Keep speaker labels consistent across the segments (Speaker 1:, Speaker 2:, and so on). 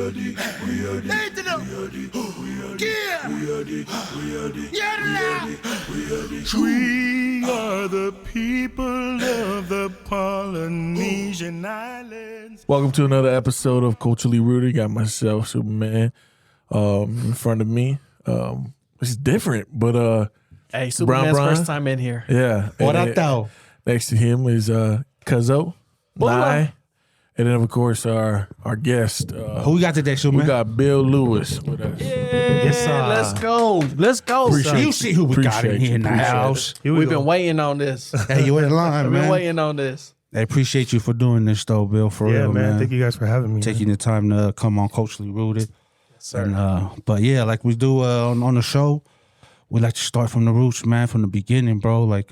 Speaker 1: We are the people of the Polynesian islands. Welcome to another episode of Culturally Rooted. Got myself, Superman, in front of me. It's different, but
Speaker 2: hey, Superman's
Speaker 1: Brown.
Speaker 2: first time in here.
Speaker 1: Yeah.
Speaker 3: What up, though?
Speaker 1: Next to him is Cuzzo, Nye, and then of course our guest.
Speaker 3: Who we got today, Superman?
Speaker 1: We got Bill Lewis with us.
Speaker 3: Yes, sir.
Speaker 2: Let's go. son.
Speaker 3: You see who we got in here in the house.
Speaker 2: We've been waiting on this.
Speaker 3: Hey, you in line,
Speaker 2: We've
Speaker 3: man.
Speaker 2: been waiting on this.
Speaker 3: I appreciate you for doing this, though, Bill. For real, man.
Speaker 4: Thank you guys for having me.
Speaker 3: Taking the time to come on Culturally Rooted.
Speaker 2: Yes, sir.
Speaker 3: And, but yeah, like we do on the show, we like to start from the roots, man, from the beginning, bro. Like,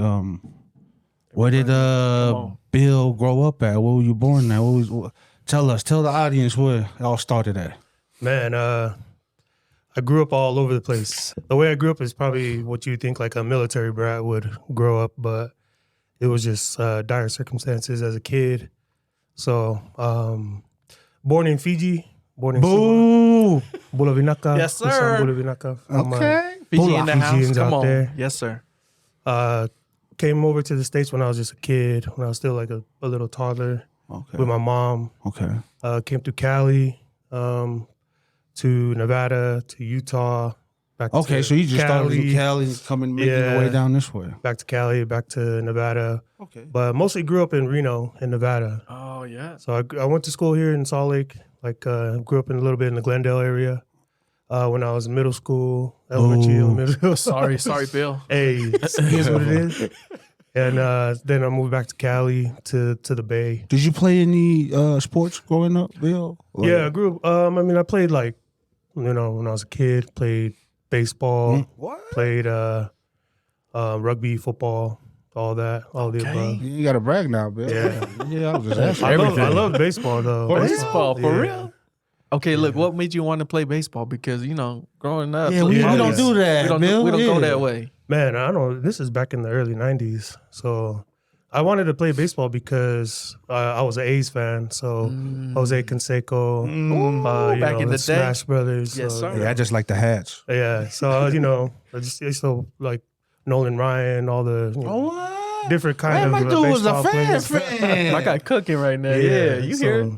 Speaker 3: where did Bill grow up at? Where were you born at? Tell the audience where it all started at.
Speaker 4: Man, I grew up all over the place. The way I grew up is probably what you think like a military brat would grow up, but it was just dire circumstances as a kid. So, born in Fiji, born in
Speaker 3: Boo!
Speaker 4: Bula Vinaka.
Speaker 2: Yes, sir.
Speaker 4: Bula Vinaka.
Speaker 3: Okay.
Speaker 2: Fiji in the house.
Speaker 4: Fijians
Speaker 2: Come
Speaker 4: out
Speaker 2: on.
Speaker 4: there.
Speaker 2: Yes, sir.
Speaker 4: Came over to the States when I was just a kid, when I was still like a little toddler
Speaker 3: Okay.
Speaker 4: with my mom.
Speaker 3: Okay.
Speaker 4: Came to Cali, to Nevada, to Utah, back
Speaker 3: Okay,
Speaker 4: to
Speaker 3: so you just started in
Speaker 4: Cali,
Speaker 3: Cali and coming making your way down this way.
Speaker 4: back to Cali, back to Nevada.
Speaker 3: Okay.
Speaker 4: But mostly grew up in Reno, in Nevada.
Speaker 2: Oh, yeah.
Speaker 4: So I went to school here in Salt Lake. Like grew up in a little bit in the Glendale area. When I was in middle school, elementary.
Speaker 2: Sorry, Bill.
Speaker 4: Hey, here's what it is. And then I moved back to Cali to the Bay.
Speaker 3: Did you play any sports growing up, Bill?
Speaker 4: Yeah, I grew up. I played like, when I was a kid, played baseball,
Speaker 3: What?
Speaker 4: played rugby, football, all that, all the above.
Speaker 3: You got to brag now, Bill.
Speaker 4: Yeah.
Speaker 3: Yeah, I was just asking.
Speaker 4: I love baseball though.
Speaker 2: Baseball, for
Speaker 4: Yeah.
Speaker 2: real? Okay, look, what made you want to play baseball? Because, growing up.
Speaker 3: Yeah, we don't do that,
Speaker 2: We don't
Speaker 3: Bill.
Speaker 2: go
Speaker 3: Yeah.
Speaker 2: that way.
Speaker 4: Man, I don't know. This is back in the early 90s. So I wanted to play baseball because I was an A's fan. So Jose Canseco,
Speaker 2: back in the day.
Speaker 4: Smash Brothers.
Speaker 2: Yes,
Speaker 4: so,
Speaker 2: sir.
Speaker 3: Yeah, I just like the hats.
Speaker 4: Yeah. So, I used to like Nolan Ryan, all the different kind of
Speaker 3: my dude was a
Speaker 4: baseball players.
Speaker 3: fan.
Speaker 2: I got cooking right now. Yeah, you
Speaker 4: so
Speaker 2: hear it?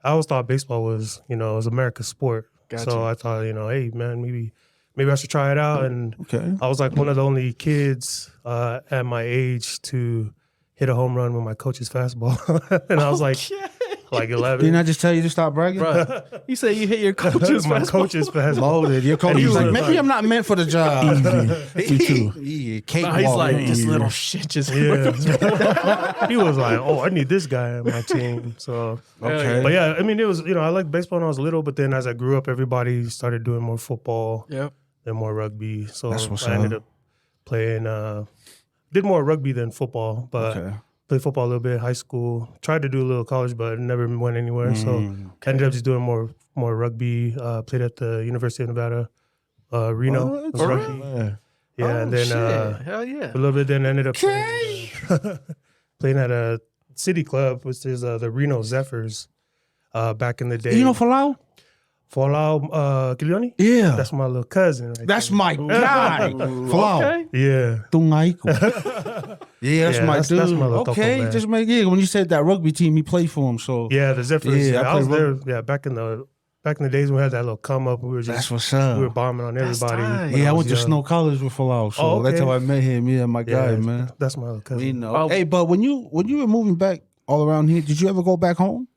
Speaker 4: I always thought baseball was, was America's sport.
Speaker 2: Gotcha.
Speaker 4: So I thought, hey, man, maybe I should try it out. And
Speaker 3: Okay.
Speaker 4: I was like one of the only kids at my age to hit a home run with my coach's fastball. And I was like 11.
Speaker 3: Didn't I just tell you to stop bragging?
Speaker 2: Bro, you say you hit your coach's
Speaker 4: my
Speaker 2: fastball.
Speaker 4: coach's fastball.
Speaker 3: Loaded. Your coach
Speaker 4: And he
Speaker 3: was like,
Speaker 4: was
Speaker 3: maybe
Speaker 4: like-
Speaker 3: I'm not meant for the job.
Speaker 1: Me too.
Speaker 3: Yeah,
Speaker 2: No, he's like,
Speaker 3: cakewalk.
Speaker 2: this little shit just
Speaker 4: Yeah. He was like, oh, I need this guy on my team. So,
Speaker 3: Okay.
Speaker 4: but yeah, it was, I liked baseball when I was little, but then as I grew up, everybody started doing more football
Speaker 2: Yep.
Speaker 4: and more rugby. So
Speaker 3: That's what's
Speaker 4: I ended
Speaker 3: up.
Speaker 4: up playing, did more rugby than football, but
Speaker 3: Okay.
Speaker 4: played football a little bit, high school. Tried to do a little college, but never went anywhere. So
Speaker 3: Mm.
Speaker 4: ended up just doing more rugby. Played at the University of Nevada, Reno.
Speaker 3: What?
Speaker 4: It was
Speaker 2: For
Speaker 4: rugby.
Speaker 1: Man.
Speaker 4: Yeah,
Speaker 2: Oh,
Speaker 4: and then
Speaker 2: shit. Hell yeah.
Speaker 4: a little bit. Then ended up playing at a city club, which is the Reno Zephyrs. Back in the day,
Speaker 3: You know Falau?
Speaker 4: Falau Kilioni?
Speaker 3: Yeah.
Speaker 4: That's my little cousin. Right
Speaker 3: That's
Speaker 4: there.
Speaker 3: my guy. Falau.
Speaker 2: Okay.
Speaker 4: Yeah.
Speaker 3: Tungaiku. Yeah, that's
Speaker 4: Yeah,
Speaker 3: my
Speaker 4: that's-
Speaker 3: dude.
Speaker 4: that's my little topo,
Speaker 3: okay,
Speaker 4: man.
Speaker 3: just make it. When you said that rugby team, he played for him. So
Speaker 4: Yeah, the Zephyrs.
Speaker 3: Yeah,
Speaker 4: Yeah,
Speaker 3: I
Speaker 4: I was
Speaker 3: played
Speaker 4: there.
Speaker 3: rugby.
Speaker 4: Yeah, back in the days when we had that little come up, we were just
Speaker 3: that's what's up.
Speaker 4: we were bombing on
Speaker 2: That's
Speaker 4: everybody.
Speaker 2: tight.
Speaker 4: when
Speaker 3: Yeah, I
Speaker 4: was
Speaker 3: went to
Speaker 4: young.
Speaker 3: Snow College with Falau, so
Speaker 4: Oh,
Speaker 3: that's
Speaker 4: okay.
Speaker 3: how I met him. Yeah, my guy,
Speaker 4: Yeah,
Speaker 3: man.
Speaker 4: That's my little cousin.
Speaker 3: We know.
Speaker 2: Oh.
Speaker 3: Hey, but when you were moving back all around here, did you ever go back home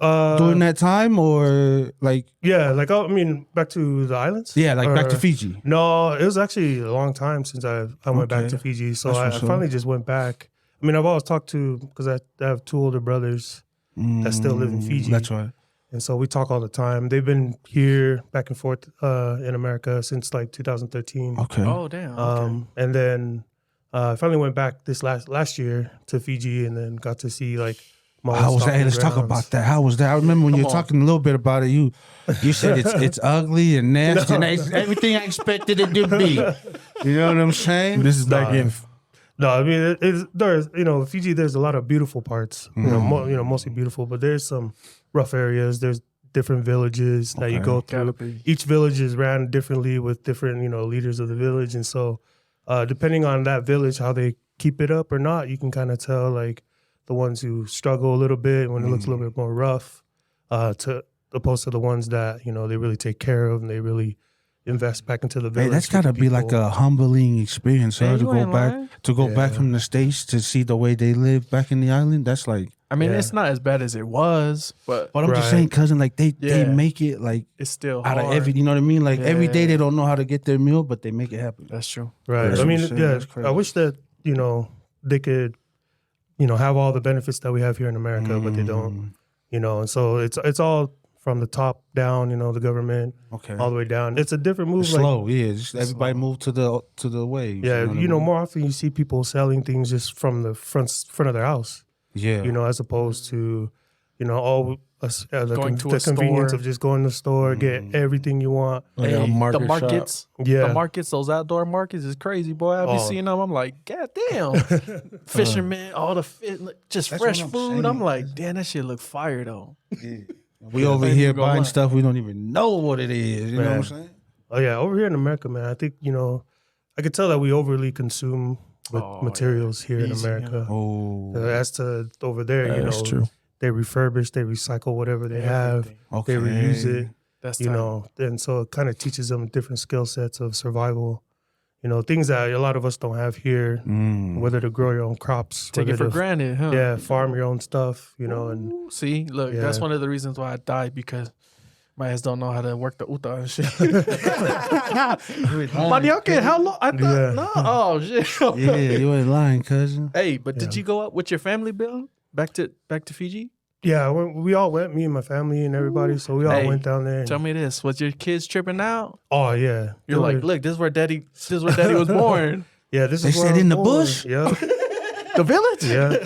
Speaker 3: during that time, or like
Speaker 4: Yeah, like back to the islands.
Speaker 3: back to
Speaker 4: Or-
Speaker 3: Fiji?
Speaker 4: No, it was actually a long time since I went back
Speaker 3: Okay.
Speaker 4: to Fiji. So
Speaker 3: That's
Speaker 4: I
Speaker 3: what's up.
Speaker 4: finally just went back. I've always talked to, because I have two older brothers that still live in Fiji.
Speaker 3: That's right.
Speaker 4: And so we talk all the time. They've been here back and forth in America since like 2013.
Speaker 3: Okay.
Speaker 2: Oh, damn. Okay.
Speaker 4: And then I finally went back this last year to Fiji and then got to see like my
Speaker 3: How
Speaker 4: old
Speaker 3: was that? Hey,
Speaker 4: stomping
Speaker 3: let's talk
Speaker 4: grounds.
Speaker 3: about that. How was that? I remember when you were
Speaker 2: Come on.
Speaker 3: talking a little bit about it. You said it's ugly and nasty and everything I expected it to be. You know what I'm saying?
Speaker 1: This is back in.
Speaker 4: No, there's Fiji. There's a lot of beautiful parts. Mostly beautiful, but there's some rough areas. There's different villages that you go through. Each village is ran differently with different, leaders of the village. And so depending on that village, how they keep it up or not, you can kind of tell like the ones who struggle a little bit when it looks a little bit more rough to opposed to the ones that, they really take care of and they really invest back into the village.
Speaker 3: Hey, that's gotta be like a humbling experience, huh? To go back from the States to see the way they live back in the island. That's like,
Speaker 2: I mean, it's not as bad as it was, but
Speaker 3: I'm just saying, cousin, like they make it like
Speaker 2: it's still
Speaker 3: out
Speaker 2: hard.
Speaker 3: of every, you know what I mean? Like every day they don't know how to get their meal, but they make it happen.
Speaker 2: That's true.
Speaker 4: Right. I mean, I wish that, they could, have all the benefits that we have here in America, but they don't, and so it's all from the top down, the government, all the way down. It's a different move.
Speaker 3: It's slow, just everybody move to the way.
Speaker 4: Yeah, more often you see people selling things just from the front of their house.
Speaker 3: Yeah,
Speaker 4: as opposed to, all the convenience
Speaker 2: store.
Speaker 4: of just going to the store, get everything you want.
Speaker 1: Like a
Speaker 2: the
Speaker 1: markets,
Speaker 2: the markets, those outdoor markets is crazy, boy. I be seeing them. I'm like, God damn, fishermen, all the just fresh food. I'm like, damn, that shit look fire though.
Speaker 3: Yeah. We over here buying stuff we don't even know what it is. You know what I'm saying?
Speaker 4: Oh yeah, over here in America, man. I think I could tell that we overly consume with materials here in America. As to over there,
Speaker 1: that's true.
Speaker 4: They refurbish, they recycle whatever they have, they reuse it.
Speaker 2: That's
Speaker 4: and so it kind of teaches them different skill sets of survival. Things that a lot of us don't have here. Whether to grow your own crops,
Speaker 2: take it for granted, huh?
Speaker 4: Yeah, farm your own stuff. And
Speaker 2: see, look, that's one of the reasons why I died, because my ass don't know how to work the uta and shit. Manioke, how long? I thought no. Oh shit.
Speaker 3: Yeah, you ain't lying, cousin.
Speaker 2: Hey, but did you go up with your family, Bill? Back to Fiji?
Speaker 4: Yeah, we all went, me and my family and everybody. So we all went down there.
Speaker 2: Tell me this: was your kids tripping out?
Speaker 4: Oh yeah,
Speaker 2: you're like, look, this is where Daddy was born.
Speaker 4: Yeah, this
Speaker 3: they
Speaker 4: is where
Speaker 3: said
Speaker 4: I was
Speaker 3: in the
Speaker 4: born.
Speaker 3: bush.
Speaker 4: Yeah,
Speaker 2: the village.
Speaker 4: Yeah,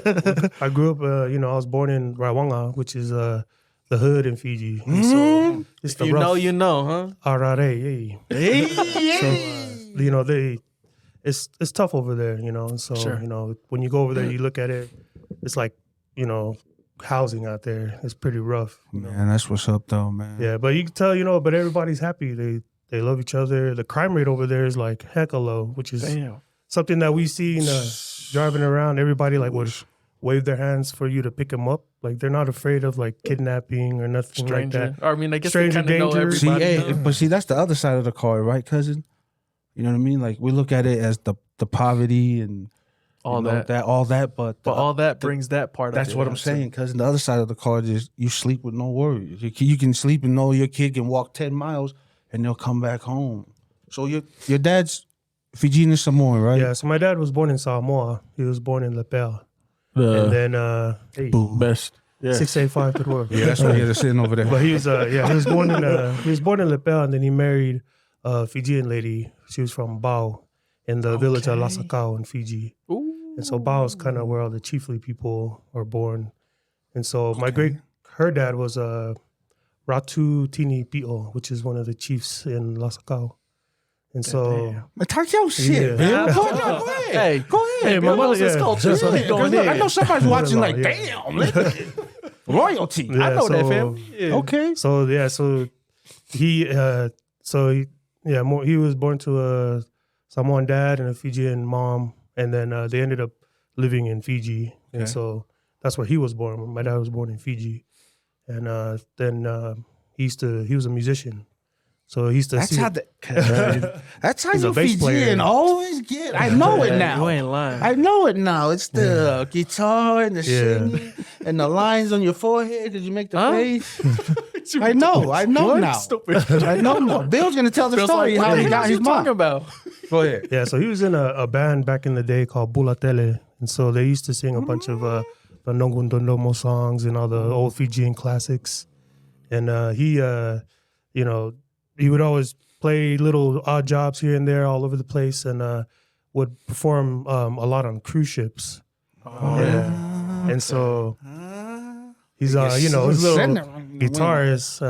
Speaker 4: I grew up. I was born in Raiwanga, which is the hood in Fiji. So it's the rough.
Speaker 2: You know, huh?
Speaker 4: Hey. So it's tough over there. And so when you go over there, you look at it, it's like housing out there. It's pretty rough.
Speaker 3: Man, that's what's up though, man.
Speaker 4: Yeah, but you can tell, but everybody's happy. They love each other. The crime rate over there is like hecka low, which is something that we see driving around. Everybody would wave their hands for you to pick them up. Like they're not afraid of kidnapping or nothing like that.
Speaker 2: I mean, I guess
Speaker 4: stranger
Speaker 2: they kind of know everybody.
Speaker 3: But that's the other side of the coin, right, cousin? You know what I mean? Like we look at it as the poverty and all that, but
Speaker 2: all that brings that part.
Speaker 3: That's what I'm saying, cousin. The other side of the coin is you sleep with no worries. You can sleep and know your kid can walk 10 miles and they'll come back home. So your dad's Fijian and Samoan, right?
Speaker 4: Yeah. So my dad was born in Samoa. He was born in Lepel. And then
Speaker 1: best
Speaker 4: 685 to the world.
Speaker 3: Yeah, that's why you're sitting over there.
Speaker 4: But he was born in Lepel, and then he married a Fijian lady. She was from Bao in the village of Lasakau in Fiji.
Speaker 2: Ooh.
Speaker 4: And so Bao is kind of where all the chiefly people are born. And so her dad was Ratu Tini Pio, which is one of the chiefs in Lasakau. And so,
Speaker 3: talk your shit, man. Go ahead.
Speaker 2: Hey,
Speaker 3: go ahead.
Speaker 4: Hey, my mother,
Speaker 2: his culture. So he going in.
Speaker 3: I know somebody's watching like, damn, royalty.
Speaker 4: Yeah,
Speaker 2: I know that, fam. Yeah.
Speaker 3: Okay.
Speaker 4: So he was born to a Samoan dad and a Fijian mom, and then they ended up living in Fiji, and so that's where he was born. My dad was born in Fiji, and then he was a musician. So he used to
Speaker 3: that's how
Speaker 4: He's
Speaker 3: you
Speaker 4: a bass player.
Speaker 3: Fijian always get. I know it now.
Speaker 2: You ain't lying.
Speaker 3: I know it now. It's the guitar and the singing and the lines on your forehead. Did you make the face? I know now.
Speaker 2: Stupid.
Speaker 3: I know now. Bill's gonna tell the story how he got his mom.
Speaker 2: Talking about?
Speaker 3: Go ahead.
Speaker 4: Yeah, so he was in a band back in the day called Bulatele, and so they used to sing a bunch of the Nongun Dondomo songs and all the old Fijian classics. And he would always play little odd jobs here and there all over the place, and would perform a lot on cruise ships. And so he's his little guitarist,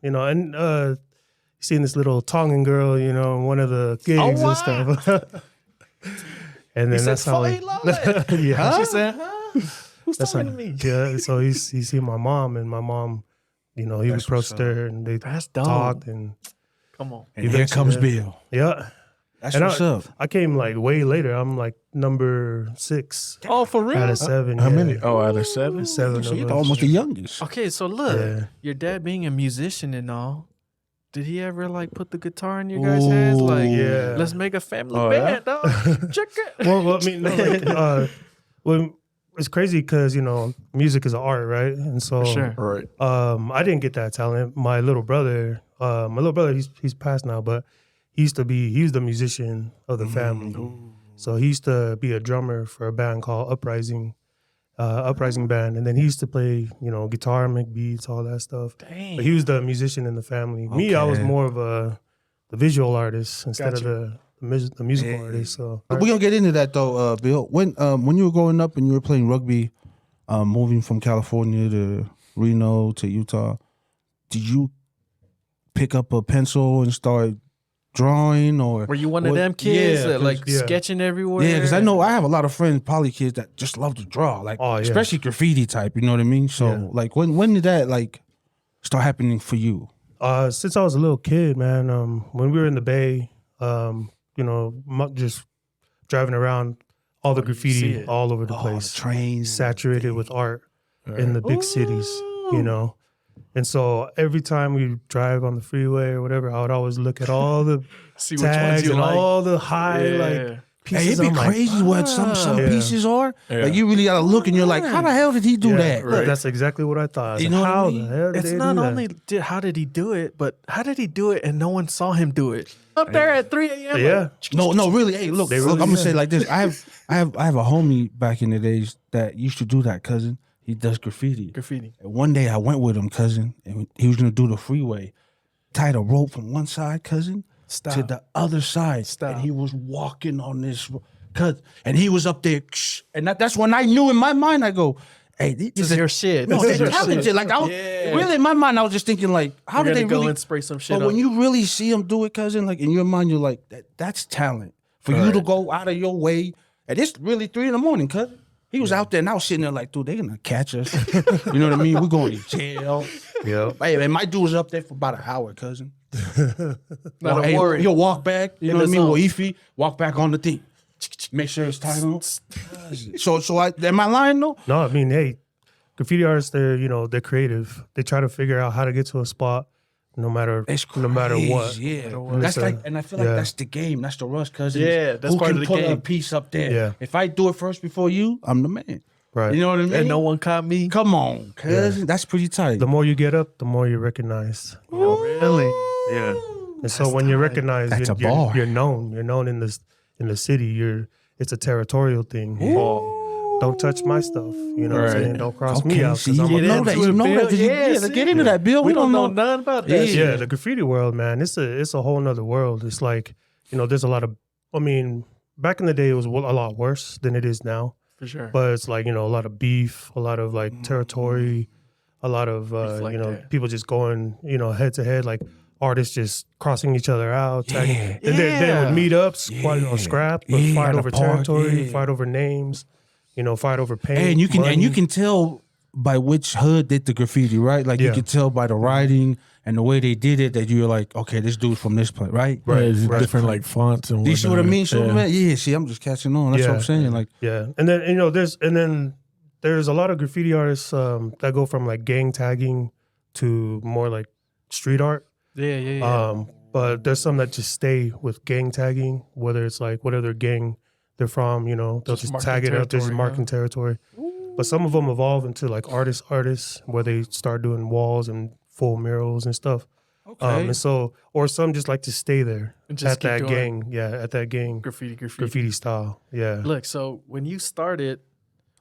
Speaker 4: and you seen this little Tongan girl, in one of the gigs and stuff. And then that's how
Speaker 2: She said, huh? Who's talking to me?
Speaker 4: Yeah, so he's seen my mom, and my mom, you know, he approached her and they
Speaker 2: That's dope.
Speaker 4: talked and
Speaker 2: Come on.
Speaker 3: And here comes Bill.
Speaker 4: yeah.
Speaker 3: That's
Speaker 4: And
Speaker 3: what's up.
Speaker 4: I came like way later. I'm like number 6
Speaker 2: Oh, for real?
Speaker 4: out of 7.
Speaker 1: How
Speaker 4: yeah.
Speaker 1: many? Oh, out of 7?
Speaker 4: 7
Speaker 3: So
Speaker 4: of
Speaker 3: you're
Speaker 4: us.
Speaker 3: almost the youngest.
Speaker 2: Okay, so look,
Speaker 4: Yeah.
Speaker 2: your dad being a musician and all, did he ever like put the guitar in your guys' hands? Like,
Speaker 4: yeah.
Speaker 2: let's make a family
Speaker 1: Oh,
Speaker 2: band, dog. Check it.
Speaker 4: Well, I mean, no, like, when it's crazy because you know music is an art, right? And so,
Speaker 2: For sure.
Speaker 1: Right.
Speaker 4: I didn't get that talent. My little brother, he's passed now, but he was the musician of the family. So he used to be a drummer for a band called Uprising Band, and then he used to play, you know, guitar, make beats, all that stuff.
Speaker 2: Dang.
Speaker 4: But he was the musician in the family. Me, I was
Speaker 3: Okay.
Speaker 4: more of the visual artist instead
Speaker 2: Gotcha.
Speaker 4: of the musical artist. So
Speaker 3: We're gonna get into that though, Bill. When you were growing up and you were playing rugby, moving from California to Reno to Utah, did you pick up a pencil and start drawing, or
Speaker 2: Were you one of
Speaker 3: what-
Speaker 2: them kids that like
Speaker 4: yeah.
Speaker 2: sketching everywhere?
Speaker 3: Yeah, because I know I have a lot of friends, poly kids, that just love to draw, like
Speaker 4: Oh, yeah.
Speaker 3: especially graffiti type. You know what I mean? So
Speaker 4: Yeah.
Speaker 3: like, when did that like start happening for you?
Speaker 4: since I was a little kid, man, when we were in the Bay, you know, just driving around, all the
Speaker 2: see
Speaker 4: graffiti
Speaker 2: it.
Speaker 4: all over the
Speaker 3: Oh,
Speaker 4: place,
Speaker 3: the trains,
Speaker 4: saturated with art in the big cities, you know. And so every time we drive on the freeway or whatever, I would always look at all the
Speaker 2: See which ones
Speaker 4: tags
Speaker 2: you
Speaker 4: and
Speaker 2: like.
Speaker 4: all the high
Speaker 2: Yeah.
Speaker 4: like
Speaker 3: Hey,
Speaker 4: pieces.
Speaker 3: it'd be
Speaker 4: I'm like,
Speaker 3: crazy what some
Speaker 4: Yeah.
Speaker 3: pieces are.
Speaker 1: Yeah.
Speaker 3: Like you really gotta look and you're like, how the hell did he do
Speaker 4: yeah,
Speaker 3: that?
Speaker 1: Right.
Speaker 4: That's exactly what I thought. I was
Speaker 3: You
Speaker 4: like,
Speaker 3: know what I
Speaker 4: how
Speaker 3: mean?
Speaker 4: the hell did
Speaker 2: It's
Speaker 4: they
Speaker 2: not
Speaker 4: do that?
Speaker 2: only how did he do it, but how did he do it and no one saw him do it? Up there at 3 a.m.
Speaker 4: Yeah.
Speaker 3: No, really. Hey, look,
Speaker 4: They
Speaker 3: look,
Speaker 4: really
Speaker 3: I'm gonna
Speaker 4: did.
Speaker 3: say it like this. I have a homie back in the days that used to do that, cousin. He does graffiti.
Speaker 2: Graffiti.
Speaker 3: And one day I went with him, cousin, and he was gonna do the freeway. Tied a rope from one side, cousin, to
Speaker 2: Stop.
Speaker 3: the other side.
Speaker 2: Stop.
Speaker 3: And he was walking on this and he was up there, and that's when I knew in my mind, I go, hey,
Speaker 2: This
Speaker 3: this
Speaker 2: is your shit.
Speaker 3: no,
Speaker 2: This
Speaker 3: they're
Speaker 2: is your
Speaker 3: talented.
Speaker 2: shit.
Speaker 3: Like I was,
Speaker 2: Yeah.
Speaker 3: really in my mind, I was just thinking, like, how
Speaker 2: You're
Speaker 3: did they
Speaker 2: gonna go
Speaker 3: really
Speaker 2: and spray some shit
Speaker 3: But
Speaker 2: up.
Speaker 3: when you really see him do it, cousin, like in your mind, you're like, that's talent. For you to go out of your way, and it's really 3 a.m, cousin. He was out there and I was sitting there like, dude, they're gonna catch us. You know what I mean? We're going to jail.
Speaker 4: Yeah.
Speaker 3: Hey, man, my dude was up there for about an hour, cousin.
Speaker 2: Not
Speaker 3: Hey,
Speaker 2: a worry.
Speaker 3: he'll walk back, you
Speaker 2: In
Speaker 3: know what I
Speaker 2: the
Speaker 3: mean?
Speaker 2: zone.
Speaker 3: Well, Ify, walk back on the thing. Make sure it's tied on. Am I lying though?
Speaker 4: No, I mean, hey, graffiti artists, they're creative. They try to figure out how to get to a spot no matter what.
Speaker 3: Yeah,
Speaker 4: what.
Speaker 3: that's
Speaker 4: So,
Speaker 3: like, and I feel like
Speaker 4: yeah.
Speaker 3: that's the game. That's the rush, cousin.
Speaker 2: Yeah, that's
Speaker 3: Who
Speaker 2: part
Speaker 3: can
Speaker 2: of the
Speaker 3: put a
Speaker 2: game.
Speaker 3: piece up there?
Speaker 4: Yeah.
Speaker 3: If I do it first before you, I'm the man.
Speaker 4: Right.
Speaker 3: You know what I mean?
Speaker 2: And no one caught me.
Speaker 3: Come on, cousin. That's pretty tight.
Speaker 4: The more you get up, the more you're recognized. You know?
Speaker 2: Really?
Speaker 4: Yeah. And so when you're recognized,
Speaker 3: That's a
Speaker 4: you're,
Speaker 3: bar.
Speaker 4: you're known. You're known in the city. It's a territorial thing. Don't touch my stuff. You know what I'm
Speaker 1: Right.
Speaker 4: saying? Don't cross
Speaker 3: Okay,
Speaker 4: me out.
Speaker 3: see,
Speaker 4: 'cause I'm
Speaker 3: you
Speaker 4: a
Speaker 3: know
Speaker 4: coach.
Speaker 3: that. You know that. 'cause let's get into that, Bill.
Speaker 2: We don't know
Speaker 3: know.
Speaker 2: nothing about that.
Speaker 4: Yeah, the graffiti world, man. It's a whole nother world. It's like, there's a lot of. I mean, back in the day, it was a lot worse than it is now.
Speaker 2: For sure.
Speaker 4: But it's like, a lot of beef, a lot of like territory, a lot of
Speaker 2: Reflect that.
Speaker 4: people just going, head to head, like artists just crossing each other out, tagging.
Speaker 3: Yeah.
Speaker 4: And they
Speaker 2: Yeah.
Speaker 4: would meet up, scrap, but
Speaker 3: Yeah,
Speaker 4: fight
Speaker 3: at a
Speaker 4: over
Speaker 3: park,
Speaker 4: territory,
Speaker 3: yeah.
Speaker 4: fight over names, fight over paint.
Speaker 3: And you
Speaker 4: money.
Speaker 3: can tell by which hood did the graffiti, right? Like you
Speaker 4: Yeah.
Speaker 3: can tell by the writing and the way they did it that you're like, okay, this dude's from this place, right?
Speaker 1: Right. It's
Speaker 4: right.
Speaker 1: different like fonts and
Speaker 3: Do you see what I
Speaker 1: whatnot.
Speaker 3: mean? So
Speaker 1: Yeah.
Speaker 3: man, yeah, see, I'm just catching on. That's what I'm
Speaker 4: Yeah.
Speaker 3: saying. Like,
Speaker 4: Yeah, and then there's a lot of graffiti artists that go from like gang tagging to more like street art.
Speaker 2: Yeah.
Speaker 4: But there's some that just stay with gang tagging, whether it's like whatever gang they're from, they'll just
Speaker 2: marking
Speaker 4: tag it up, just
Speaker 2: territory,
Speaker 4: marking territory. But some of them evolve into like artists, where they start doing walls and full murals and stuff.
Speaker 3: okay.
Speaker 4: And so, or some just like to stay there
Speaker 2: And just
Speaker 4: at
Speaker 2: keep
Speaker 4: that
Speaker 2: doing
Speaker 4: gang, at that gang
Speaker 2: graffiti.
Speaker 4: style, yeah.
Speaker 2: Look, so when you started,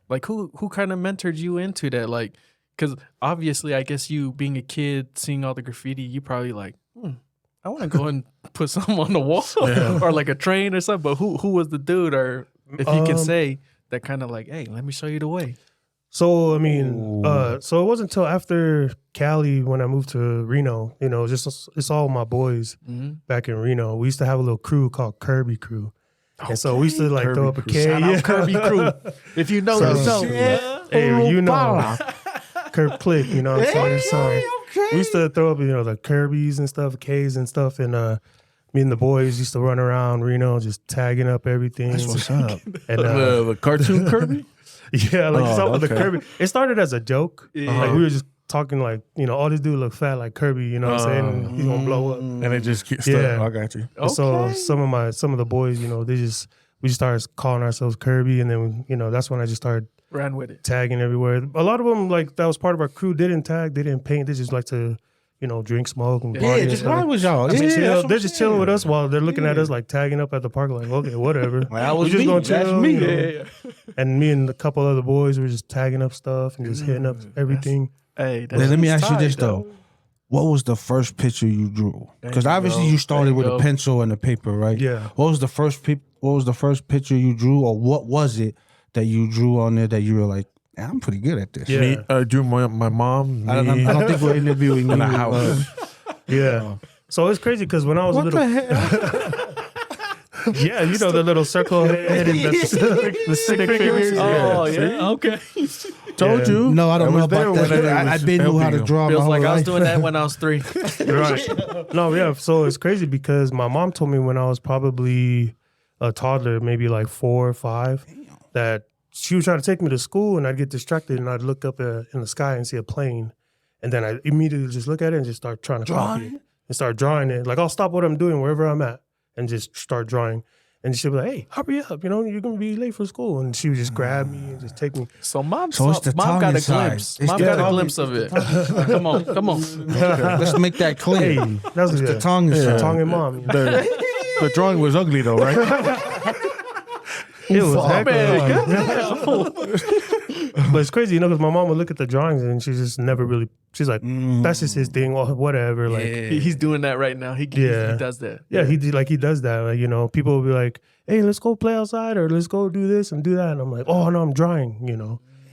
Speaker 2: like who kind of mentored you into that? Like, because obviously, I guess you being a kid, seeing all the graffiti, you probably like, I want to go and put something on the wall or like a train or something. But who was the dude, or if you can say that kind of like, hey, let me show you the way.
Speaker 4: So I mean, so it wasn't until after Cali when I moved to Reno. It's all my boys back in Reno. We used to have a little crew called Kirby Crew, and so we used to like throw up a K.
Speaker 2: Shout out Kirby Crew. If you know,
Speaker 4: So-
Speaker 2: you know.
Speaker 4: Hey, Curb Click, you know what I'm saying? So
Speaker 3: Okay.
Speaker 4: We used to throw up, the Kirby's and stuff, K's and stuff, and me and the boys used to run around Reno just tagging up everything.
Speaker 3: That's what's up.
Speaker 4: And
Speaker 1: The cartoon Kirby?
Speaker 4: yeah, like some of the
Speaker 1: okay.
Speaker 4: Kirby. It started as a joke. Like we were just talking like, oh, this dude look fat like Kirby, you know what I'm saying? He's gonna blow up.
Speaker 1: And it just gets
Speaker 4: Yeah.
Speaker 1: I got you.
Speaker 4: And so some of the boys, we just started calling ourselves Kirby, and then that's when I just started
Speaker 2: Ran with it.
Speaker 4: tagging everywhere. A lot of them, like, that was part of our crew, didn't tag, they didn't paint, they just like to drink, smoke, and party.
Speaker 3: Yeah,
Speaker 4: and
Speaker 3: just
Speaker 4: stuff.
Speaker 3: ride with y'all.
Speaker 4: Just
Speaker 3: Yeah,
Speaker 4: chill.
Speaker 3: that's what
Speaker 4: They're
Speaker 3: I'm
Speaker 4: just
Speaker 3: saying.
Speaker 4: chilling with us while they're looking at us like tagging up at the park. Like, okay, whatever.
Speaker 3: Well, that was
Speaker 4: we just
Speaker 3: me.
Speaker 4: gonna
Speaker 3: That's
Speaker 4: chill.
Speaker 3: me.
Speaker 4: And me and a couple other boys were just tagging up stuff and just hitting up everything.
Speaker 2: Hey,
Speaker 3: Well, let me ask you this
Speaker 2: tight,
Speaker 3: though. What was the first picture you drew? Because
Speaker 2: There you
Speaker 3: obviously
Speaker 2: go.
Speaker 3: you started
Speaker 2: There you
Speaker 3: with a
Speaker 2: go.
Speaker 3: pencil and a paper, right?
Speaker 4: Yeah.
Speaker 3: What was the first picture you drew, or what was it that you drew on there that you were like, I'm pretty good at this?
Speaker 4: Yeah.
Speaker 1: Me, drew my mom.
Speaker 3: I don't think we're interviewing you.
Speaker 1: In a house.
Speaker 4: Yeah. So it's crazy because when I was a
Speaker 3: What
Speaker 4: little,
Speaker 3: the hell?
Speaker 4: yeah, the little circle head and the stick figures.
Speaker 2: Oh,
Speaker 4: Yeah.
Speaker 2: yeah. Okay.
Speaker 1: Told
Speaker 4: Yeah.
Speaker 1: you.
Speaker 3: No, I don't
Speaker 1: I
Speaker 3: know
Speaker 1: was there
Speaker 3: about
Speaker 1: when
Speaker 3: that.
Speaker 1: I
Speaker 3: I
Speaker 1: was
Speaker 3: been knew how
Speaker 1: helping
Speaker 3: to
Speaker 1: him.
Speaker 3: draw my
Speaker 2: Feels
Speaker 3: whole
Speaker 2: like I was
Speaker 3: life.
Speaker 2: doing that when I was 3.
Speaker 4: Right. No, yeah. So it's crazy because my mom told me when I was probably a toddler, maybe like 4 or 5, that she would try to take me to school and I'd get distracted and I'd look up in the sky and see a plane. And then I immediately just look at it and just start trying to copy it and start drawing it. Like, I'll stop what I'm doing wherever I'm at and just start drawing. And she'd be like, hey, hurry up, you're going to be late for school. And she would just grab me and just take me.
Speaker 2: So mom
Speaker 3: So it's the
Speaker 2: mom got a
Speaker 3: tongue inside.
Speaker 2: glimpse.
Speaker 3: It's
Speaker 2: Mom
Speaker 3: the
Speaker 2: got a
Speaker 3: tongue.
Speaker 2: glimpse of it. Come on.
Speaker 3: Let's make that clear.
Speaker 4: Hey, that's
Speaker 3: The tongue is
Speaker 4: tongue and mom.
Speaker 1: The drawing was ugly though, right?
Speaker 4: It was heck
Speaker 2: Man,
Speaker 4: of fun. But it's crazy, because my mom would look at the drawings and she just never really, she's like, that's just his thing or whatever. Like,
Speaker 2: he's doing that right now. He does that.
Speaker 4: yeah, he does that. Like, people will be like, hey, let's go play outside or let's go do this and do that. And I'm like, oh, no, I'm drawing,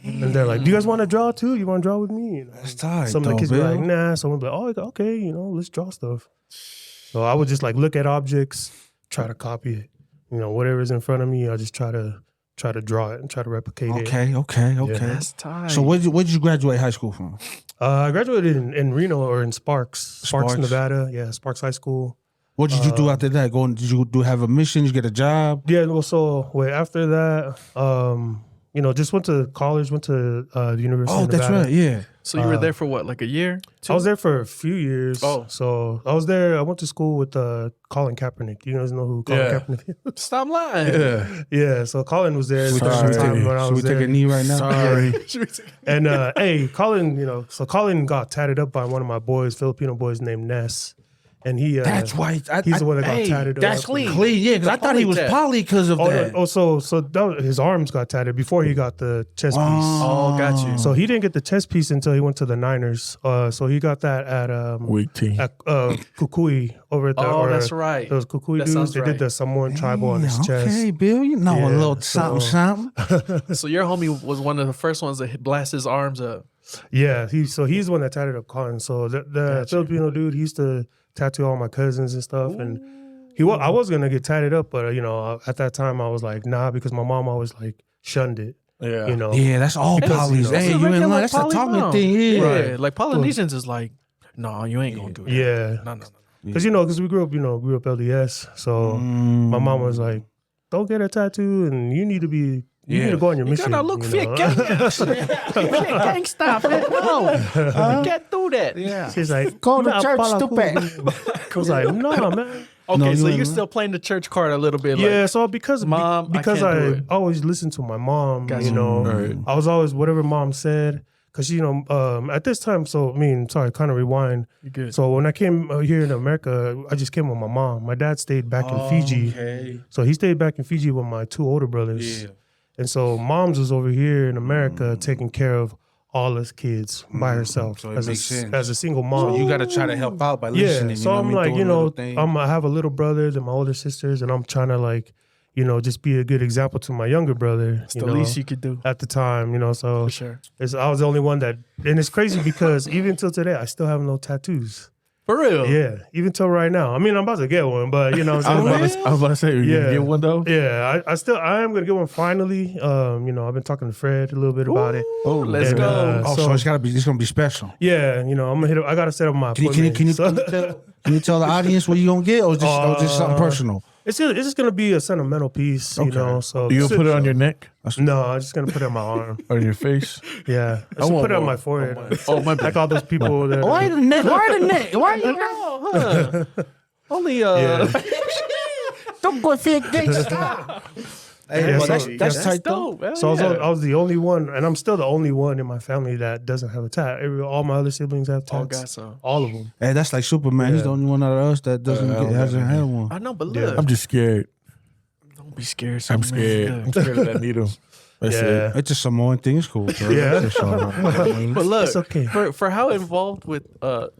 Speaker 4: And they're like, do you guys want to draw too? You want to draw with me?
Speaker 3: That's tight.
Speaker 4: Some of the kids be
Speaker 3: Bill.
Speaker 4: like, nah. Someone be like, oh, okay, let's draw stuff. So I would just like look at objects, try to copy it. Whatever's in front of me, I just try to draw it and try to replicate it.
Speaker 3: Okay.
Speaker 2: That's tight.
Speaker 3: So where'd you graduate high school from?
Speaker 4: I graduated in Reno or in Sparks,
Speaker 3: Sparks?
Speaker 4: Nevada. Yeah, Sparks High School.
Speaker 3: What did you do after that? Did you have a mission? Did you get a job?
Speaker 4: Yeah, well, so after that, just went to college, went to the University
Speaker 3: Oh,
Speaker 4: of
Speaker 3: that's
Speaker 4: Nevada.
Speaker 3: right. Yeah.
Speaker 2: So you were there for what, like a year?
Speaker 4: I was there for a few years.
Speaker 2: Oh.
Speaker 4: So I was there. I went to school with Colin Kaepernick. You guys know who Colin
Speaker 1: Yeah.
Speaker 4: Kaepernick is?
Speaker 2: Stop lying.
Speaker 1: Yeah.
Speaker 4: Yeah, so Colin was there.
Speaker 1: Sorry.
Speaker 4: the time when I
Speaker 3: Should we
Speaker 4: was
Speaker 3: take
Speaker 4: there.
Speaker 3: a knee right now?
Speaker 1: Sorry.
Speaker 4: And hey, Colin, so Colin got tatted up by one of my boys, Filipino boys named Ness. And he
Speaker 3: That's why
Speaker 4: he's the one that got tatted
Speaker 3: That's
Speaker 4: up.
Speaker 3: clean. Yeah, because I thought he was
Speaker 2: tat.
Speaker 3: poly because of that.
Speaker 4: So that was, his arms got tatted before he got the chest piece.
Speaker 2: Oh, got you.
Speaker 4: So he didn't get the chest piece until he went to the Niners. So he got that at
Speaker 1: Weak team.
Speaker 4: Kukui over at the.
Speaker 2: Oh,
Speaker 4: or
Speaker 2: that's right.
Speaker 4: Those Kukui
Speaker 2: That
Speaker 4: dudes,
Speaker 2: sounds
Speaker 4: they
Speaker 2: right.
Speaker 4: did the Samoan tribal on his chest.
Speaker 3: Okay, Bill, a
Speaker 4: Yeah,
Speaker 3: little
Speaker 4: so-
Speaker 3: something.
Speaker 2: So your homie was one of the first ones to blast his arms up.
Speaker 4: Yeah, he's the one that tatted up Colin. So the Filipino dude, he used to tattoo all my cousins and stuff. And I was gonna get tatted up, but at that time I was like, nah, because my mom always like shunned it.
Speaker 1: Yeah.
Speaker 3: Yeah, that's all polys. Hey, you ain't lying. That's a talking thing. Yeah.
Speaker 2: Yeah, like Polynesians is like, no, you ain't gonna do that.
Speaker 4: Yeah,
Speaker 2: No.
Speaker 4: because we grew up LDS. So my mom was like, don't get a tattoo, and you need to be. You need to go on your mission.
Speaker 2: You're gonna look
Speaker 4: you
Speaker 2: fit
Speaker 4: know?
Speaker 2: gangsta, man. No, get through that.
Speaker 3: Yeah.
Speaker 4: She's like,
Speaker 3: Go to
Speaker 4: "Nah,
Speaker 3: church,
Speaker 4: pala
Speaker 3: stupid."
Speaker 4: I was like, no, man.
Speaker 2: Okay,
Speaker 3: No, you
Speaker 2: so
Speaker 3: ain't
Speaker 2: you're
Speaker 3: lying.
Speaker 2: still playing the church card a little bit.
Speaker 4: Yeah,
Speaker 2: Like,
Speaker 4: so because
Speaker 2: Mom, I
Speaker 4: because
Speaker 2: can't do
Speaker 4: I
Speaker 2: it.
Speaker 4: always listened to my mom,
Speaker 2: Gotcha.
Speaker 1: Right.
Speaker 4: I was always whatever mom said. Because, at this time, kind of rewind.
Speaker 2: you're good.
Speaker 4: So when I came here in America, I just came with my mom. My dad stayed back in Fiji.
Speaker 3: Okay.
Speaker 4: So he stayed back in Fiji with my 2 older brothers.
Speaker 3: Yeah.
Speaker 4: And so mom's was over here in America taking care of all us kids by herself
Speaker 3: So it makes sense.
Speaker 4: as a single mom.
Speaker 3: So you got to try to help out by
Speaker 4: Yeah,
Speaker 3: listening.
Speaker 4: so I'm like,
Speaker 3: I'm
Speaker 4: I have a little brother and my older sisters, and I'm trying to like, just be a good example to my younger brother.
Speaker 2: It's the least you could do.
Speaker 4: at the time, so
Speaker 2: For sure.
Speaker 4: I was the only one that, and it's crazy because even till today, I still have no tattoos.
Speaker 2: For real?
Speaker 4: Yeah, even till right now. I mean, I'm about to get one, but you know,
Speaker 1: I was about to say, you
Speaker 4: Yeah.
Speaker 1: get one though.
Speaker 4: yeah, I am gonna get one finally. You know, I've been talking to Fred a little bit about it.
Speaker 2: Oh, let's
Speaker 4: And,
Speaker 2: go.
Speaker 3: So it's gonna be special.
Speaker 4: Yeah, you know, I'm gonna hit. I gotta set up my
Speaker 3: Can
Speaker 4: appointment.
Speaker 3: you tell the audience what you gonna get, or just something personal?
Speaker 4: It's just gonna be a sentimental piece, you know. So
Speaker 1: You gonna put it on your neck
Speaker 4: No, I'm just gonna put it on my arm.
Speaker 1: or your face?
Speaker 4: Yeah, I should put it on my forehead.
Speaker 1: Oh my
Speaker 4: Like all those people that.
Speaker 3: Why the neck? Why the neck? Why you
Speaker 2: Only
Speaker 3: don't go fake stop? Hey,
Speaker 4: Yeah,
Speaker 3: well,
Speaker 4: so-
Speaker 3: that's
Speaker 4: yeah.
Speaker 3: tight though.
Speaker 2: dope. Hell
Speaker 4: So
Speaker 2: yeah.
Speaker 4: I was the only one, and I'm still the only one in my family that doesn't have a tat. All my other siblings have
Speaker 2: All
Speaker 4: tats.
Speaker 2: got some.
Speaker 4: All of them.
Speaker 3: Hey, that's like Superman. He's the only one out of us that hasn't had one.
Speaker 2: I know, but
Speaker 4: Yeah.
Speaker 2: look.
Speaker 1: I'm just scared.
Speaker 2: Don't be scared.
Speaker 1: I'm
Speaker 2: son, man.
Speaker 1: scared. I'm scared of that needle. That's
Speaker 4: Yeah.
Speaker 3: It's just Samoan thing. It's cool. Bro.
Speaker 4: Yeah.
Speaker 3: It's just all right.
Speaker 2: But look,
Speaker 4: It's okay.
Speaker 2: for how involved with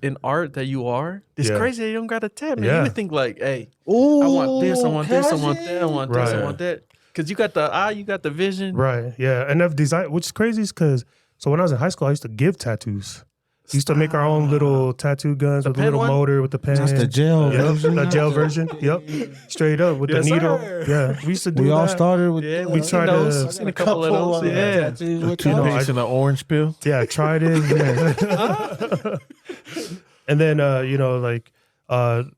Speaker 2: in art that you are, it's
Speaker 4: Yeah.
Speaker 2: crazy that you don't got a tab, man.
Speaker 4: Yeah.
Speaker 2: You would think like, hey,
Speaker 3: Ooh,
Speaker 2: I want this, I want this, I want that, I want this, I
Speaker 4: Right.
Speaker 2: want that. Because you got the eye, you got the vision.
Speaker 4: Right. Yeah. And I've designed, which is crazy, is because when I was in high school, I used to give tattoos. We used to make our own little tattoo guns with a
Speaker 2: pen
Speaker 4: little
Speaker 2: one?
Speaker 4: motor with the pen.
Speaker 3: That's the gel
Speaker 4: Yeah,
Speaker 3: version.
Speaker 4: the gel version. Yep. Straight up with
Speaker 2: Yes,
Speaker 4: the needle.
Speaker 2: sir.
Speaker 4: Yeah. We used to do
Speaker 3: We all
Speaker 4: that.
Speaker 3: started with
Speaker 2: Yeah,
Speaker 4: We
Speaker 2: we
Speaker 4: tried
Speaker 2: tried those.
Speaker 4: to-
Speaker 2: I've seen a couple of those. Yeah.
Speaker 1: Two
Speaker 4: know,
Speaker 1: pinks and an orange pill.
Speaker 4: Yeah, I tried it. Yeah. And then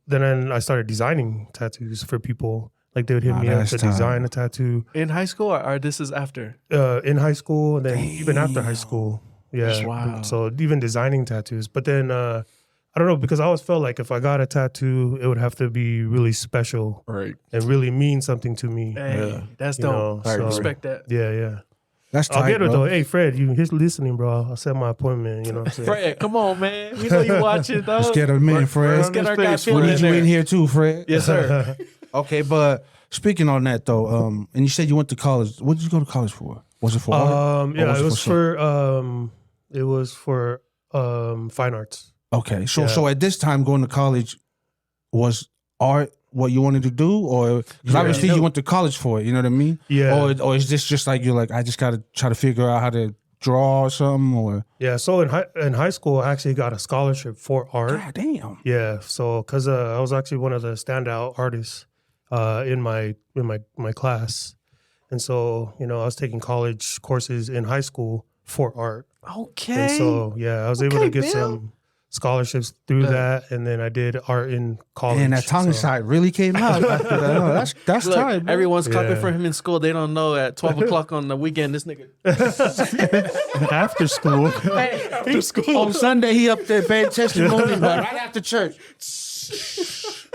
Speaker 4: then I started designing tattoos for people. Like they would hit me up
Speaker 3: that's
Speaker 4: to
Speaker 3: tight.
Speaker 4: design a tattoo
Speaker 2: In high school, or this is after?
Speaker 4: in high school, and then even after high school. Yeah.
Speaker 2: Wow.
Speaker 4: So even designing tattoos, but then I don't know, because I always felt like if I got a tattoo, it would have to be really special
Speaker 1: Right.
Speaker 4: and really mean something to me.
Speaker 2: Hey,
Speaker 1: Yeah.
Speaker 2: that's
Speaker 4: You
Speaker 2: dope.
Speaker 4: know,
Speaker 2: I
Speaker 4: so-
Speaker 2: respect that.
Speaker 4: Yeah.
Speaker 3: That's
Speaker 4: I'll
Speaker 3: tight,
Speaker 4: get it
Speaker 3: bro.
Speaker 4: though. Hey Fred, he's listening, bro. I'll set my appointment. You know what I'm saying?
Speaker 2: Fred, come on, man. We know you watching, though.
Speaker 3: Let's get a minute, Fred.
Speaker 2: Let's get our guy
Speaker 3: We
Speaker 2: feeling
Speaker 3: need
Speaker 2: in
Speaker 3: you
Speaker 2: there.
Speaker 3: in here too, Fred.
Speaker 2: Yes, sir.
Speaker 3: Okay, but speaking on that though, and you said you went to college. What did you go to college for? Was it for art?
Speaker 4: Yeah,
Speaker 3: Or
Speaker 4: it was
Speaker 3: something?
Speaker 4: for fine arts.
Speaker 3: Okay, so
Speaker 4: Yeah.
Speaker 3: so at this time going to college, was art what you wanted to do, or 'cause
Speaker 4: Yeah.
Speaker 3: obviously you went to college for it? You know what I mean?
Speaker 4: Yeah.
Speaker 3: Or is this just like you're like I just got to try to figure out how to draw or something? Or
Speaker 4: Yeah, so in high school, I actually got a scholarship for art.
Speaker 3: God damn.
Speaker 4: Yeah, so because I was actually one of the standout artists in my class, and so I was taking college courses in high school for art,
Speaker 2: Okay.
Speaker 4: and so I was able
Speaker 2: Okay,
Speaker 4: to get
Speaker 2: Bill.
Speaker 4: some scholarships through that, and then I did art in college.
Speaker 3: And that Tommy
Speaker 4: so.
Speaker 3: side really came out after that. Oh, that's
Speaker 2: Look,
Speaker 3: tight. bro.
Speaker 2: everyone's clapping
Speaker 4: Yeah.
Speaker 2: for him in school. They don't know at 12 o'clock on the weekend, this nigga.
Speaker 4: After school.
Speaker 3: After school. On Sunday, he up there paying testimony, but right after church.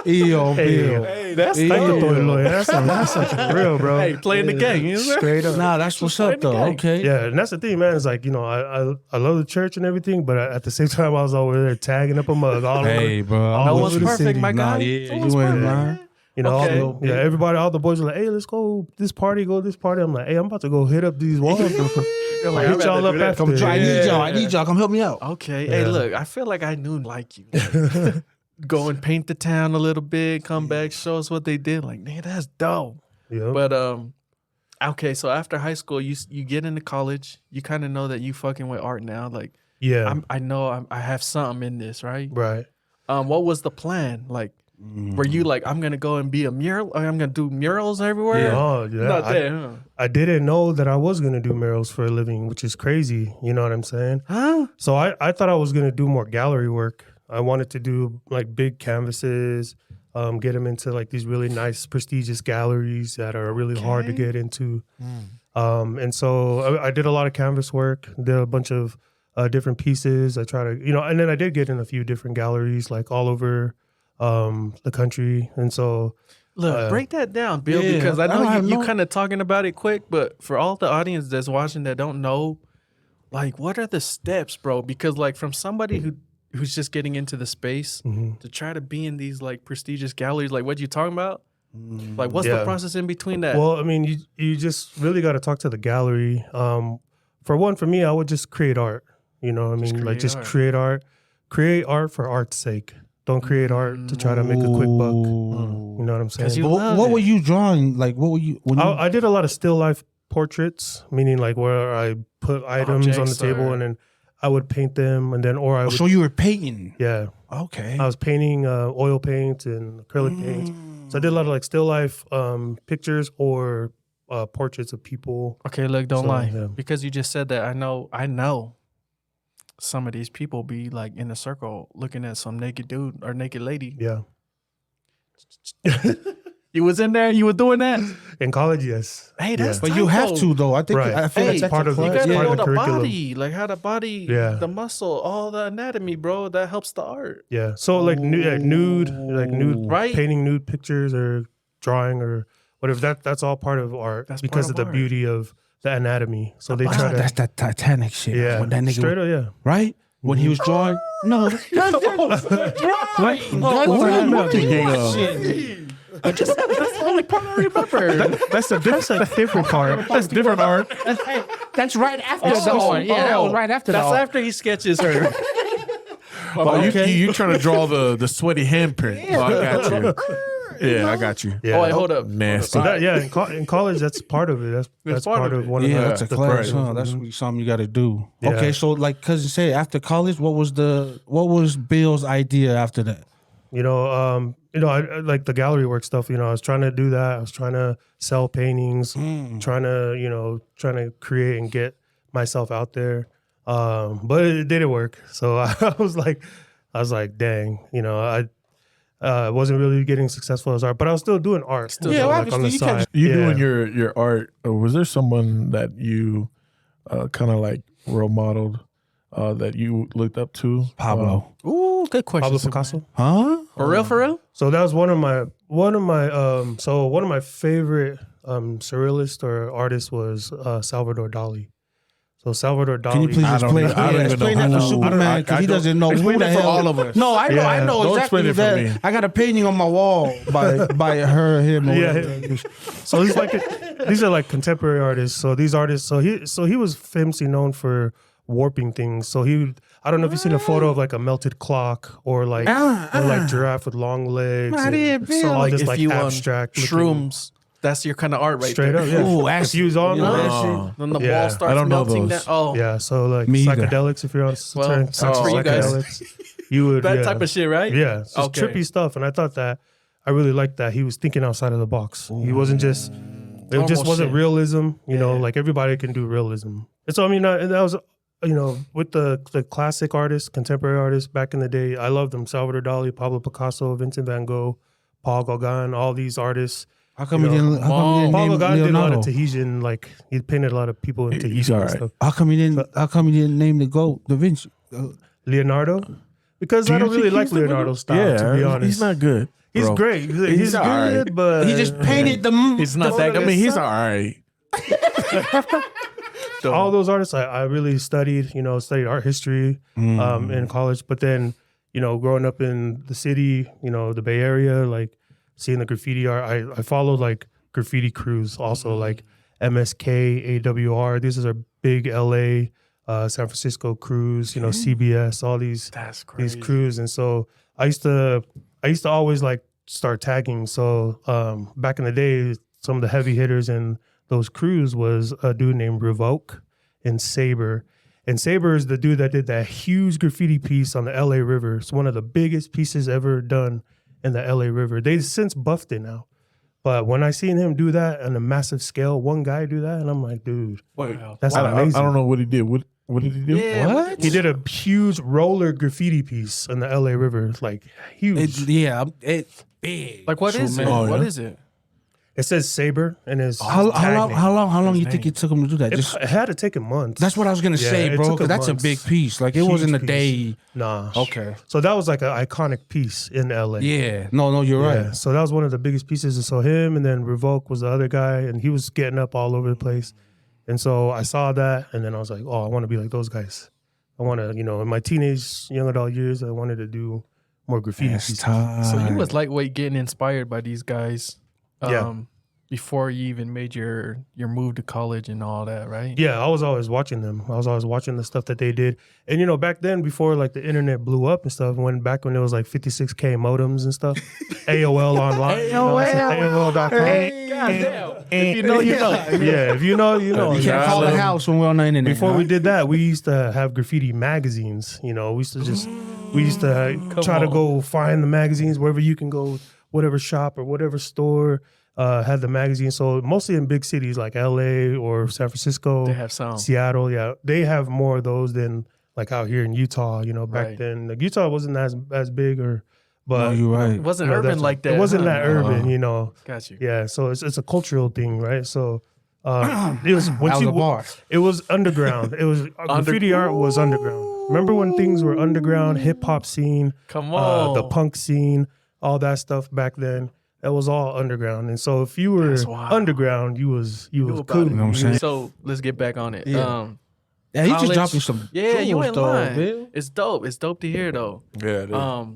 Speaker 3: Bill.
Speaker 2: Hey, that's
Speaker 4: Thank you,
Speaker 2: dope.
Speaker 4: Toy. That's something real, bro.
Speaker 2: Hey, playing the game. You know what I'm saying?
Speaker 4: Straight up.
Speaker 3: Nah, that's what's up though.
Speaker 2: gang.
Speaker 3: Okay.
Speaker 4: Yeah, and that's the thing, man. It's like, I love the church and everything, but at the same time, I was over there tagging up a mug all
Speaker 3: Hey,
Speaker 4: over.
Speaker 3: bro.
Speaker 4: all
Speaker 2: No
Speaker 4: over
Speaker 2: one's
Speaker 4: the
Speaker 2: perfect,
Speaker 4: city.
Speaker 2: my guy.
Speaker 3: Nah, yeah,
Speaker 2: No one's
Speaker 3: you ain't
Speaker 2: perfect.
Speaker 3: lying.
Speaker 2: Okay.
Speaker 4: All the boys are like, hey, let's go this party, go this party. I'm like, hey, I'm about to go hit up these walls.
Speaker 2: They're
Speaker 4: Like, hit y'all up after.
Speaker 3: Come try.
Speaker 4: Yeah.
Speaker 3: I need y'all. Come help me out.
Speaker 2: Okay. Hey,
Speaker 4: Yeah.
Speaker 2: look, I feel like I knew like you. Go and paint the town a little bit, come back, show us what they did. Like, man, that's dope.
Speaker 4: Yeah.
Speaker 2: But okay, so after high school, you get into college, you kind of know that you fucking with art now. Like,
Speaker 4: yeah.
Speaker 2: I know I have something in this, right?
Speaker 4: Right.
Speaker 2: What was the plan? Like, were you like, I'm gonna go and be a mural? I'm gonna do murals everywhere?
Speaker 4: Oh, yeah.
Speaker 2: Not that, huh?
Speaker 4: I didn't know that I was going to do murals for a living, which is crazy. You know what I'm saying?
Speaker 2: Huh?
Speaker 4: So I thought I was going to do more gallery work. I wanted to do like big canvases, get them into like these really nice, prestigious galleries that are really hard to
Speaker 2: Okay.
Speaker 4: get into. And so I did a lot of canvas work, did a bunch of different pieces. I try to, and then I did get in a few different galleries like all over the country. And so,
Speaker 2: Look, break that down, Bill,
Speaker 3: yeah,
Speaker 2: because I
Speaker 3: I don't
Speaker 2: know
Speaker 3: have
Speaker 2: you
Speaker 3: no-
Speaker 2: kind of talking about it quick, but for all the audience that's watching that don't know, like, what are the steps, bro? Because like from somebody who's just getting into the space to try to be in these like prestigious galleries, like what you talking about? Like, what's the
Speaker 4: Yeah.
Speaker 2: process in between that?
Speaker 4: well, I mean, you just really got to talk to the gallery. For me, I would just create art. You know what I mean? Like just
Speaker 2: create art.
Speaker 4: create art for art's sake. Don't create art to try to make a quick buck.
Speaker 3: Ooh.
Speaker 4: You know what I'm saying?
Speaker 2: 'Cause you
Speaker 3: But
Speaker 2: love
Speaker 3: what
Speaker 2: it.
Speaker 3: were you drawing? Like, what were you? When you
Speaker 4: I did a lot of still life portraits, meaning like where I put items on the
Speaker 2: Objects
Speaker 4: table
Speaker 2: or-
Speaker 4: and then I would paint them, and then or I would
Speaker 3: so you were painting.
Speaker 4: yeah.
Speaker 3: Okay.
Speaker 4: I was painting oil paint and acrylic paint. So I did a lot of like still life pictures or portraits of people.
Speaker 2: Okay, look, don't
Speaker 4: So,
Speaker 2: lie.
Speaker 4: yeah.
Speaker 2: Because you just said that, I know some of these people be like in a circle looking at some naked dude or naked lady.
Speaker 4: Yeah.
Speaker 2: You was in there, you were doing that.
Speaker 4: In college, yes.
Speaker 2: Hey, that's
Speaker 3: But you have to though. I think
Speaker 4: Right.
Speaker 3: I feel
Speaker 2: Hey,
Speaker 3: like that's
Speaker 4: part of
Speaker 2: You
Speaker 4: It's
Speaker 2: gotta
Speaker 4: part
Speaker 2: know
Speaker 4: of
Speaker 2: the
Speaker 4: the curriculum.
Speaker 2: body, like how the body,
Speaker 4: Yeah.
Speaker 2: the muscle, all the anatomy, bro. That helps the art.
Speaker 4: Yeah. So like nude,
Speaker 2: Right.
Speaker 4: painting nude pictures or drawing or whatever. That's all part of art
Speaker 2: That's
Speaker 4: because
Speaker 2: part
Speaker 4: of
Speaker 2: of
Speaker 4: the
Speaker 2: art.
Speaker 4: beauty of the anatomy. So they
Speaker 3: Ah,
Speaker 4: try to
Speaker 3: that's that Titanic shit.
Speaker 4: yeah,
Speaker 3: When that nigga
Speaker 4: straight up, yeah.
Speaker 3: right? When he was drawing. No.
Speaker 2: That's the only part I remember.
Speaker 4: That's a different part.
Speaker 1: That's different art.
Speaker 3: That's right after the art. Yeah, that was right after the
Speaker 2: That's
Speaker 3: art.
Speaker 2: after he sketches her.
Speaker 1: Oh,
Speaker 3: Okay.
Speaker 1: you trying to draw the sweaty handprint. Oh, I got you. Yeah, I got you.
Speaker 4: Yeah.
Speaker 2: Oh, wait, hold up.
Speaker 1: Nasty.
Speaker 4: So that, yeah, in college, that's part of it. That's
Speaker 2: part
Speaker 4: part
Speaker 2: of
Speaker 4: of
Speaker 2: it.
Speaker 4: one of
Speaker 3: Yeah,
Speaker 4: the
Speaker 3: that's a
Speaker 4: the
Speaker 3: class,
Speaker 4: curriculum.
Speaker 3: huh? That's something you got to do.
Speaker 4: Yeah.
Speaker 3: Okay, so like cousin said, after college, what was Bill's idea after that?
Speaker 4: I like the gallery work stuff. I was trying to do that. I was trying to sell paintings, trying to create and get myself out there. But it didn't work. So I was like, dang, I wasn't really getting successful as art, but I was still doing art.
Speaker 3: Yeah, well,
Speaker 4: like on the
Speaker 3: obviously you can't
Speaker 4: side.
Speaker 1: You
Speaker 4: Yeah.
Speaker 1: doing your art? Was there someone that you kind of like role modeled that you looked up to?
Speaker 3: Pablo.
Speaker 2: Ooh, good question.
Speaker 4: Pablo
Speaker 2: Superman.
Speaker 4: Picasso.
Speaker 3: Huh?
Speaker 2: For real?
Speaker 4: So that was one of my favorite surrealist or artists was Salvador Dali. So Salvador Dali.
Speaker 3: Can you please
Speaker 1: I don't
Speaker 3: explain?
Speaker 1: know. I don't even
Speaker 3: explain
Speaker 1: know
Speaker 3: that
Speaker 1: who-
Speaker 3: to Superman
Speaker 1: I
Speaker 3: because he
Speaker 1: don't-
Speaker 3: doesn't know who
Speaker 1: explain
Speaker 3: the
Speaker 1: it for
Speaker 3: hell.
Speaker 1: all of us.
Speaker 3: No, I know.
Speaker 4: Yeah.
Speaker 3: I know
Speaker 1: Don't
Speaker 3: exactly
Speaker 1: explain it for
Speaker 3: that.
Speaker 1: me.
Speaker 3: I got a painting on my wall by her, him. Or
Speaker 4: Yeah.
Speaker 3: whatever.
Speaker 4: So he's these are like contemporary artists. So these artists, so he was famously known for warping things. So I don't know if you've seen a photo of like a melted clock or like giraffe with long legs.
Speaker 3: I
Speaker 4: and
Speaker 3: did, Bill.
Speaker 4: so all
Speaker 2: Like
Speaker 4: this
Speaker 2: if
Speaker 4: like
Speaker 2: you
Speaker 4: abstract looking-
Speaker 2: shrooms, that's your kind of art right
Speaker 4: straight
Speaker 2: there.
Speaker 4: up. Yeah.
Speaker 3: Ooh,
Speaker 4: if you was on
Speaker 3: you know
Speaker 4: that
Speaker 3: that
Speaker 4: shit.
Speaker 3: shit?
Speaker 2: Then the
Speaker 4: Yeah.
Speaker 2: wall starts
Speaker 1: I don't know
Speaker 2: melting
Speaker 1: those.
Speaker 2: down. Oh,
Speaker 4: Yeah, so like
Speaker 3: Me either.
Speaker 4: psychedelics, if you're on
Speaker 2: Well,
Speaker 4: certain
Speaker 2: that's for you guys.
Speaker 4: psychedelics, you would
Speaker 2: that type of shit, right?
Speaker 4: Yeah, it's just
Speaker 2: Okay.
Speaker 4: trippy stuff, and I thought that I really liked that he was thinking outside of the box. He wasn't just it
Speaker 2: Normal
Speaker 4: just wasn't
Speaker 2: shit.
Speaker 4: realism. Like everybody can do realism. And so and that was with the classic artists, contemporary artists back in the day. I loved them: Salvador Dali, Pablo Picasso, Vincent Van Gogh, Paul Gauguin, all these artists.
Speaker 3: How come he didn't
Speaker 4: Paul
Speaker 3: name
Speaker 4: Gauguin did a lot
Speaker 3: Leonardo?
Speaker 4: of Tahitian, like he painted a lot of people in Tahiti
Speaker 1: He's
Speaker 4: and
Speaker 1: all right.
Speaker 4: stuff.
Speaker 3: How come he didn't name the goat Da Vinci?
Speaker 4: Leonardo, because
Speaker 1: Do
Speaker 4: I
Speaker 1: you
Speaker 4: don't really
Speaker 1: think
Speaker 4: like
Speaker 1: he's the
Speaker 4: Leonardo's style.
Speaker 1: Yeah,
Speaker 4: to be honest,
Speaker 1: he's not good.
Speaker 4: He's
Speaker 1: bro.
Speaker 4: great. He's
Speaker 1: He's all
Speaker 4: good,
Speaker 1: right.
Speaker 4: but
Speaker 3: He just painted the.
Speaker 2: He's not that
Speaker 1: I
Speaker 2: good.
Speaker 1: mean, he's all right.
Speaker 4: all those artists I really studied art history in college, but then growing up in the city, the Bay Area, like seeing the graffiti art, I followed like graffiti crews also, like MSK, AWR. These are big LA, San Francisco crews, CBS, all these
Speaker 2: That's crazy.
Speaker 4: these crews. And so I used to always like start tagging. So back in the day, some of the heavy hitters in those crews was a dude named Revoke and Saber. And Saber is the dude that did that huge graffiti piece on the LA River. It's one of the biggest pieces ever done in the LA River. They've since buffed it now. But when I seen him do that on a massive scale, one guy do that, and I'm like, dude, that's
Speaker 1: I
Speaker 4: amazing.
Speaker 1: don't know what he did. What did he do?
Speaker 2: Yeah,
Speaker 3: What?
Speaker 4: He did a huge roller graffiti piece in the LA River. It's like huge.
Speaker 3: It's big.
Speaker 2: Like what is it?
Speaker 1: Oh,
Speaker 2: What
Speaker 1: yeah?
Speaker 2: is it?
Speaker 4: It says Saber and his
Speaker 3: How
Speaker 4: tag
Speaker 3: long?
Speaker 4: name.
Speaker 3: How long you think it took him to do that?
Speaker 4: It had to take him months.
Speaker 3: That's what I was gonna
Speaker 4: Yeah,
Speaker 3: say,
Speaker 4: it
Speaker 3: bro.
Speaker 4: took
Speaker 3: Because
Speaker 4: him
Speaker 3: that's a
Speaker 4: months.
Speaker 3: big piece. Like it
Speaker 4: Huge
Speaker 3: wasn't a
Speaker 4: piece.
Speaker 3: day.
Speaker 4: Nah.
Speaker 3: Okay.
Speaker 4: So that was like an iconic piece in LA.
Speaker 3: Yeah. No, you're
Speaker 4: Yeah.
Speaker 3: right.
Speaker 4: So that was one of the biggest pieces. And so him and then Revoke was the other guy, and he was getting up all over the place. And so I saw that, and then I was like, oh, I want to be like those guys. I want to, in my teenage, young adult years, I wanted to do more graffiti
Speaker 3: That's
Speaker 4: pieces.
Speaker 3: tight.
Speaker 2: So you was lightweight getting inspired by these guys.
Speaker 4: Yeah.
Speaker 2: Before you even made your move to college and all that, right?
Speaker 4: Yeah, I was always watching them. I was always watching the stuff that they did. And back then, before like the internet blew up and stuff, back when there was like 56K modems and stuff, AOL online, AOL.com.
Speaker 2: Goddamn. If you know, you know.
Speaker 4: Yeah, if you know, you know.
Speaker 3: You can't call the house when we're on the internet.
Speaker 4: Before
Speaker 3: huh?
Speaker 4: we did that, we used to have graffiti magazines. We used to just We used to try to go find the magazines wherever you can go, whatever shop or whatever store had the magazine. So mostly in big cities like LA or San Francisco,
Speaker 2: They have some.
Speaker 4: Seattle. Yeah, they have more of those than like out here in Utah. Back then, like, Utah wasn't as big but
Speaker 3: No, you're right.
Speaker 2: It wasn't urban like that.
Speaker 4: It wasn't that
Speaker 2: huh?
Speaker 4: urban.
Speaker 2: Got you.
Speaker 4: Yeah, so it's a cultural thing, right? So it was
Speaker 3: That was a bar.
Speaker 4: it was underground. It was graffiti art was underground. Remember when things were underground, hip hop scene,
Speaker 2: Come on.
Speaker 4: the punk scene, all that stuff back then. That was all underground. And so if you were
Speaker 2: That's wild.
Speaker 4: underground, you was
Speaker 2: about
Speaker 4: cool.
Speaker 2: it.
Speaker 3: You know what I'm saying?
Speaker 2: So let's get back on it.
Speaker 3: Yeah. Yeah, he just
Speaker 2: College-
Speaker 3: dropping some.
Speaker 2: Yeah, you
Speaker 3: jewels,
Speaker 2: ain't
Speaker 3: though,
Speaker 2: lying.
Speaker 3: Bill.
Speaker 2: It's dope. It's dope to hear though.
Speaker 1: Yeah, it is.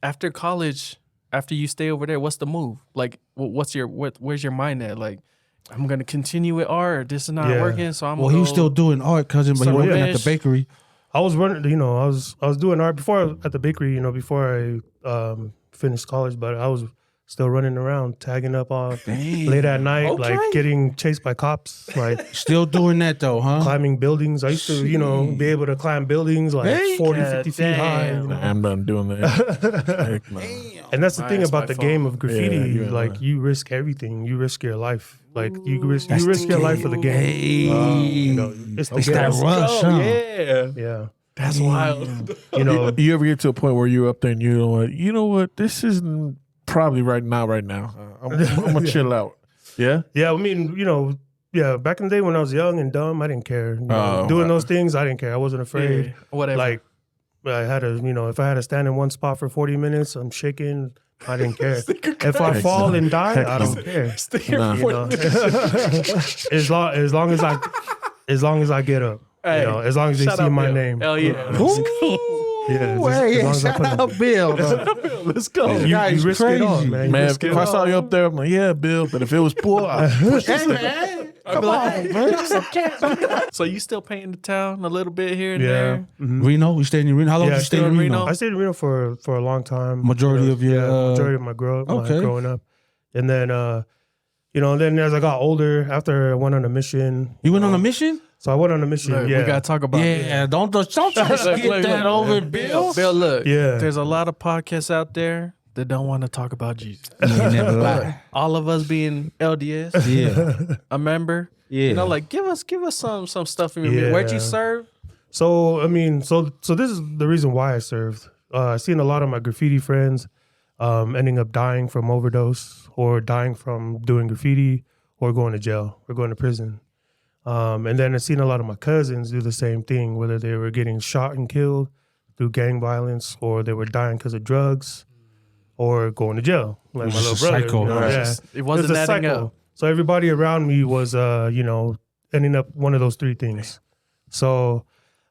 Speaker 2: After college, after you stay over there, what's the move? Like, where's your mind at? Like, I'm gonna continue with art. Or this is not
Speaker 4: Yeah.
Speaker 2: working, so I'm.
Speaker 3: Well, he was still doing art, cousin, but he
Speaker 2: Some
Speaker 3: working at
Speaker 2: fish.
Speaker 3: the bakery.
Speaker 4: I was running, I was doing art before at the bakery, before I finished college, but I was still running around, tagging up all late at night, like getting chased by cops, like
Speaker 3: Still doing that though, huh?
Speaker 4: climbing buildings. I used to, be able to climb buildings like 40, 50 feet high.
Speaker 2: damn.
Speaker 1: I'm done doing that. Heck no.
Speaker 4: And that's the thing
Speaker 2: That's
Speaker 4: about
Speaker 2: my
Speaker 4: the
Speaker 2: fault.
Speaker 4: game of graffiti.
Speaker 1: Yeah, you
Speaker 4: Like
Speaker 1: ain't
Speaker 4: you risk everything. You risk your life. Like you risk
Speaker 3: That's
Speaker 4: your
Speaker 3: the
Speaker 4: life for the game.
Speaker 3: Hey.
Speaker 4: It's the
Speaker 3: It's
Speaker 4: game.
Speaker 3: that rush, huh?
Speaker 2: Yeah,
Speaker 4: Yeah.
Speaker 2: that's wild.
Speaker 1: You ever get to a point where you're up there and you know what? This isn't probably right now. I'm gonna chill out. Yeah.
Speaker 4: Yeah. I mean, back in the day when I was young and dumb, I didn't care.
Speaker 1: Oh,
Speaker 4: Doing
Speaker 1: wow.
Speaker 4: those things, I didn't care. I wasn't afraid.
Speaker 2: Yeah, whatever.
Speaker 4: Like I had to, if I had to stand in one spot for 40 minutes, I'm shaking. I didn't care. If I
Speaker 1: Heck
Speaker 4: fall
Speaker 1: no.
Speaker 4: and die,
Speaker 1: Heck
Speaker 4: I
Speaker 1: no.
Speaker 4: don't care.
Speaker 2: Stay here
Speaker 1: Nah.
Speaker 2: for
Speaker 4: as long as I get up.
Speaker 2: Hey,
Speaker 4: as long as they
Speaker 2: shout
Speaker 4: see
Speaker 2: out
Speaker 4: my
Speaker 2: Bill.
Speaker 4: name.
Speaker 2: Hell yeah.
Speaker 4: Yeah,
Speaker 3: Hey,
Speaker 4: as long as I
Speaker 3: shout
Speaker 4: put it-
Speaker 3: out Bill. though.
Speaker 2: Let's go.
Speaker 4: You
Speaker 3: guy's
Speaker 4: risk it all,
Speaker 3: crazy.
Speaker 4: man. You
Speaker 1: Man,
Speaker 4: risk
Speaker 1: if
Speaker 4: it
Speaker 1: I
Speaker 4: all.
Speaker 1: saw you up there, I'm like, yeah, Bill. But if it was poor, I'd push
Speaker 3: Hey, man. Come on, man.
Speaker 2: So you still painting the town a little bit here and
Speaker 4: Yeah.
Speaker 2: there?
Speaker 4: Mhm.
Speaker 3: Reno? You stayed in Reno? How long
Speaker 4: Yeah,
Speaker 3: did you stay
Speaker 2: still
Speaker 3: in
Speaker 2: in
Speaker 3: Reno?
Speaker 2: Reno?
Speaker 4: I stayed in Reno for a long time.
Speaker 3: Majority of your,
Speaker 4: majority of my
Speaker 3: okay.
Speaker 4: growing up, and then then as I got older, after I went on a mission.
Speaker 3: You went on a mission?
Speaker 4: So I went on a mission.
Speaker 2: Look,
Speaker 4: yeah,
Speaker 2: we gotta talk about it.
Speaker 3: Yeah, don't try to skip that over, Bill.
Speaker 2: Bill, look.
Speaker 4: Yeah.
Speaker 2: There's a lot of podcasts out there that don't want to talk about Jesus.
Speaker 3: You never lie.
Speaker 2: All of us being LDS,
Speaker 3: Yeah.
Speaker 2: a member.
Speaker 3: Yeah.
Speaker 2: Like give us some stuff in your
Speaker 4: Yeah.
Speaker 2: Where'd you serve?
Speaker 4: So I mean, so this is the reason why I served. I've seen a lot of my graffiti friends ending up dying from overdose or dying from doing graffiti or going to jail or going to prison. And then I've seen a lot of my cousins do the same thing, whether they were getting shot and killed through gang violence or they were dying because of drugs or going to jail, like my
Speaker 3: It's
Speaker 4: little
Speaker 3: a
Speaker 4: brother.
Speaker 3: cycle.
Speaker 4: Yeah.
Speaker 2: It wasn't
Speaker 4: It's a
Speaker 2: adding
Speaker 4: cycle.
Speaker 2: up.
Speaker 4: So everybody around me was, ending up one of those three things. So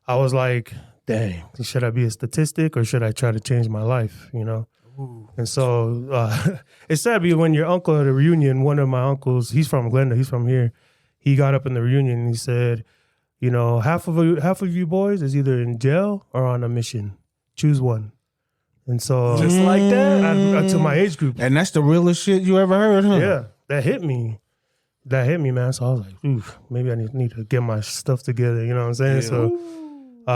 Speaker 4: I was like, dang, should I be a statistic or should I try to change my life, And so it's sad because when your uncle at a reunion, one of my uncles, he's from Glendale, he's from here, he got up in the reunion and he said, half of you boys is either in jail or on a mission. Choose one. And so
Speaker 2: Just like that?
Speaker 4: to my age group.
Speaker 3: And that's the realest shit you ever heard, huh?
Speaker 4: Yeah, that hit me. That hit me, man. So I was like, oof, maybe I need to get my stuff together. You know what I'm saying? So, so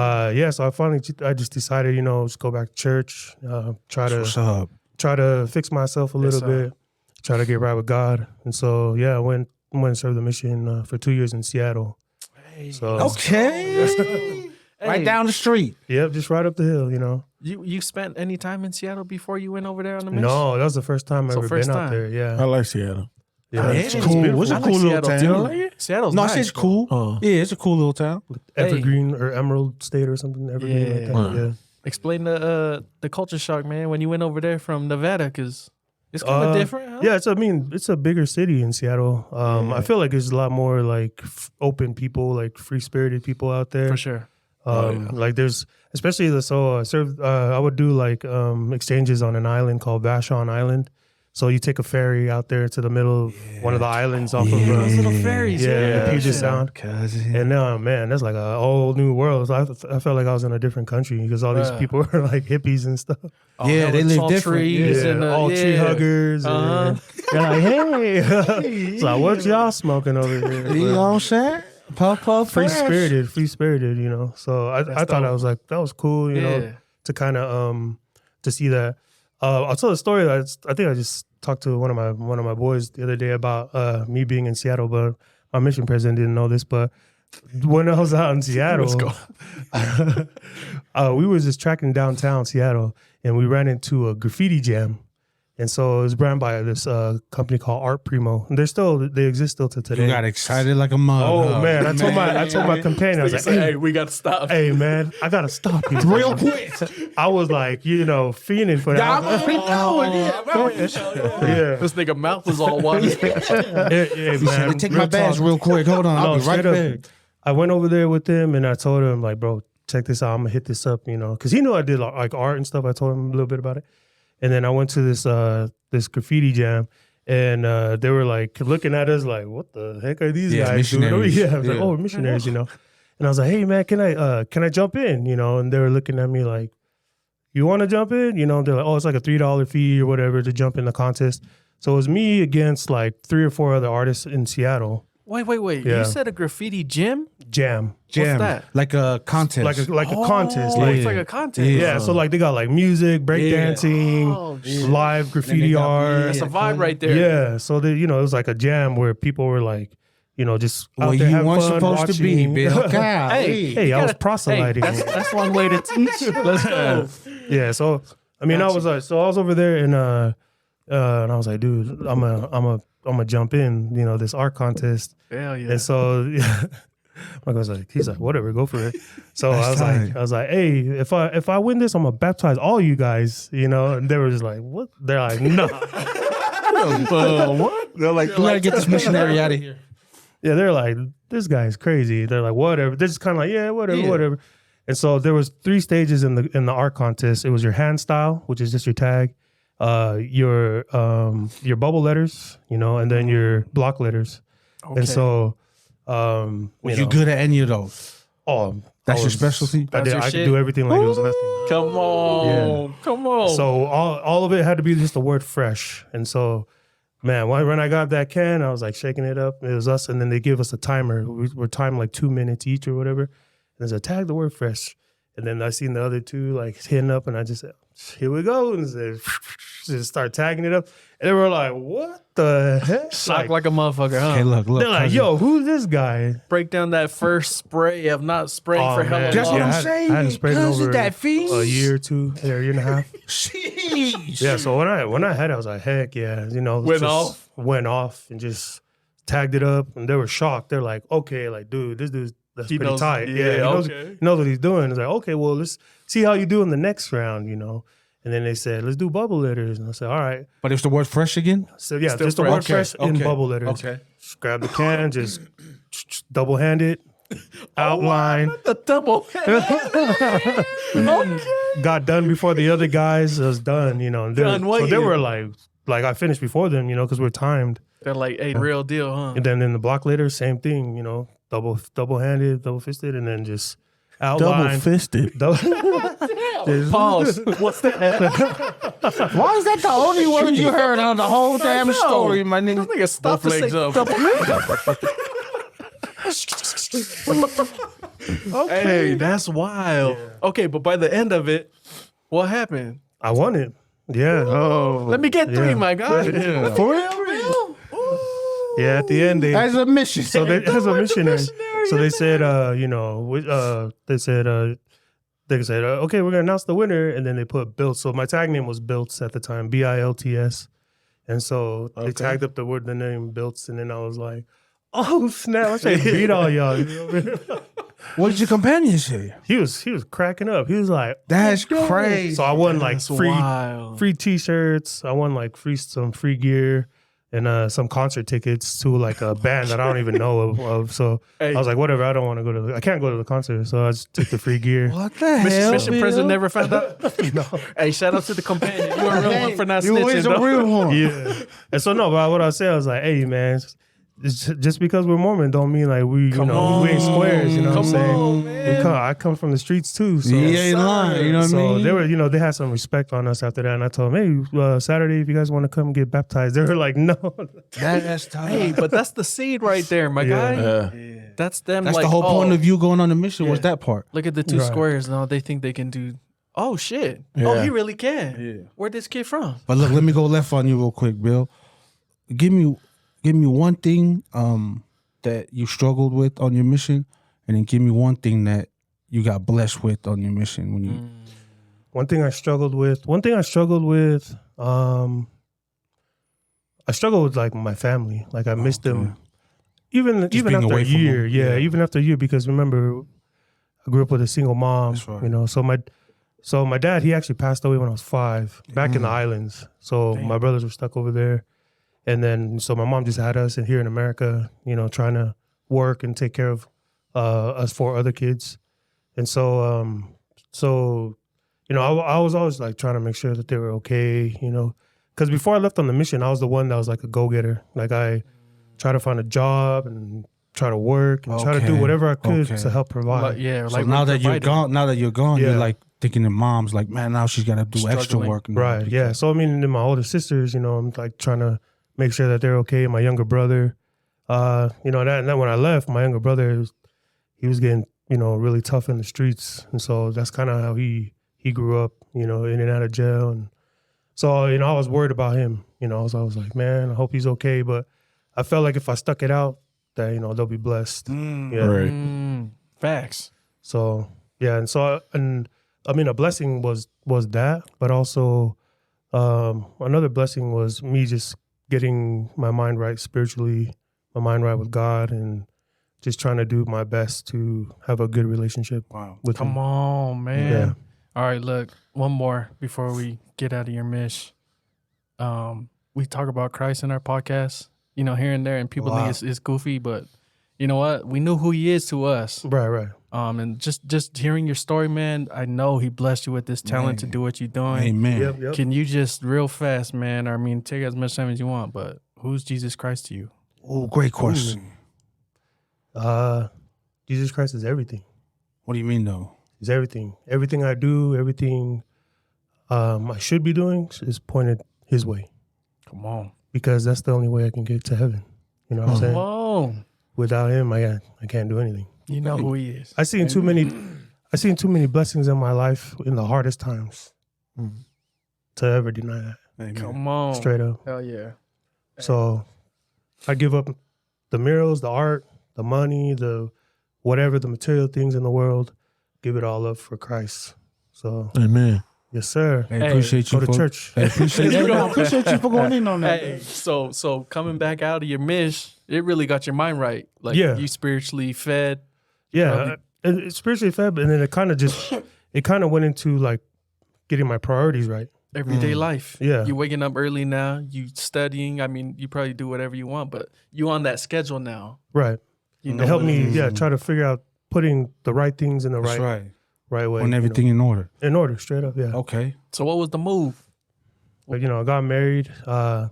Speaker 4: I just decided, just go back to church,
Speaker 3: What's up?
Speaker 4: try to fix myself a little bit, try to get right with God. And so, I went and served the mission for 2 years in Seattle. So,
Speaker 3: Okay. Right down the street.
Speaker 4: yep, just right up the hill,
Speaker 2: You spent any time in Seattle before you went over there on the mission?
Speaker 4: No, that was the first time I
Speaker 2: So
Speaker 4: ever
Speaker 2: first
Speaker 4: been out
Speaker 2: time.
Speaker 4: there.
Speaker 1: I
Speaker 4: Yeah.
Speaker 1: like Seattle.
Speaker 4: Yeah,
Speaker 3: Yeah,
Speaker 4: it's
Speaker 3: it's
Speaker 4: beautiful.
Speaker 3: cool. It's a
Speaker 2: I
Speaker 3: cool
Speaker 2: like
Speaker 3: little
Speaker 2: Seattle
Speaker 3: town.
Speaker 2: too. Seattle's
Speaker 3: No,
Speaker 2: nice.
Speaker 3: it's cool.
Speaker 1: Oh.
Speaker 3: Yeah, it's a cool little town.
Speaker 4: Evergreen or Emerald State or something. Evergreen like that.
Speaker 1: Yeah.
Speaker 4: Yeah.
Speaker 2: Explain the culture shock, man, when you went over there from Nevada, because it's kind of different, huh?
Speaker 4: Yeah, it's a bigger city in Seattle. I feel like there's a lot more like open people, like free spirited people out there.
Speaker 2: For sure.
Speaker 4: Like there's especially I would do like exchanges on an island called Vashon Island. So you take a ferry out there to the middle of one of the islands off of
Speaker 2: Those little ferries.
Speaker 4: the Puget
Speaker 2: shit.
Speaker 4: Sound.
Speaker 3: Cousin.
Speaker 4: And man, that's like a whole new world. So I felt like I was in a different country because all these people were like hippies and stuff.
Speaker 2: Oh,
Speaker 3: Yeah,
Speaker 2: hell,
Speaker 3: they
Speaker 2: it's
Speaker 3: live
Speaker 2: all
Speaker 3: different.
Speaker 2: trees
Speaker 4: Yeah,
Speaker 2: and,
Speaker 4: all tree huggers.
Speaker 2: Uh-huh.
Speaker 4: And they're like, hey. It's like, what y'all smoking over here?
Speaker 3: You know what I'm saying? Puff,
Speaker 4: Free spirited, So I thought
Speaker 2: dope.
Speaker 4: I was like, that was cool,
Speaker 2: Yeah.
Speaker 4: to kind of to see that. I'll tell a story that I think I just talked to one of my boys the other day about me being in Seattle, but my mission president didn't know this. But when I was out in Seattle, we were just tracking downtown Seattle, and we ran into a graffiti jam. And so it was ran by this company called Art Primo, and they exist still to today.
Speaker 3: You got excited like a mug.
Speaker 4: Oh man, I told my companion, I was like,
Speaker 2: hey, we gotta stop.
Speaker 4: Hey man, I gotta stop you real quick. I was like, fiending for that. Yeah,
Speaker 2: This nigga mouth was all wide.
Speaker 4: yeah, man.
Speaker 3: Take my badge real quick. Hold on, I'll be right back.
Speaker 4: I went over there with him, and I told him like, bro, check this out. I'm gonna hit this up, because he knew I did like art and stuff. I told him a little bit about it. And then I went to this graffiti jam, and they were like looking at us like, "What the heck are these guys doing?" Yeah, I was like, "Oh, missionaries," And I was like, "Hey, man, can I jump in?" And they were looking at me like, "You want to jump in?" They're like, "Oh, it's like a $3 fee or whatever to jump in the contest." So it was me against like 3 or 4 other artists in Seattle.
Speaker 2: Wait.
Speaker 4: Yeah.
Speaker 2: You said a graffiti gym?
Speaker 4: Jam.
Speaker 2: What's that?
Speaker 3: Like a contest.
Speaker 4: Like a contest.
Speaker 2: It's like a contest.
Speaker 4: Yeah, so like they got like music, breakdancing, live graffiti art.
Speaker 2: That's a vibe right there.
Speaker 4: Yeah, so it was like a jam where people were like, just out there
Speaker 3: you
Speaker 4: having
Speaker 3: weren't
Speaker 4: fun,
Speaker 3: supposed to be,
Speaker 4: watching.
Speaker 3: Bill.
Speaker 2: Hey,
Speaker 4: I was proselyting.
Speaker 2: Hey, that's one way to teach. Let's go.
Speaker 4: Yeah, so I was over there and I was like, dude, I'm gonna jump in, this art contest.
Speaker 2: Hell yeah.
Speaker 4: And so my guy's like, he's like, whatever, go for it. So I was like, hey, if I win this, I'm gonna baptize all you guys, And they were just like, what? They're like, no.
Speaker 3: What? They're like, we gotta get this missionary out of here.
Speaker 4: Yeah, they're like, this guy's crazy. They're like, whatever. They're just kind of like, yeah, whatever. And so there was 3 stages in the art contest. It was your hand style, which is just your tag, your bubble letters, and then your block letters. Okay. And so,
Speaker 3: were you good at any of those?
Speaker 4: Oh,
Speaker 3: that's your specialty.
Speaker 4: I could do everything like it was nothing.
Speaker 2: Come on.
Speaker 4: So all of it had to be just the word fresh. And so, man, when I got that can, I was like shaking it up. It was us, and then they gave us a timer. We were timed like 2 minutes each or whatever. And there's a tag the word fresh. And then I seen the other 2 like hitting up, and I just said, here we go. And just start tagging it up. And they were like, what the heck?
Speaker 2: Shocked like a motherfucker, huh?
Speaker 3: Hey, look.
Speaker 4: They're like, yo, who's this guy?
Speaker 2: Break down that first spray of not spraying for hella long.
Speaker 3: That's what I'm saying.
Speaker 4: I hadn't sprayed it over
Speaker 3: that
Speaker 4: a year or 2, a year and a half.
Speaker 3: Jeez.
Speaker 4: Yeah, so when I had it, I was like, heck yeah. Went off and just tagged it up. And they were shocked. They're like, okay, like, dude, this dude's that's pretty tight. Yeah, he knows what he's doing. It's like, okay, well, let's see how you do in the next round, And then they said, let's do bubble letters. And I said, all right.
Speaker 3: But it's the word fresh again?
Speaker 4: So yeah, just the word fresh in bubble letters.
Speaker 3: Okay.
Speaker 4: Just grab the can, just double hand it, outline.
Speaker 2: The double hand.
Speaker 4: Okay. Got done before the other guys was done, And they were like I finished before them, because we're timed.
Speaker 2: They're like, hey, real deal, huh?
Speaker 4: And then in the block letters, same thing, double-handed, double-fisted, and then just outline.
Speaker 1: Double-fisted.
Speaker 2: Pause. What's that?
Speaker 3: Why is that the only word you heard on the whole damn story, my nigga?
Speaker 2: Nigga, stop to say double. Okay. Hey, that's wild. Yeah. Okay, but by the end of it, what happened?
Speaker 4: I won it. Yeah.
Speaker 2: Oh. Let me get 3, my guy.
Speaker 4: Yeah. For real? Yeah, at the end they
Speaker 3: as a mission.
Speaker 4: So as a missionary. So they said, they said, okay, we're gonna announce the winner, and then they put Bilts. So my tag name was Bilts at the time, BILTS, and so they tagged up the name Bilts, and then I was like, oh snap, I should beat all y'all.
Speaker 3: What did your companion say?
Speaker 4: He was cracking up. He was like,
Speaker 3: that's crazy.
Speaker 4: So I won like free T-shirts. I won like some free gear. And some concert tickets to like a band that I don't even know of. So I was like, whatever, I don't want to go I can't go to the concert. So I just took the free gear.
Speaker 3: What the hell?
Speaker 2: Mission President never found out?
Speaker 4: No.
Speaker 2: Hey, shout out to the companion. You a real one for not snitching.
Speaker 3: You is a real one.
Speaker 4: Yeah. And so no, but what I said, I was like, hey man, just because we're Mormon don't mean like we ain't squares, you know what I'm saying? I come from the streets too. So
Speaker 3: you ain't lying, you know what I mean?
Speaker 4: They were, they had some respect on us after that, and I told them, hey, Saturday if you guys want to come get baptized. They were like, no.
Speaker 3: That's tough.
Speaker 2: Hey, but that's the seed right there, my guy. Yeah. That's them.
Speaker 3: That's
Speaker 2: like,
Speaker 3: the whole point of you going on the mission was that part.
Speaker 2: Look at the 2 squares now. They think they can do Oh shit!
Speaker 1: Yeah.
Speaker 2: Oh, he really can.
Speaker 3: Yeah.
Speaker 2: Where this kid from?
Speaker 3: But look, let me go left on you real quick, Bill. Give me one thing that you struggled with on your mission, and then give me one thing that you got blessed with on your mission when you.
Speaker 4: One thing I struggled with. I struggled with like my family. Like I missed them, even
Speaker 3: being
Speaker 4: after
Speaker 3: away
Speaker 4: a
Speaker 3: from
Speaker 4: year.
Speaker 3: them.
Speaker 4: Yeah,
Speaker 3: Yeah.
Speaker 4: even after a year, because remember, I grew up with a single mom.
Speaker 3: That's right.
Speaker 4: You know, so my dad, he actually passed away when I was 5, back in the islands. So
Speaker 2: Damn.
Speaker 4: my brothers were stuck over there, and then so my mom just had us here in America. You know, trying to work and take care of us 4 other kids, and so you know, I was always like trying to make sure that they were okay. You know. Because before I left on the mission, I was the one that was like a go-getter. Like I try to find a job and try to work and try to do
Speaker 3: Okay.
Speaker 4: whatever I could
Speaker 3: Okay.
Speaker 4: to help provide.
Speaker 2: Like, yeah.
Speaker 3: So
Speaker 2: Like
Speaker 3: now that you're
Speaker 2: providing.
Speaker 3: gone,
Speaker 4: Yeah.
Speaker 3: you're like thinking of mom's like, man, now she's gotta do extra
Speaker 2: Struggling.
Speaker 3: work.
Speaker 4: Right, yeah. So I mean, then my older sisters, you know, I'm like trying to make sure that they're okay. My younger brother, you know, that when I left, my younger brother, he was getting, you know, really tough in the streets. And so that's kind of how he grew up, you know, in and out of jail. And so, you know, I was worried about him. You know, I was like, man, I hope he's okay. But I felt like if I stuck it out, that, you know, they'll be blessed. Yeah.
Speaker 1: Right.
Speaker 2: Facts.
Speaker 4: So, yeah. And I mean, a blessing was that, but also another blessing was me just getting my mind right spiritually, my mind right with God, and just trying to do my best to have a good relationship with him.
Speaker 2: Come on, man.
Speaker 4: Yeah.
Speaker 2: All right, look, one more before we get out of your mish. We talk about Christ in our podcast, you know, here and there, and people think it's goofy, but you know what? We knew who he is to us.
Speaker 4: Right.
Speaker 2: And just hearing your story, man, I know he blessed you with this talent to do what you're doing.
Speaker 3: Amen.
Speaker 4: Yep.
Speaker 2: Can you just real fast, man, or I mean, take as much time as you want, but who's Jesus Christ to you?
Speaker 3: Oh, great question.
Speaker 4: Jesus Christ is everything.
Speaker 3: What do you mean though?
Speaker 4: He's everything. Everything I do, everything I should be doing is pointed his way.
Speaker 2: Come on.
Speaker 4: Because that's the only way I can get to heaven. You know what I'm saying?
Speaker 2: Come on.
Speaker 4: Without him, I can't do anything.
Speaker 2: You know who he is.
Speaker 4: I seen too many blessings in my life in the hardest times to ever deny that.
Speaker 3: Amen.
Speaker 2: Come on.
Speaker 4: Straight up.
Speaker 2: Hell yeah.
Speaker 4: So I give up the murals, the art, the money, the whatever, the material things in the world, give it all up for Christ. So
Speaker 1: Amen.
Speaker 4: yes, sir.
Speaker 3: I appreciate you
Speaker 4: Go to
Speaker 3: for
Speaker 4: church.
Speaker 3: I appreciate you. I appreciate you for going in on that.
Speaker 2: Hey, so coming back out of your mish, it really got your mind right. Like you spiritually fed.
Speaker 4: Yeah, it's spiritually fed, and then it kind of went into like getting my priorities right.
Speaker 2: Everyday life.
Speaker 4: Yeah.
Speaker 2: You waking up early now, you studying. I mean, you probably do whatever you want, but you on that schedule now.
Speaker 4: Right.
Speaker 2: You know
Speaker 4: It helped
Speaker 2: what
Speaker 4: me,
Speaker 2: it is.
Speaker 4: try to figure out putting the right things in the
Speaker 3: That's
Speaker 4: right
Speaker 3: right.
Speaker 4: way.
Speaker 3: On everything in order.
Speaker 4: In order, straight up, yeah.
Speaker 3: Okay.
Speaker 2: So what was the move?
Speaker 4: But, I got married, after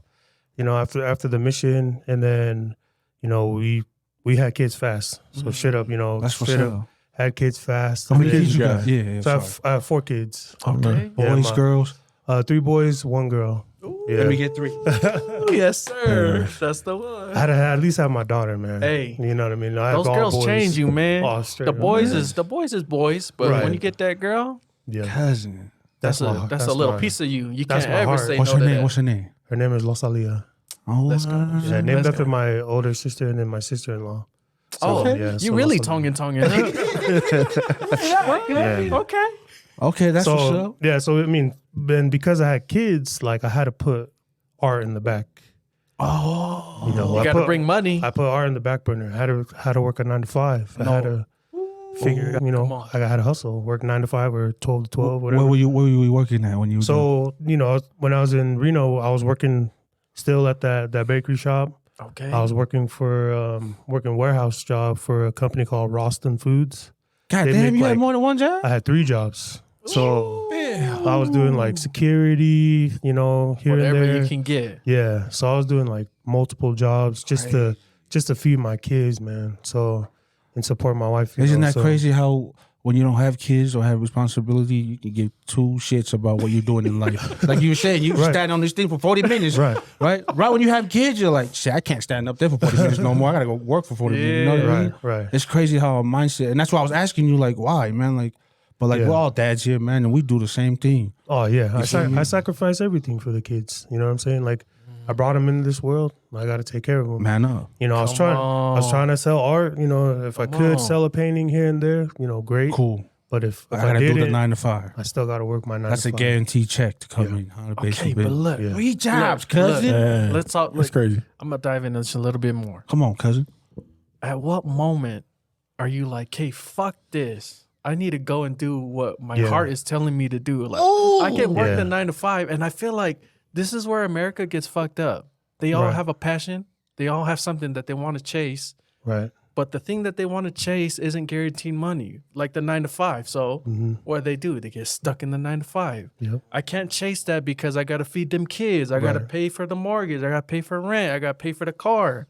Speaker 4: the mission, and then, we had kids fast. So straight up,
Speaker 3: That's what's
Speaker 4: straight
Speaker 3: up.
Speaker 4: up, had kids fast.
Speaker 3: How many
Speaker 4: And
Speaker 3: kids you
Speaker 4: then-
Speaker 3: got? Yeah.
Speaker 4: So I have 4 kids.
Speaker 2: Okay.
Speaker 4: Yeah,
Speaker 3: Boys, girls.
Speaker 4: 3 boys, 1 girl. Yeah.
Speaker 3: Let me get 3.
Speaker 2: Yes, sir. That's the one.
Speaker 4: I had to at least have my daughter, man.
Speaker 2: Hey.
Speaker 4: You know what I mean? I have
Speaker 2: Those
Speaker 4: all
Speaker 2: girls
Speaker 4: boys.
Speaker 2: change you, man.
Speaker 4: Oh, straight
Speaker 2: the
Speaker 4: up,
Speaker 2: boys
Speaker 4: man.
Speaker 2: is boys, but
Speaker 4: Right.
Speaker 2: when you get that girl,
Speaker 4: Yeah.
Speaker 3: Cousin.
Speaker 2: that's
Speaker 4: my-
Speaker 2: a
Speaker 4: that's
Speaker 2: little
Speaker 4: my-
Speaker 2: piece of you. You
Speaker 4: that's
Speaker 2: can't
Speaker 4: my
Speaker 2: ever
Speaker 4: heart.
Speaker 2: say
Speaker 3: What's
Speaker 2: no
Speaker 3: her
Speaker 2: to
Speaker 3: name?
Speaker 2: that.
Speaker 3: What's her name?
Speaker 4: Her name is Losalia.
Speaker 3: Oh,
Speaker 2: Let's go.
Speaker 4: Yeah, named
Speaker 2: Let's
Speaker 4: after
Speaker 2: go.
Speaker 4: my older sister and then my sister-in-law.
Speaker 2: Oh,
Speaker 4: yeah,
Speaker 2: you
Speaker 4: so
Speaker 2: really
Speaker 4: Losalia.
Speaker 2: tongue.
Speaker 4: Yeah.
Speaker 2: Okay.
Speaker 3: Okay, that's what's
Speaker 4: So
Speaker 3: up.
Speaker 4: yeah, so I mean, then because I had kids, like I had to put art in the back.
Speaker 3: Oh.
Speaker 4: You know,
Speaker 2: You got to bring money.
Speaker 4: I put art in the back burner. I had to work a 9 to 5. I had to figure it out.
Speaker 2: come on.
Speaker 4: I had to hustle, work 9 to 5 or 12 to 12,
Speaker 3: Where
Speaker 4: whatever.
Speaker 3: were you working at when you were
Speaker 4: So when I was in Reno, I was working still at that bakery shop.
Speaker 2: Okay.
Speaker 4: I was working for working warehouse job for a company called Ralston Foods.
Speaker 3: God
Speaker 4: they
Speaker 3: damn,
Speaker 4: make,
Speaker 3: you had
Speaker 4: like-
Speaker 3: more than one job?
Speaker 4: I had 3 jobs. So I was doing like security, here
Speaker 2: Whatever
Speaker 4: and there.
Speaker 2: you can get.
Speaker 4: Yeah. So I was doing like multiple jobs just to feed my kids, man. So and support my wife.
Speaker 3: Isn't that
Speaker 4: so-
Speaker 3: crazy how when you don't have kids or have responsibility, you can give 2 shits about what you're doing in life? Like you were saying, you
Speaker 4: Right.
Speaker 3: stand on this thing for 40 minutes.
Speaker 4: Right.
Speaker 3: Right when you have kids, you're like, shit, I can't stand up there for 40 minutes no more. I got to go work for 40 minutes. You know what I mean?
Speaker 4: Right.
Speaker 3: It's crazy how a mindset, and that's why I was asking you, like, why, man? Like, But like we're all dads here, man, and we do the same thing.
Speaker 4: Oh yeah,
Speaker 3: feel me?
Speaker 4: I sacrifice everything for the kids. You know what I'm saying? Like I brought them into this world. I got to take care of them.
Speaker 3: Man up.
Speaker 4: You know, I was trying to sell art. You know, if I could sell a painting here and there, you know, great.
Speaker 3: Cool.
Speaker 4: But if
Speaker 3: I gotta do the
Speaker 4: didn't,
Speaker 3: 9 to 5.
Speaker 4: I still got to work my 9
Speaker 3: That's
Speaker 4: to
Speaker 3: a
Speaker 4: 5.
Speaker 3: guaranteed check to come in.
Speaker 2: Okay, but look,
Speaker 3: 3 jobs,
Speaker 2: look,
Speaker 3: cousin.
Speaker 1: Yeah.
Speaker 2: let's talk.
Speaker 1: That's crazy.
Speaker 2: I'm gonna dive into this a little bit more.
Speaker 3: Come on, cousin.
Speaker 2: At what moment are you like, hey, fuck this? I need to go and do what my heart is telling me to do. Like, I can work the 9 to 5, and I feel like this is where America gets fucked up. They all have a passion. They all have something that they want to chase.
Speaker 4: Right.
Speaker 2: But the thing that they want to chase isn't guaranteed money, like the 9 to 5. So what do? They get stuck in the 9 to 5.
Speaker 4: Yep.
Speaker 2: I can't chase that because I got to feed them kids. I got to pay for the mortgage. I got to pay for rent. I got to pay for the car.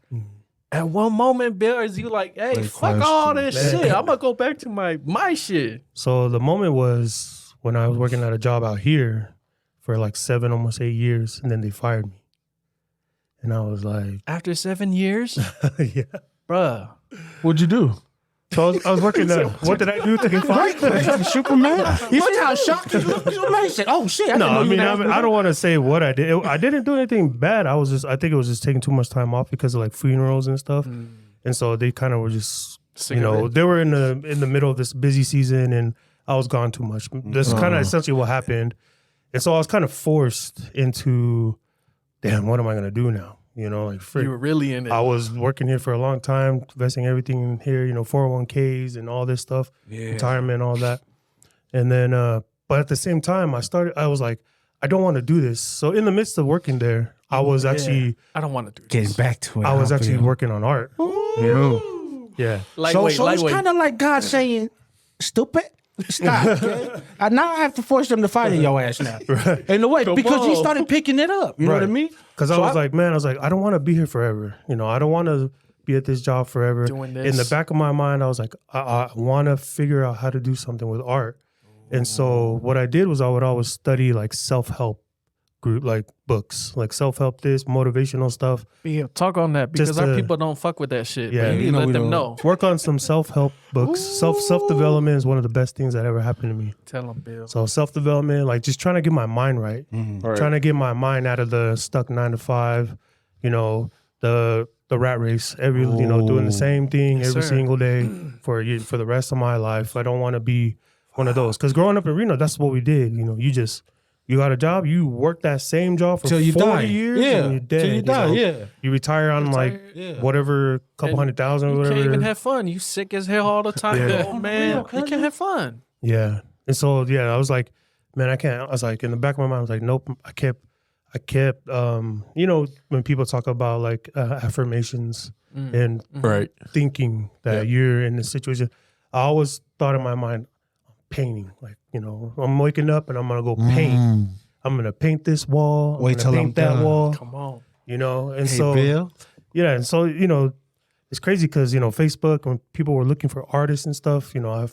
Speaker 2: At one moment, Bill, is you like, hey, fuck all this shit. I'm going to go back to my shit.
Speaker 4: So the moment was when I was working at a job out here for like 7, almost 8 years, and then they fired me. And I was like,
Speaker 2: After 7 years?
Speaker 4: yeah.
Speaker 2: Bruh.
Speaker 1: What'd you do?
Speaker 4: So I was working there. What did I do to get fired?
Speaker 3: Superman. You see how shocked you look? You amazing. Oh shit.
Speaker 4: No, I mean, I don't want to say what I did. I didn't do anything bad. I think it was just taking too much time off because of like funerals and stuff. And so they kind of were just,
Speaker 2: Sick of it.
Speaker 4: they were in the middle of this busy season and I was gone too much. That's kind of essentially what happened. And so I was kind of forced into, damn, what am I going to do now? You know, like
Speaker 2: You were really in it.
Speaker 4: I was working here for a long time, investing everything in here, 401ks and all this stuff, retirement, all that. And then, but at the same time, I was like, I don't want to do this. So in the midst of working there, I was actually
Speaker 2: I don't want to do
Speaker 3: getting
Speaker 2: this.
Speaker 3: back to it.
Speaker 4: I was actually working on art. Yeah.
Speaker 2: Lightweight,
Speaker 3: So it's kind of like God saying, stupid. Stop. Okay? Now I have to force them to fight in your ass now. Right. In a way, because you started picking it up. You know what I mean?
Speaker 4: Because I was like, I don't want to be here forever. I don't want to be at this job forever.
Speaker 2: Doing this.
Speaker 4: In the back of my mind, I was like, I want to figure out how to do something with art. And so what I did was I would always study like self-help group, like books, like self-help, this motivational stuff.
Speaker 2: Yeah, talk on that because our people don't fuck with that shit.
Speaker 4: Yeah,
Speaker 2: Yeah, you let them know.
Speaker 4: Work on some self-help books. Self-development is one of the best things that ever happened to me.
Speaker 2: Tell them, Bill.
Speaker 4: So self-development, like just trying to get my mind right. Trying to get my mind out of the stuck 9 to 5, the rat race, doing the same thing every single day for the rest of my life. I don't want to be one of those. Because growing up in Reno, that's what we did. You got a job, you work that same job for 40 years, and you're dead.
Speaker 3: Till you die,
Speaker 4: You retire on whatever, couple $100,000 or whatever.
Speaker 2: You can't even have fun. You sick as hell all the time. Oh, man. You can't have fun.
Speaker 4: Yeah. And so, I was like, man, I can't. I was like, in the back of my mind, I was like, nope. I kept, when people talk about like affirmations and thinking that you're in this situation, I always thought in my mind, painting, like, I'm waking up and I'm going to go paint. I'm going to paint this wall.
Speaker 3: Wait till
Speaker 4: paint
Speaker 3: I'm
Speaker 4: that
Speaker 3: done.
Speaker 4: wall.
Speaker 2: Come on.
Speaker 4: And
Speaker 3: Hey,
Speaker 4: so,
Speaker 3: Bill.
Speaker 4: yeah. And so, it's crazy because, Facebook, when people were looking for artists and stuff, I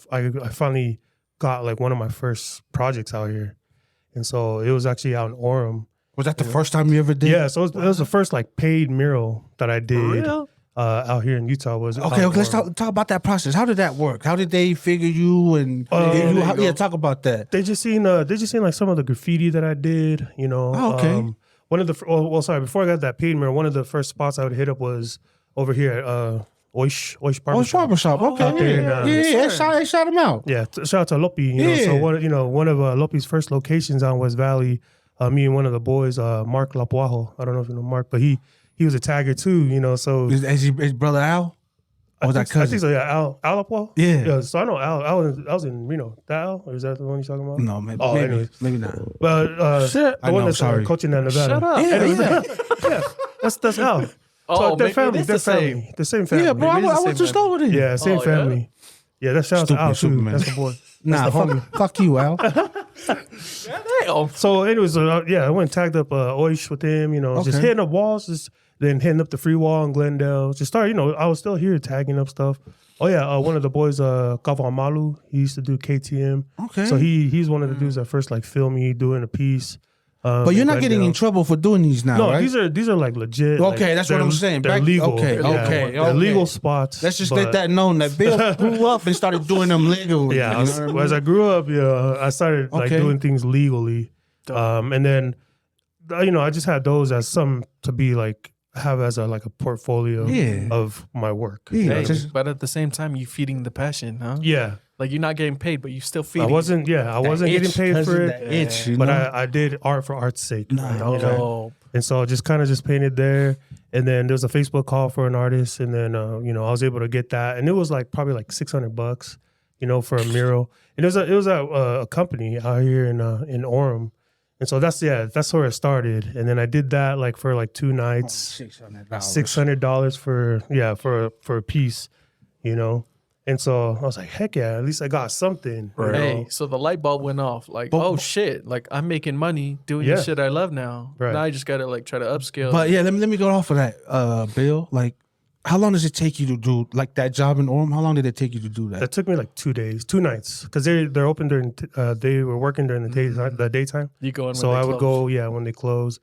Speaker 4: finally got like one of my first projects out here. And so it was actually out in Orem.
Speaker 3: Was that the first time you ever did?
Speaker 4: Yeah. So it was the first like paid mural that I did out here in Utah.
Speaker 3: Okay, let's talk about that process. How did that work? How did they figure you and talk about that.
Speaker 4: They just seen like some of the graffiti that I did,
Speaker 3: Oh, okay.
Speaker 4: One of the before I got that paid mural, one of the first spots I would hit up was over here at Oish
Speaker 3: Barbershop. Okay. They shot him out.
Speaker 4: Yeah, shout out to Lopi. So one of Lopi's first locations on West Valley. Me and one of the boys, Mark Lapuajo. I don't know if you know Mark, but he was a tagger too. So
Speaker 3: Is his brother Al? Or was that cousin?
Speaker 4: I think so. Yeah, Al Lapuajo.
Speaker 3: Yeah.
Speaker 4: So I know Al. I was in Reno. That Al, or is that the one you're talking about?
Speaker 3: No, maybe. Maybe not.
Speaker 4: But the one that's coaching at Nevada.
Speaker 2: Shut up.
Speaker 4: Yeah. That's Al. So they're family. They're family. The same family.
Speaker 3: Yeah, bro, I went to school with him.
Speaker 4: Yeah, same family. Yeah, that's shout out to Al too.
Speaker 3: Superman.
Speaker 4: That's the boy.
Speaker 3: Nah, fuck you, Al.
Speaker 4: So anyways, I went and tagged up Oish with him, just hitting up walls, then hitting up the free wall in Glendale. Just started, I was still here tagging up stuff. Oh yeah, one of the boys, Kaval Malu, he used to do KTM.
Speaker 3: Okay.
Speaker 4: So he's one of the dudes that first like filmed me doing a piece.
Speaker 3: But you're not getting in trouble for doing these now,
Speaker 4: No,
Speaker 3: right?
Speaker 4: these are like legit.
Speaker 3: Okay,
Speaker 4: like,
Speaker 3: that's what I'm saying.
Speaker 4: They're legal.
Speaker 3: Okay,
Speaker 4: They're legal spots.
Speaker 3: Let's just let that known that Bill grew up and started doing them legally.
Speaker 4: Yeah,
Speaker 3: you know what I mean?
Speaker 4: as I grew up, I started like doing things legally, and then I just had those as some to be like have as a portfolio of my work.
Speaker 3: Yeah,
Speaker 2: but at the same time, you feeding the passion, huh?
Speaker 4: Yeah.
Speaker 2: Like you're not getting paid, but you still feeding.
Speaker 4: I wasn't getting paid for it. But I did art for art's sake. And so I just kind of just painted there. And then there was a Facebook call for an artist. And then, I was able to get that. And it was probably $600, for a mural. And it was a company out here in Orem. And so that's where it started. And then I did that for 2 nights. $600 for a piece, And so I was like, heck yeah, at least I got something.
Speaker 2: Right. Hey, so the light bulb went off. Oh shit, I'm making money doing the shit I love now. Right. Now I just gotta try to upscale.
Speaker 3: But yeah, let me go off of that, Bill. How long does it take you to do that job in Orem? How long did it take you to do that?
Speaker 4: That took me 2 days, 2 nights, because they're open during. They were working during the daytime.
Speaker 2: You go in.
Speaker 4: So I would go when they close,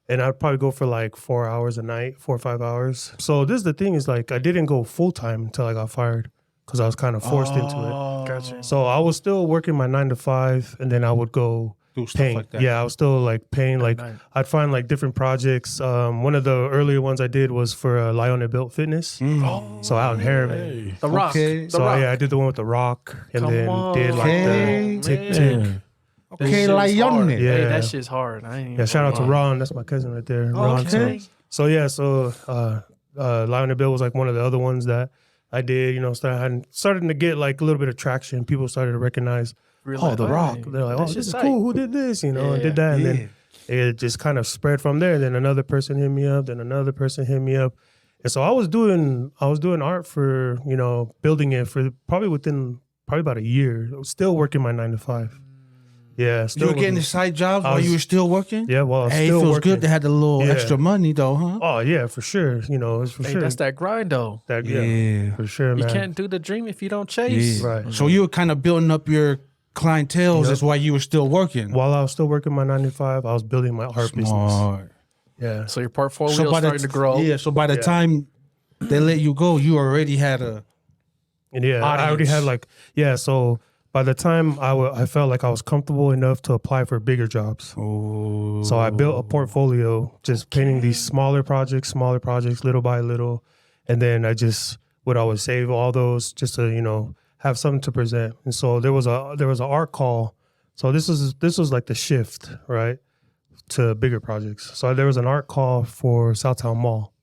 Speaker 4: and I'd probably go for 4 hours a night, 4 or 5 hours. So this is the thing is I didn't go full time until I got fired because I was kind of forced into it.
Speaker 2: Gotcha.
Speaker 4: So I was still working my 9 to 5, and then I would go
Speaker 3: do stuff
Speaker 4: paint.
Speaker 3: like that.
Speaker 4: Yeah, I was still paint. I'd find different projects. One of the earlier ones I did was for Lion Built Fitness. So out in Harriman.
Speaker 2: The Rock.
Speaker 3: Okay.
Speaker 2: The Rock.
Speaker 4: Yeah, I did the one with the Rock, and
Speaker 2: Come
Speaker 4: then
Speaker 2: on.
Speaker 4: did the Tick Tick.
Speaker 3: Okay, Lion.
Speaker 2: Yeah, hey, that shit's hard.
Speaker 4: Shout out to Ron. That's my cousin right there. Ron.
Speaker 3: Okay.
Speaker 4: So Lion Bill was one of the other ones that I did. Starting to get a little bit of traction. People started to recognize. The Rock. They're like, this is cool. Who did this? And did that. And then it just kind of spread from there. And then another person hit me up. Then another person hit me up. And so I was doing art for, building it for probably about a year. I was still working my 9 to 5. Yeah.
Speaker 3: You were getting the side jobs while you were still working?
Speaker 4: Yeah, well, I was
Speaker 3: it
Speaker 4: still
Speaker 3: feels
Speaker 4: working.
Speaker 3: good to have the little extra money though, huh?
Speaker 4: Oh, yeah, for sure. It's for sure.
Speaker 2: That's that grind though.
Speaker 4: For sure, man.
Speaker 2: You can't do the dream if you don't chase.
Speaker 3: Yeah.
Speaker 4: Right.
Speaker 3: So you were kind of building up your clientele. That's why you were still working.
Speaker 4: While I was still working my 9 to 5, I was building my art business. Yeah.
Speaker 2: So your portfolio starting to grow.
Speaker 3: Yeah. So by the time they let you go, you already had a.
Speaker 4: And I already had So by the time I felt like I was comfortable enough to apply for bigger jobs.
Speaker 3: Oh.
Speaker 4: So I built a portfolio, just painting these smaller projects, little by little, and then I just would always save all those just to have something to present. And so there was an art call. So this was the shift, right, to bigger projects. So there was an art call for Southtown Mall.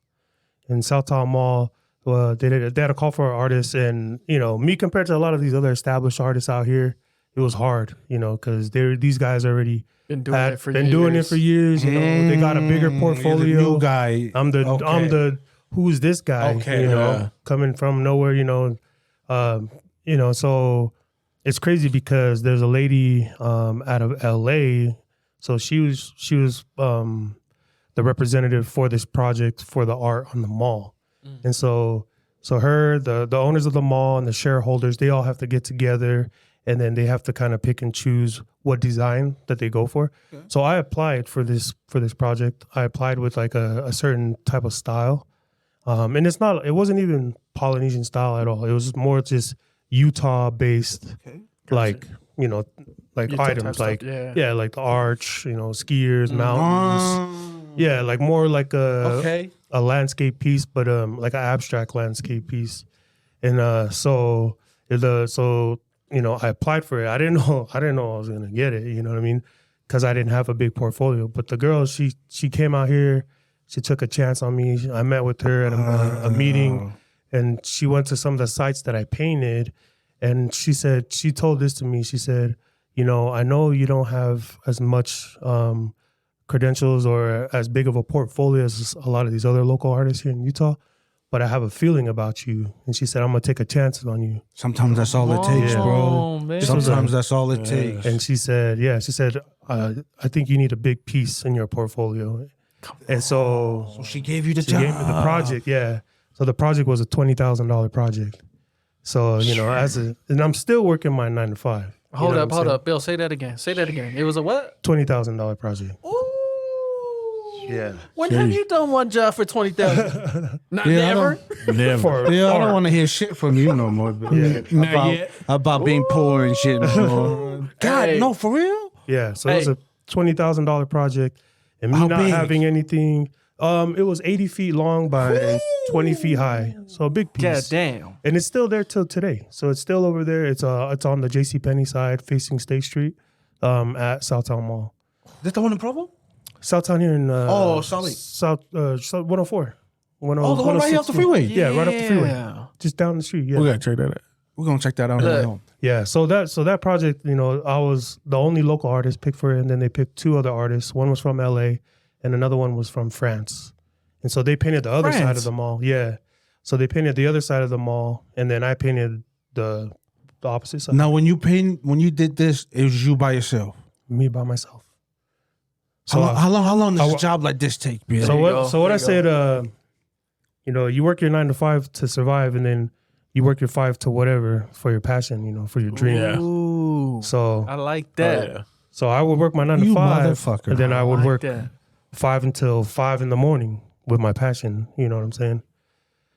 Speaker 4: In Southtown Mall, they had a call for artists, and me compared to a lot of these other established artists out here, it was hard, because these guys already been doing it for years. They got a bigger portfolio.
Speaker 3: You're the new guy.
Speaker 4: I'm the who's this guy?
Speaker 3: Okay,
Speaker 4: coming from nowhere. So it's crazy because there's a lady out of LA. So she was the representative for this project for the art on the mall. And so her, the owners of the mall and the shareholders, they all have to get together, and then they have to kind of pick and choose what design that they go for. Okay. So I applied for this project. I applied with a certain type of style. And it wasn't even Polynesian style at all. It was more just Utah based, Utah items like like the arch, skiers, mountains. Yeah, more like a landscape piece, but like an abstract landscape piece. And I applied for it. I didn't know I was gonna get it. You know what I mean? Because I didn't have a big portfolio. But the girl, she came out here. She took a chance on me. I met with her at a meeting, and she went to some of the sites that I painted. And she told this to me. She said, I know you don't have as much credentials or as big of a portfolio as a lot of these other local artists here in Utah, but I have a feeling about you. And she said, I'm going to take a chance on you.
Speaker 3: Sometimes that's all it takes, bro. Man. Sometimes that's all it takes.
Speaker 4: And she said, I think you need a big piece in your portfolio. And so
Speaker 3: she gave you the job.
Speaker 4: She gave me the project, yeah. So the project was a $20,000 project. So, and I'm still working my 9 to 5.
Speaker 2: Hold up. Bill, say that again. It was a what?
Speaker 4: $20,000 project.
Speaker 2: Ooh.
Speaker 3: Yeah.
Speaker 2: When have you done one job for 20,000? Not
Speaker 3: Yeah,
Speaker 2: never.
Speaker 1: Never.
Speaker 3: Yeah, I don't want to hear shit from you no more. About being poor and shit. No more. God,
Speaker 2: Hey.
Speaker 3: no, for real?
Speaker 4: Yeah, so it was a $20,000 project, and me
Speaker 3: How
Speaker 4: not
Speaker 3: big?
Speaker 4: having anything. It was 80 feet long by 20 feet high, so a big piece.
Speaker 2: God damn.
Speaker 4: And it's still there till today. So it's still over there. It's on the JCPenney side, facing State Street, at Southtown Mall.
Speaker 3: Is that the one in Provo?
Speaker 4: Southtown here in
Speaker 3: Salt Lake.
Speaker 4: South 104.
Speaker 3: Oh, the one right here off the freeway.
Speaker 4: Yeah, right up the freeway,
Speaker 2: Yeah.
Speaker 4: just down the street. Yeah.
Speaker 1: We gotta check that out.
Speaker 3: We're gonna check that out.
Speaker 2: Look.
Speaker 4: Yeah, so that project, I was the only local artist picked for it, and then they picked two other artists. One was from LA, and another one was from France. And so they painted the other side
Speaker 2: France?
Speaker 4: of the mall. Yeah, so they painted the other side of the mall, and then I painted the opposite side.
Speaker 3: Now, when you did this, it was you by yourself.
Speaker 4: Me by myself.
Speaker 3: So how long does
Speaker 4: I-
Speaker 3: a job like this take, Bill?
Speaker 4: So
Speaker 2: you
Speaker 4: what?
Speaker 2: go.
Speaker 4: So what
Speaker 2: There
Speaker 4: I
Speaker 2: you
Speaker 4: said, you work your 9 to 5 to survive, and then you work your 5 to whatever for your passion, for your dream.
Speaker 1: Yeah.
Speaker 2: Ooh.
Speaker 4: So
Speaker 2: I like that.
Speaker 1: Yeah.
Speaker 4: so I would work my 9 to
Speaker 3: You
Speaker 4: 5,
Speaker 3: motherfucker.
Speaker 4: and then I would
Speaker 2: like
Speaker 4: work
Speaker 2: that.
Speaker 4: 5 until 5 in the morning with my passion. You know what I'm saying?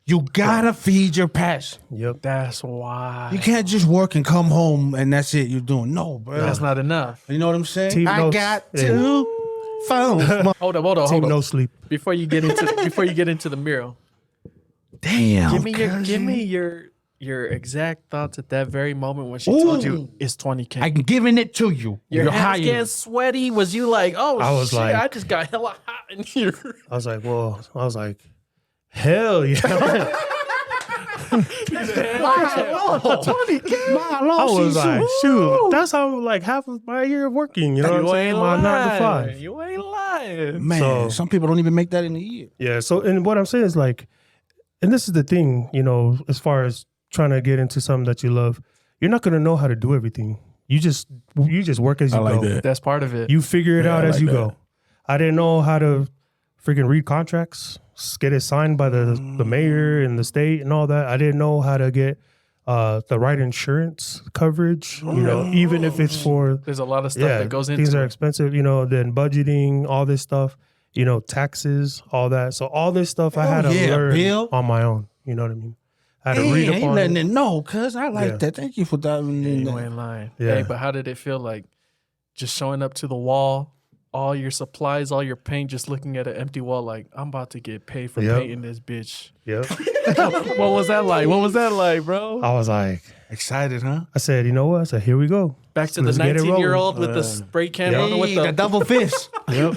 Speaker 3: You gotta feed your passion.
Speaker 4: Yep.
Speaker 2: That's why.
Speaker 3: You can't just work and come home and that's it. You're doing no, bro.
Speaker 2: That's not enough.
Speaker 3: You know what I'm saying?
Speaker 4: Team
Speaker 3: I
Speaker 4: notes.
Speaker 3: got
Speaker 4: Yeah.
Speaker 3: 2 phones.
Speaker 2: Hold up.
Speaker 4: Team no sleep.
Speaker 2: Before you get into the mural,
Speaker 3: Damn.
Speaker 2: give me your exact thoughts at that very moment when she told you it's 20K.
Speaker 3: I'm giving it to you.
Speaker 2: Your
Speaker 3: You're
Speaker 2: hands
Speaker 3: hired.
Speaker 2: getting sweaty. Was you like, oh
Speaker 4: I was
Speaker 2: shit,
Speaker 4: like-
Speaker 2: I just got hella hot in here.
Speaker 4: I was like, hell yeah. I was like, shoot, that's how like half of my year of working. You know what I'm saying? My 9 to 5.
Speaker 2: You ain't lying.
Speaker 3: Man,
Speaker 4: So-
Speaker 3: some people don't even make that in a year.
Speaker 4: Yeah. So, and what I'm saying is like, and this is the thing, as far as trying to get into something that you love, you're not gonna know how to do everything. You just work as you
Speaker 1: I like
Speaker 4: go.
Speaker 1: that.
Speaker 2: That's part of it.
Speaker 4: You figure it
Speaker 1: Yeah,
Speaker 4: out
Speaker 1: I
Speaker 4: as
Speaker 1: like
Speaker 4: you
Speaker 1: that.
Speaker 4: go. I didn't know how to freaking read contracts, get it signed by the mayor and the state and all that. I didn't know how to get the right insurance coverage. Even if it's for
Speaker 2: There's a lot of stuff that goes into
Speaker 4: things are
Speaker 2: it.
Speaker 4: expensive. Then budgeting, all this stuff. Taxes, all that. So all this stuff I had to learn
Speaker 3: Bill.
Speaker 4: on my own. You know what I mean? I had to
Speaker 3: Hey,
Speaker 4: read
Speaker 3: I
Speaker 4: up
Speaker 3: ain't
Speaker 4: on
Speaker 3: letting
Speaker 4: it.
Speaker 3: it know, cuz I like
Speaker 4: Yeah.
Speaker 3: that. Thank you for diving in
Speaker 2: You
Speaker 3: there.
Speaker 2: ain't lying.
Speaker 4: Yeah.
Speaker 2: Hey, but how did it feel like just showing up to the wall, all your supplies, all your paint, just looking at an empty wall like, I'm about to get paid for
Speaker 4: Yep.
Speaker 2: painting this bitch.
Speaker 4: Yep.
Speaker 2: What was that like? What was that like, bro?
Speaker 4: I was like,
Speaker 3: Excited, huh?
Speaker 4: I said, you know what? I said, here we go.
Speaker 2: Back to the
Speaker 4: Let's get it
Speaker 2: 19-year-old with the spray can on with
Speaker 3: the
Speaker 2: the
Speaker 3: double fist.
Speaker 4: Yep.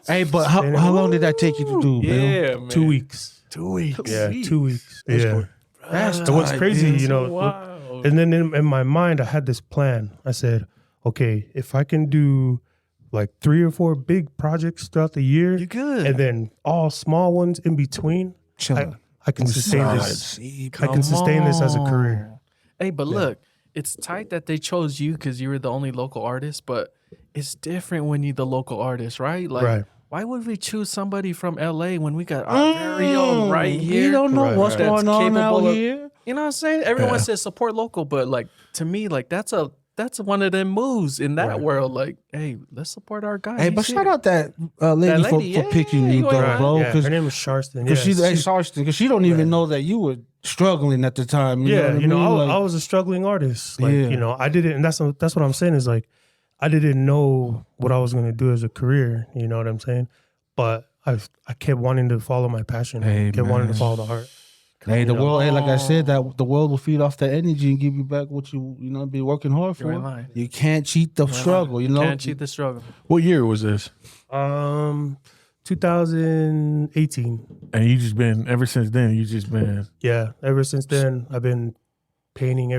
Speaker 3: Hey, but how long did that take you to do, Bill?
Speaker 2: Yeah, man.
Speaker 4: 2 weeks.
Speaker 2: 2 weeks.
Speaker 4: Yeah, 2 weeks. Yeah.
Speaker 3: That's
Speaker 4: So what's
Speaker 3: tight,
Speaker 4: crazy,
Speaker 3: dude.
Speaker 2: Wow.
Speaker 4: and then in my mind, I had this plan. I said, okay, if I can do like 3 or 4 big projects throughout the year,
Speaker 2: You good.
Speaker 4: and then all small ones in between,
Speaker 3: Chilling.
Speaker 4: I can sustain this. I can sustain this as a career.
Speaker 2: Hey, but look, it's tight that they chose you because you were the only local artist, but it's different when you're the local artist, right? Like,
Speaker 4: Right.
Speaker 2: why would we choose somebody from LA when we got our very own right here?
Speaker 3: You don't know
Speaker 4: Right,
Speaker 3: what's
Speaker 4: right.
Speaker 3: going on out
Speaker 2: capable of-
Speaker 3: here.
Speaker 2: You know what I'm saying? Everyone
Speaker 4: Yeah.
Speaker 2: says support local, but like to me, like that's one of them moves in that
Speaker 4: Right.
Speaker 2: world. Like, hey, let's support our guy.
Speaker 3: Hey, but shout out that lady,
Speaker 2: That lady,
Speaker 3: for
Speaker 2: yeah,
Speaker 3: picking you,
Speaker 2: you
Speaker 3: though,
Speaker 2: ain't
Speaker 3: bro.
Speaker 2: lying.
Speaker 4: Yeah,
Speaker 3: Because
Speaker 4: her name was Sharston. Yeah,
Speaker 3: she don't even know that you were struggling at the time. You know what I mean?
Speaker 4: I
Speaker 3: Like,
Speaker 4: was a struggling artist. Like,
Speaker 3: Yeah.
Speaker 4: I didn't, and that's what I'm saying is like, I didn't know what I was going to do as a career. You know what I'm saying? But I kept wanting to follow my passion.
Speaker 3: Hey,
Speaker 4: kept wanting to
Speaker 3: man.
Speaker 4: follow the heart.
Speaker 3: hey, the
Speaker 4: you know.
Speaker 3: world. Hey, like I said, that the world will feed off that energy and give you back what you be working hard
Speaker 2: You ain't
Speaker 3: for.
Speaker 2: lying.
Speaker 3: You can't cheat the struggle. You know,
Speaker 2: Can't cheat the struggle.
Speaker 1: What year was this?
Speaker 4: 2018.
Speaker 1: And you just been ever since then. You just been
Speaker 4: Yeah. Ever since then, I've been painting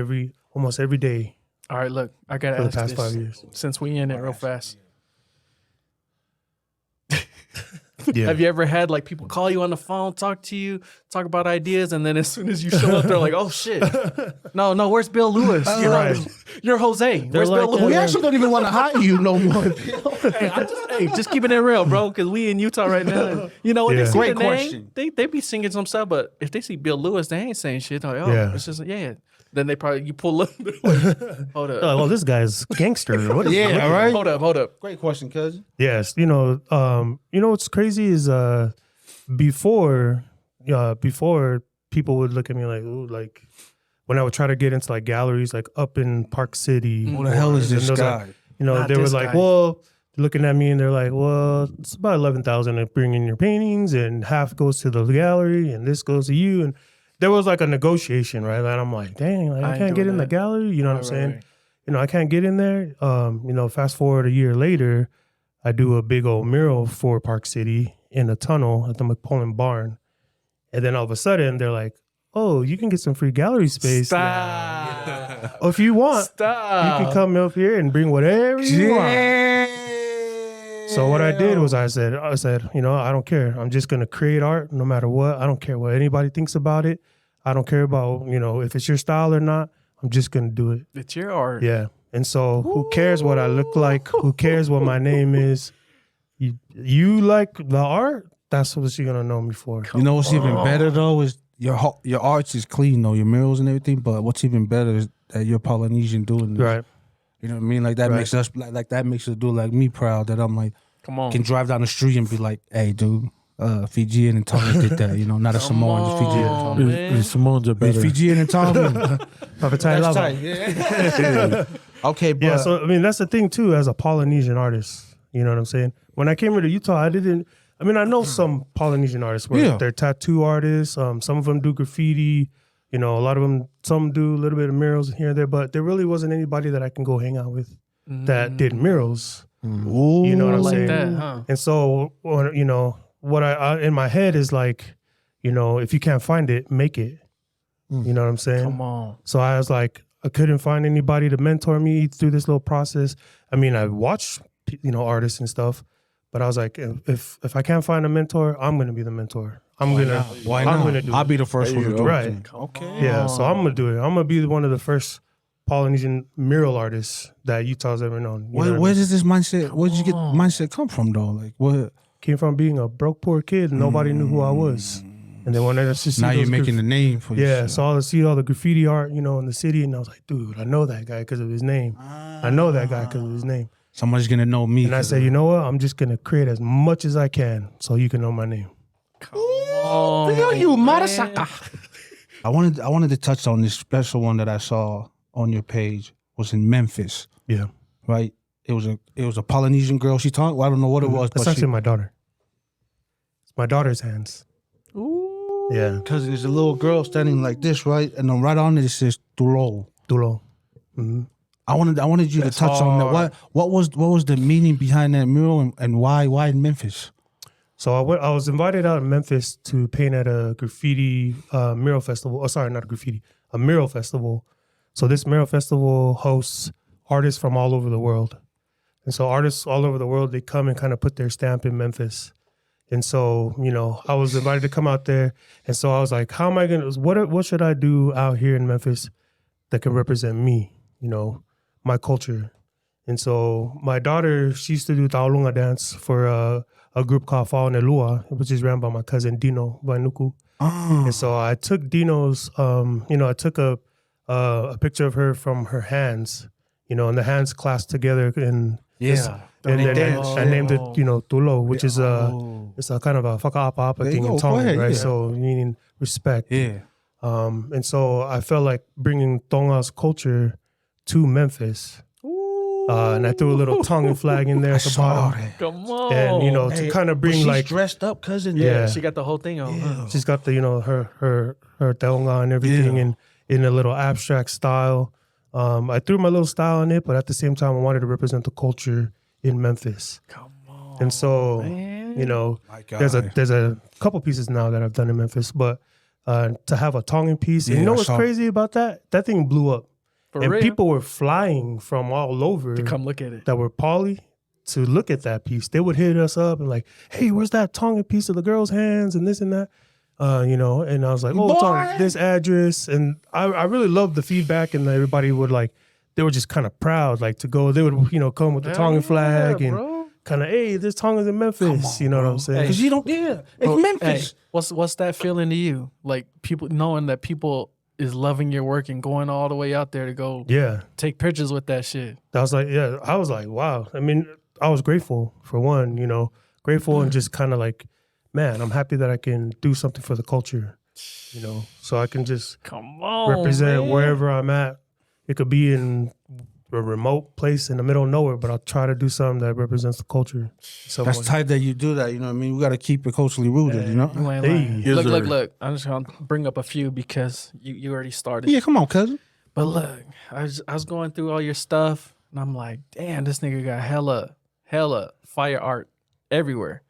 Speaker 4: almost every day
Speaker 2: All right, look, I gotta
Speaker 4: for the
Speaker 2: ask
Speaker 4: past
Speaker 2: this
Speaker 4: 5 years.
Speaker 2: since we in it real fast.
Speaker 4: Yeah.
Speaker 2: Have you ever had like people call you on the phone, talk to you, talk about ideas, and then as soon as you show up, they're like, "Oh shit, no, where's Bill Lewis?
Speaker 4: Right.
Speaker 2: You're Jose. Where's
Speaker 4: like,
Speaker 2: Bill Lewis?"
Speaker 3: we actually don't even want to hire you no more.
Speaker 2: Hey, just keeping it real, bro, because we in Utah right now. And, you know, when they
Speaker 4: Yeah.
Speaker 2: see
Speaker 3: Great
Speaker 2: the name,
Speaker 3: question.
Speaker 2: they be singing some stuff, but if they see Bill Lewis, they ain't saying shit. Like, oh,
Speaker 4: Yeah.
Speaker 2: it's just, yeah. Then they probably you pull up. Like, hold up.
Speaker 4: Oh, well, this guy's gangster. What is
Speaker 3: Yeah,
Speaker 4: what-
Speaker 3: right.
Speaker 2: Hold up.
Speaker 3: Great question, cousin.
Speaker 4: Yes, what's crazy is before people would look at me like, ooh, like when I would try to get into like galleries like up in Park City.
Speaker 3: Who the hell is this
Speaker 4: and those,
Speaker 3: guy?
Speaker 4: Like,
Speaker 2: Not
Speaker 4: they were
Speaker 2: this
Speaker 4: like,
Speaker 2: guy.
Speaker 4: well, looking at me and they're like, well, it's about 11,000 to bring in your paintings and half goes to the gallery and this goes to you. And there was like a negotiation, right? And I'm like, dang, like, I
Speaker 2: ain't
Speaker 4: can't get
Speaker 2: doing
Speaker 4: in the
Speaker 2: that.
Speaker 4: gallery. You know what I'm saying?
Speaker 2: Right.
Speaker 4: I can't get in there. Fast forward a year later, I do a big old mural for Park City in a tunnel at the McPolin Barn. And then all of a sudden they're like, oh, you can get some free gallery space.
Speaker 2: Stop.
Speaker 4: If you want,
Speaker 2: Stop.
Speaker 4: you can come up here and bring whatever you want. So what I did was I said, I don't care. I'm just going to create art no matter what. I don't care what anybody thinks about it. I don't care about, if it's your style or not. I'm just going to do it.
Speaker 2: It's your art.
Speaker 4: Yeah. And so who cares what I look like? Who cares what my name is? You like the art? That's what you're going to know me for.
Speaker 3: You know what's even better though is your arts is clean though, your murals and everything. But what's even better is that you're Polynesian doing this.
Speaker 4: Right.
Speaker 3: You know what I mean? Like that
Speaker 4: Right.
Speaker 3: makes us like that makes us do like me proud that I'm like
Speaker 2: Come on.
Speaker 3: can drive down the street and be like, hey, dude, Fijian and Tommy did that. You know, not a Samoan, just Fijian and Tommy.
Speaker 2: man.
Speaker 1: The Samoans are better.
Speaker 3: Fijian and Tommy. That's
Speaker 4: Lava.
Speaker 3: tight. Yeah. Okay, but
Speaker 4: Yeah, so that's the thing too, as a Polynesian artist. You know what I'm saying? When I came here to Utah, I know some Polynesian artists where
Speaker 3: Yeah.
Speaker 4: they're tattoo artists. Some of them do graffiti. A lot of them, some do a little bit of murals here and there, but there really wasn't anybody that I can go hang out with that did murals.
Speaker 3: ooh,
Speaker 4: You know what I'm
Speaker 2: like
Speaker 4: saying?
Speaker 2: that, huh?
Speaker 4: And so, what I in my head is like, if you can't find it, make it. You know what I'm saying?
Speaker 2: Come on.
Speaker 4: So I was like, I couldn't find anybody to mentor me through this little process. I mean, I watched, artists and stuff, but I was like, if I can't find a mentor, I'm gonna be the mentor.
Speaker 3: Why
Speaker 4: I'm
Speaker 3: not?
Speaker 4: gonna do
Speaker 3: I'll
Speaker 4: it.
Speaker 3: be the first one to do
Speaker 4: Right.
Speaker 3: it. Okay.
Speaker 4: Yeah, so I'm gonna do it. I'm gonna be one of the first Polynesian mural artists that Utah's ever known. You know what I
Speaker 3: Where
Speaker 4: mean?
Speaker 3: does this mindset? Where did you get mindset come from though? Like what?
Speaker 4: Came from being a broke poor kid, and nobody knew who I was. And then when I just see
Speaker 3: Now you're
Speaker 4: those
Speaker 3: making the name for
Speaker 4: yeah,
Speaker 3: yourself.
Speaker 4: so I see all the graffiti art, in the city, and I was like, dude, I know that guy because of his name. I know that guy because of his name.
Speaker 3: Somebody's gonna know me.
Speaker 4: And I said, you know what? I'm just gonna create as much as I can so you can know my name.
Speaker 2: Oh,
Speaker 3: you Marasaka. I wanted to touch on this special one that I saw on your page. Was in Memphis,
Speaker 4: Yeah,
Speaker 3: right? It was a Polynesian girl. She talked. Well, I don't know what it was,
Speaker 4: that's
Speaker 3: but
Speaker 4: actually my daughter. It's my daughter's hands.
Speaker 2: Ooh.
Speaker 4: Yeah,
Speaker 3: because there's a little girl standing like this, right? And then right on it says Tulo.
Speaker 4: Dulo. Mm-hmm.
Speaker 3: I wanted you to touch on that. What was the meaning behind that mural and why in Memphis?
Speaker 4: So I was invited out in Memphis to paint at a graffiti mural festival. Oh, sorry, not a graffiti, a mural festival. So this mural festival hosts artists from all over the world. And so artists all over the world, they come and kind of put their stamp in Memphis. And so, I was invited to come out there. And so I was like, how am I going to, what should I do out here in Memphis that can represent me, my culture? And so my daughter, she used to do Taolunga dance for a group called Fa'onelua, which is ran by my cousin Dino Vainuku. And so I took Dino's, I took a picture of her from her hands, and the hands clasped together. And then I named it, Tulo, which is it's a kind of a whakaapa thing in Tongan, right?
Speaker 3: Yeah.
Speaker 4: So meaning respect.
Speaker 3: Yeah.
Speaker 4: And so I felt like bringing Tonga's culture to Memphis. And I threw a little Tongan flag in there at the bottom.
Speaker 2: Come on.
Speaker 4: And, to kind of bring
Speaker 3: she's
Speaker 4: like,
Speaker 3: dressed up, cousin.
Speaker 4: Yeah.
Speaker 2: She got the whole thing on. Huh?
Speaker 4: she's got the, her taonga and everything in a little abstract style. I threw my little style in it, but at the same time, I wanted to represent the culture in Memphis.
Speaker 2: Come on.
Speaker 4: And so,
Speaker 2: man.
Speaker 3: My God.
Speaker 4: there's a couple pieces now that I've done in Memphis, but to have a Tongan piece, and
Speaker 3: Yeah,
Speaker 4: you know
Speaker 3: I
Speaker 4: what's
Speaker 3: saw-
Speaker 4: crazy about that? That thing blew up.
Speaker 2: For
Speaker 4: And
Speaker 2: real.
Speaker 4: people were flying from all over
Speaker 2: to come look at it.
Speaker 4: that were poly to look at that piece. They would hit us up and like, hey, where's that Tongan piece of the girl's hands and this and that? And I was like, oh, it's on this address. And I really loved the feedback, and everybody would like, they were just kind of proud, like to go, they would, come with the Tongan flag and kind of, hey, there's Tongans in Memphis. You know what I'm saying?
Speaker 3: Because you don't. Yeah. It's Memphis.
Speaker 2: Hey, what's that feeling to you? Like people knowing that people is loving your work and going all the way out there to go take pictures with that shit.
Speaker 4: I was like, wow. I mean, I was grateful for one, grateful and just kind of like, man, I'm happy that I can do something for the culture, so I can just represent wherever I'm at. It could be in a remote place in the middle of nowhere, but I'll try to do something that represents the culture.
Speaker 3: That's tight that you do that. You know what I mean? We got to keep it culturally rooted,
Speaker 2: You ain't lying.
Speaker 1: Yes,
Speaker 2: Look. I'm just going to bring up a few because you already started.
Speaker 3: Yeah, come on, cousin.
Speaker 2: But look, I was going through all your stuff, and I'm like, damn, this nigga got hella fire art everywhere.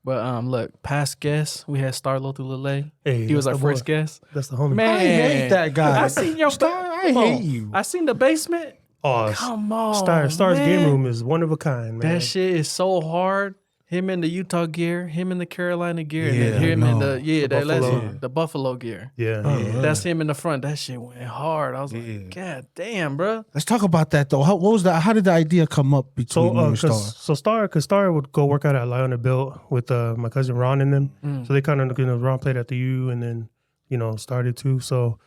Speaker 2: But look, past guests, we had Starlo Lele.
Speaker 4: Hey,
Speaker 2: he was our first guest.
Speaker 4: That's the homie.
Speaker 2: Man,
Speaker 3: I hate that guy.
Speaker 2: I seen your
Speaker 3: I hate you.
Speaker 2: I seen the basement.
Speaker 4: Oh,
Speaker 2: Come on,
Speaker 4: Star's game room is one of a kind, man.
Speaker 2: That shit is so hard. Him in the Utah gear, him in the Carolina gear, and then him in the Buffalo gear.
Speaker 4: Yeah.
Speaker 2: That's him in the front. That shit went hard. I was like, God damn, bro.
Speaker 3: Let's talk about that though. What was that? How did the idea come up between you and Star?
Speaker 4: Because Star would go work out at Lion and Built with my cousin Ron and them. So they kind of, Ron played at the U and then, started too. So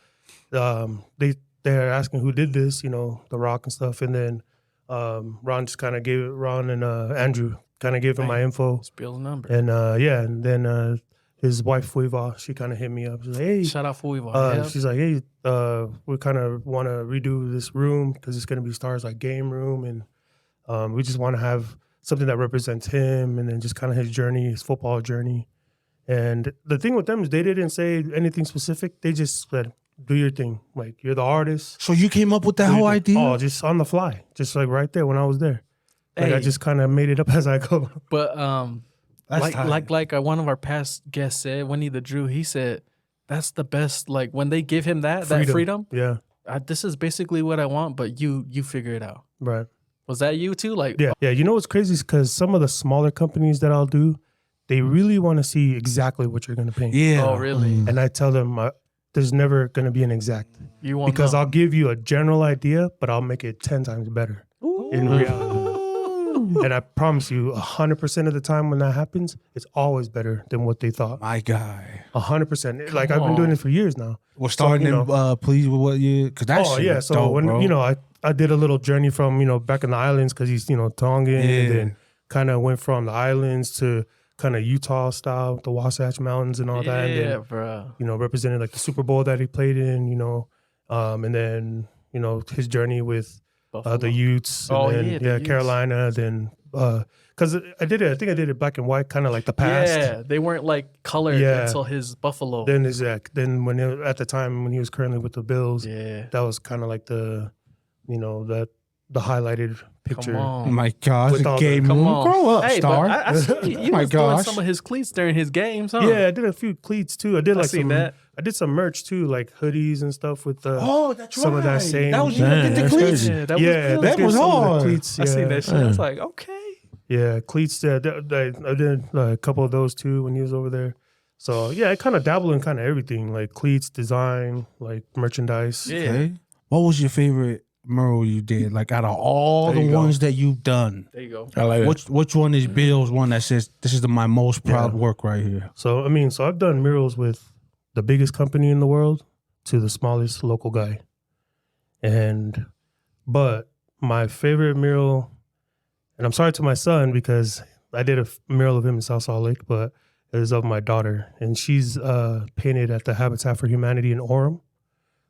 Speaker 4: they're asking who did this, The Rock and stuff. And then Ron just kind of gave it, Ron and Andrew kind of gave him my info.
Speaker 2: Spill the number.
Speaker 4: And and then his wife Fuiva, she kind of hit me up. She's like, hey.
Speaker 2: Shout out Fuiva.
Speaker 4: She's like, hey, we kind of want to redo this room because it's going to be Star's like game room. And we just want to have something that represents him and then just kind of his journey, his football journey. And the thing with them is they didn't say anything specific. They just said, do your thing. Like, you're the artist.
Speaker 3: So you came up with that whole idea?
Speaker 4: Oh, just on the fly. Just like right there when I was there. Like, I just kind of made it up as I go.
Speaker 2: But like one of our past guests said, Winnie the Drew, he said, that's the best, like when they give him that freedom.
Speaker 4: Yeah.
Speaker 2: This is basically what I want, but you figure it out.
Speaker 4: Right.
Speaker 2: Was that you too? Like,
Speaker 4: yeah. You know what's crazy is because some of the smaller companies that I'll do, they really want to see exactly what you're going to paint.
Speaker 3: Yeah.
Speaker 2: Oh, really?
Speaker 4: And I tell them there's never going to be an exact.
Speaker 2: You won't
Speaker 4: because
Speaker 2: know.
Speaker 4: I'll give you a general idea, but I'll make it 10 times better in reality. And I promise you, 100% of the time when that happens, it's always better than what they thought.
Speaker 3: My guy.
Speaker 4: 100%. Like, I've been doing it for years now.
Speaker 3: We're starting please with what you, because that's
Speaker 4: So
Speaker 3: dope,
Speaker 4: when,
Speaker 3: bro.
Speaker 4: I did a little journey from, back in the islands because he's, Tongan, and then kind of went from the islands to kind of Utah style, the Wasatch Mountains and all that. And then,
Speaker 2: bro.
Speaker 4: Represented like the Super Bowl that he played in, and then, his journey with the Utes, and then, Carolina, then, because I think I did it black and white, kind of like the past.
Speaker 2: Yeah, they weren't like colored until his Buffalo.
Speaker 4: Then when at the time when he was currently with the Bills, that was kind of like the, the highlighted picture.
Speaker 2: Come on.
Speaker 3: Oh my God,
Speaker 4: With
Speaker 3: the game room. Grow up,
Speaker 2: hey,
Speaker 3: Star.
Speaker 2: I see you was doing some of his cleats during his games, huh?
Speaker 4: Yeah, I did a few cleats too. I did like
Speaker 2: that.
Speaker 4: I did some merch too, like hoodies and stuff with
Speaker 3: that's
Speaker 4: some of that same.
Speaker 3: That was the cleats.
Speaker 2: Yeah,
Speaker 3: that was hard.
Speaker 4: Cleats,
Speaker 2: I seen that shit. I was like, okay.
Speaker 4: Yeah, cleats. I did a couple of those too when he was over there. So yeah, I kind of dabble in kind of everything, like cleats, design, like merchandise.
Speaker 2: Yeah.
Speaker 3: Okay. What was your favorite mural you did? Like out of all the ones that you've done,
Speaker 2: There you go.
Speaker 1: I like that.
Speaker 3: which one is Bill's one that says this is my most proud work right here?
Speaker 4: So I've done murals with the biggest company in the world to the smallest local guy, but my favorite mural, and I'm sorry to my son because I did a mural of him in South Salt Lake, but it is of my daughter, and she's painted at the Habitat for Humanity in Orem.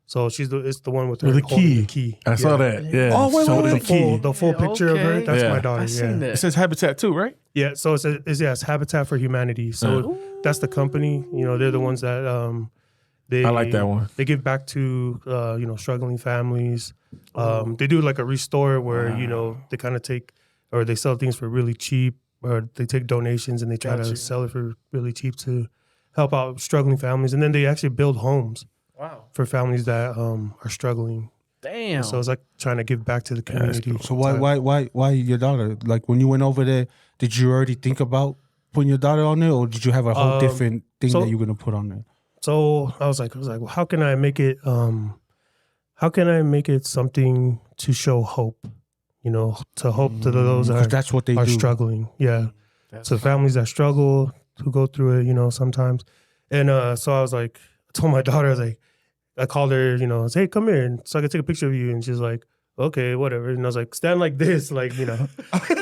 Speaker 4: So it's the one with
Speaker 1: the
Speaker 4: key.
Speaker 1: key. I saw that. Yeah.
Speaker 3: Oh, wait.
Speaker 4: The full picture of her. That's my daughter.
Speaker 2: I seen that.
Speaker 1: It says Habitat too, right?
Speaker 4: Yeah. So it's Habitat for Humanity. So that's the company. They're the ones that
Speaker 1: I like that one.
Speaker 4: They give back to struggling families. They do like a restore where they kind of take or they sell things for really cheap, or they take donations and they try to sell it for really cheap to help out struggling families, and then they actually build homes.
Speaker 2: Wow.
Speaker 4: For families that are struggling.
Speaker 2: Damn.
Speaker 4: So it's like trying to give back to the community.
Speaker 3: So why your daughter? Like when you went over there, did you already think about putting your daughter on there, or did you have a whole different thing that you were gonna put on there?
Speaker 4: So I was like, well, how can I make it? How can I make it something to show hope? To hope to those that
Speaker 3: that's what they
Speaker 4: are
Speaker 3: do.
Speaker 4: struggling. Yeah. So families that struggle, who go through it, sometimes. And so I was like, I told my daughter, I was like, I called her, you know, I said, hey, come here, and so I could take a picture of you. And she's like, okay, whatever. And I was like, stand like this, like, you know,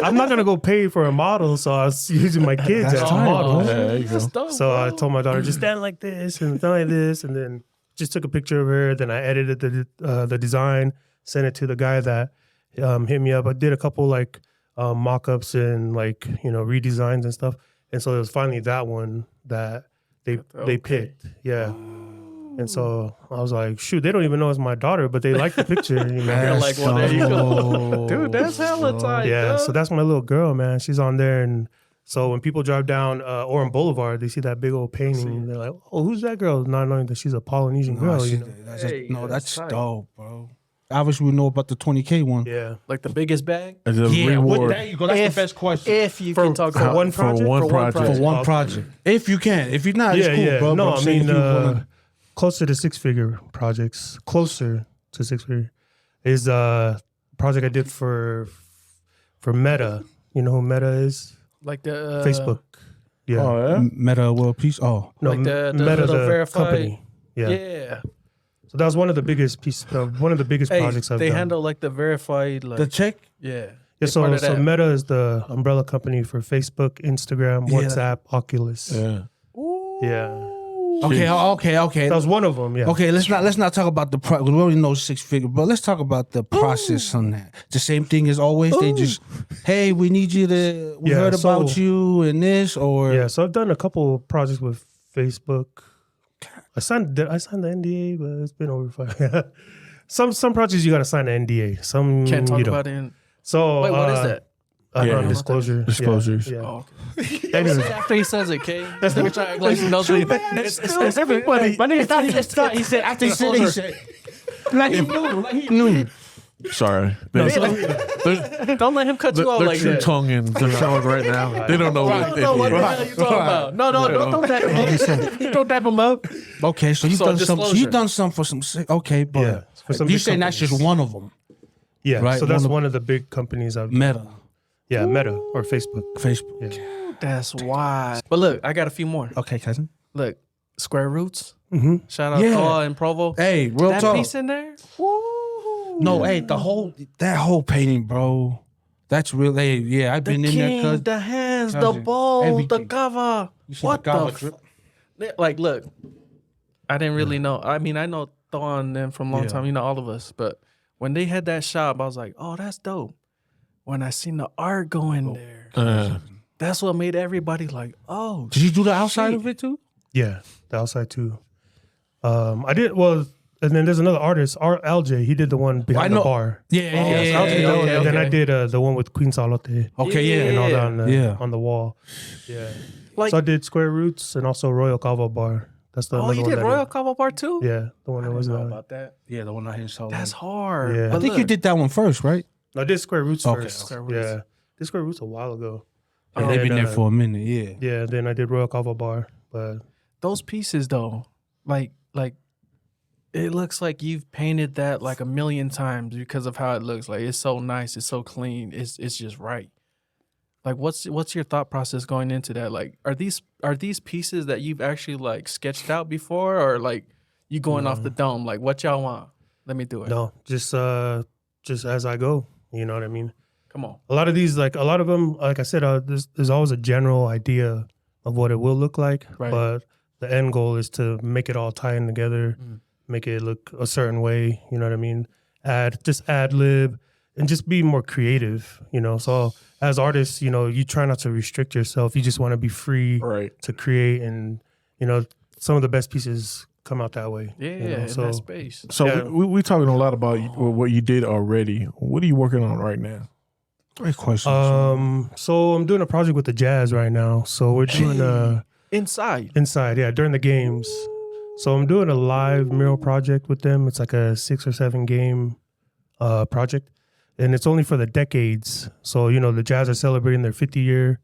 Speaker 4: I'm not gonna go pay for a model, so I was using my kids as models.
Speaker 1: Yeah, there you go.
Speaker 2: Dope,
Speaker 4: So I
Speaker 2: bro.
Speaker 4: told my daughter, just stand like this and stand like this, and then just took a picture of her. Then I edited the design, sent it to the guy that hit me up. I did a couple like mock-ups and like, you know, redesigns and stuff. And so it was finally that one that they picked. Yeah. And so I was like, shoot, they don't even know it's my daughter, but they like the picture. You know?
Speaker 2: You're like, well, there you go. Dude, that's hella tight.
Speaker 4: Yeah,
Speaker 2: dog.
Speaker 4: so that's my little girl, man. She's on there. And so when people drive down Orem Boulevard, they see that big old painting. They're like, oh, who's that girl? Not knowing that she's a Polynesian girl, you know?
Speaker 3: That's
Speaker 2: tight.
Speaker 3: dope, bro. Obviously, we know about the 20K one.
Speaker 4: Yeah.
Speaker 2: Like the biggest bag?
Speaker 1: As a
Speaker 3: Yeah,
Speaker 1: reward.
Speaker 3: there you go. That's the best question.
Speaker 2: If you can talk
Speaker 4: for
Speaker 2: about
Speaker 4: one
Speaker 1: For
Speaker 4: project?
Speaker 1: one
Speaker 2: For one
Speaker 1: project.
Speaker 2: project.
Speaker 3: For one
Speaker 4: Okay.
Speaker 3: project. If you can. If you're not, it's
Speaker 4: Yeah,
Speaker 3: cool,
Speaker 4: yeah.
Speaker 3: bro.
Speaker 4: No,
Speaker 3: But I'm
Speaker 4: I
Speaker 3: saying
Speaker 4: mean,
Speaker 3: if you wanna-
Speaker 4: closer to six-figure projects, closer to six-figure, is a project I did for Meta. You know who Meta is?
Speaker 2: like the
Speaker 4: Facebook. Yeah.
Speaker 1: Oh, yeah?
Speaker 3: Meta World Peace. Oh,
Speaker 4: No,
Speaker 2: like the
Speaker 4: Meta,
Speaker 2: little
Speaker 4: the
Speaker 2: verified-
Speaker 4: company. Yeah.
Speaker 2: Yeah.
Speaker 4: So that was one of the biggest
Speaker 2: Hey,
Speaker 4: projects I've
Speaker 2: they
Speaker 4: done.
Speaker 2: handle like the verified, like
Speaker 3: the check.
Speaker 2: yeah.
Speaker 4: Yeah,
Speaker 2: They part
Speaker 4: so
Speaker 2: of that.
Speaker 4: Meta is the umbrella company for Facebook, Instagram,
Speaker 3: Yeah.
Speaker 4: WhatsApp, Oculus.
Speaker 1: Yeah.
Speaker 4: Yeah.
Speaker 3: Okay.
Speaker 4: That was one of them. Yeah.
Speaker 3: Okay, let's not talk about the price. We already know 6 figure, but let's talk about the process on that. The same thing as always. They just, hey, we need you to. We
Speaker 4: Yeah,
Speaker 3: heard about
Speaker 4: so-
Speaker 3: you and this, or
Speaker 4: Yeah. So I've done a couple projects with Facebook. I signed the NDA, but it's been over 5. Some projects you got to sign an NDA. Some
Speaker 2: Can't talk
Speaker 4: you don't.
Speaker 2: about it. In,
Speaker 4: So
Speaker 2: wait, what is that?
Speaker 1: Yeah.
Speaker 4: Non-disclosure.
Speaker 1: Disclosures.
Speaker 4: Yeah.
Speaker 2: Oh,
Speaker 4: Anyway.
Speaker 2: after he says it, okay? This nigga trying to act like he knows what
Speaker 3: it's everybody. My nigga thought he said after he said he said. Like he knew.
Speaker 1: Sorry. They're,
Speaker 2: Don't let him cut you off
Speaker 1: they're
Speaker 2: like
Speaker 1: true
Speaker 2: that.
Speaker 1: king the show right now. They don't know
Speaker 2: I
Speaker 1: what
Speaker 2: don't know what the
Speaker 1: it
Speaker 2: hell you talking about. No, don't tap him up. Don't tap him up.
Speaker 3: Okay, so you've
Speaker 2: So
Speaker 3: done some. So
Speaker 2: disclosure.
Speaker 3: you've done some for some. Okay, but
Speaker 4: Yeah, for some
Speaker 3: you
Speaker 4: big
Speaker 3: saying that's
Speaker 4: companies.
Speaker 3: just one of them?
Speaker 4: Yeah.
Speaker 3: Right,
Speaker 4: So that's
Speaker 3: one of-
Speaker 4: one of the big companies I've.
Speaker 3: Meta,
Speaker 4: Yeah, Meta or Facebook.
Speaker 3: Facebook.
Speaker 4: Yeah.
Speaker 2: That's why. But look, I got a few more.
Speaker 3: Okay, cousin.
Speaker 2: Look, Square Roots.
Speaker 4: Mm-hmm.
Speaker 2: Shout out
Speaker 3: Yeah.
Speaker 2: Thaw and Provo.
Speaker 3: Hey, real
Speaker 2: that
Speaker 3: talk.
Speaker 2: piece in there. Woo.
Speaker 3: No, hey, that whole painting, bro. That's really yeah. I've
Speaker 2: The
Speaker 3: been in there
Speaker 2: king,
Speaker 3: because
Speaker 2: the hands, the
Speaker 3: Cousin,
Speaker 2: bowl, the
Speaker 3: everything.
Speaker 2: cover. What the? Like, look, I didn't really know. I mean, I know Thaw and them from a long
Speaker 3: Yeah.
Speaker 2: time. You know, all of us. But when they had that shop, I was like, oh, that's dope. When I seen the art go in there, that's what made everybody like, oh,
Speaker 3: Did you do the outside
Speaker 2: shit.
Speaker 3: of it too?
Speaker 4: Yeah, the outside too. I did well, and then there's another artist, LJ. He did the one behind
Speaker 3: I
Speaker 4: the
Speaker 3: know.
Speaker 4: bar.
Speaker 3: Yeah,
Speaker 2: Oh,
Speaker 3: yeah,
Speaker 2: so
Speaker 3: yeah,
Speaker 2: I'll take
Speaker 3: yeah,
Speaker 2: that one.
Speaker 3: yeah.
Speaker 4: And then I
Speaker 2: Okay.
Speaker 4: did the one with Queen Salote
Speaker 3: Okay, yeah,
Speaker 4: and all that
Speaker 3: yeah.
Speaker 4: on the wall. Yeah.
Speaker 2: like,
Speaker 4: So I did Square Roots and also Royal Cavo Bar. That's the
Speaker 2: oh,
Speaker 4: another
Speaker 2: you
Speaker 4: one
Speaker 2: did
Speaker 4: that
Speaker 2: Royal Cover Part 2?
Speaker 4: Yeah, the one
Speaker 2: I
Speaker 4: that was
Speaker 2: didn't know about that.
Speaker 3: Yeah, the one I hit solo.
Speaker 2: That's hard.
Speaker 4: Yeah.
Speaker 3: I
Speaker 2: But
Speaker 3: think you
Speaker 2: look,
Speaker 3: did that one first, right?
Speaker 4: I did Square Roots
Speaker 3: Okay,
Speaker 4: first.
Speaker 2: Square Roots.
Speaker 4: Yeah, did Square Roots a while ago.
Speaker 3: Yeah,
Speaker 4: And
Speaker 3: they've
Speaker 4: then,
Speaker 3: been there for a minute. Yeah.
Speaker 4: Yeah, then I did Royal Cavo Bar, but
Speaker 2: those pieces though, like it looks like you've painted that like a million times because of how it looks. Like it's so nice, it's so clean, it's just right. Like what's your thought process going into that? Like are these pieces that you've actually like sketched out before, or like you going off the dome? Like what y'all want? Let me do it.
Speaker 4: no, just as I go. You know what I mean?
Speaker 2: Come on.
Speaker 4: A lot of these, like a lot of them, like I said, there's always a general idea of what it will look like,
Speaker 2: Right.
Speaker 4: but the end goal is to make it all tie in together, make it look a certain way. You know what I mean? Ad lib, and just be more creative. You know, so as artists, you know, you try not to restrict yourself. You just want to be free
Speaker 1: Right.
Speaker 4: to create, and you know, some of the best pieces come out that way.
Speaker 2: Yeah,
Speaker 4: you know?
Speaker 2: in
Speaker 4: So
Speaker 2: that space.
Speaker 1: So
Speaker 4: Yeah.
Speaker 1: we talking a lot about what you did already. What are you working on right now?
Speaker 3: Great question.
Speaker 4: so I'm doing a project with the Jazz right now. So we're doing
Speaker 2: Inside.
Speaker 4: inside, yeah, during the games. So I'm doing a live mural project with them. It's like a 6 or 7 game project, and it's only for the decades. So you know the Jazz are celebrating their 50-year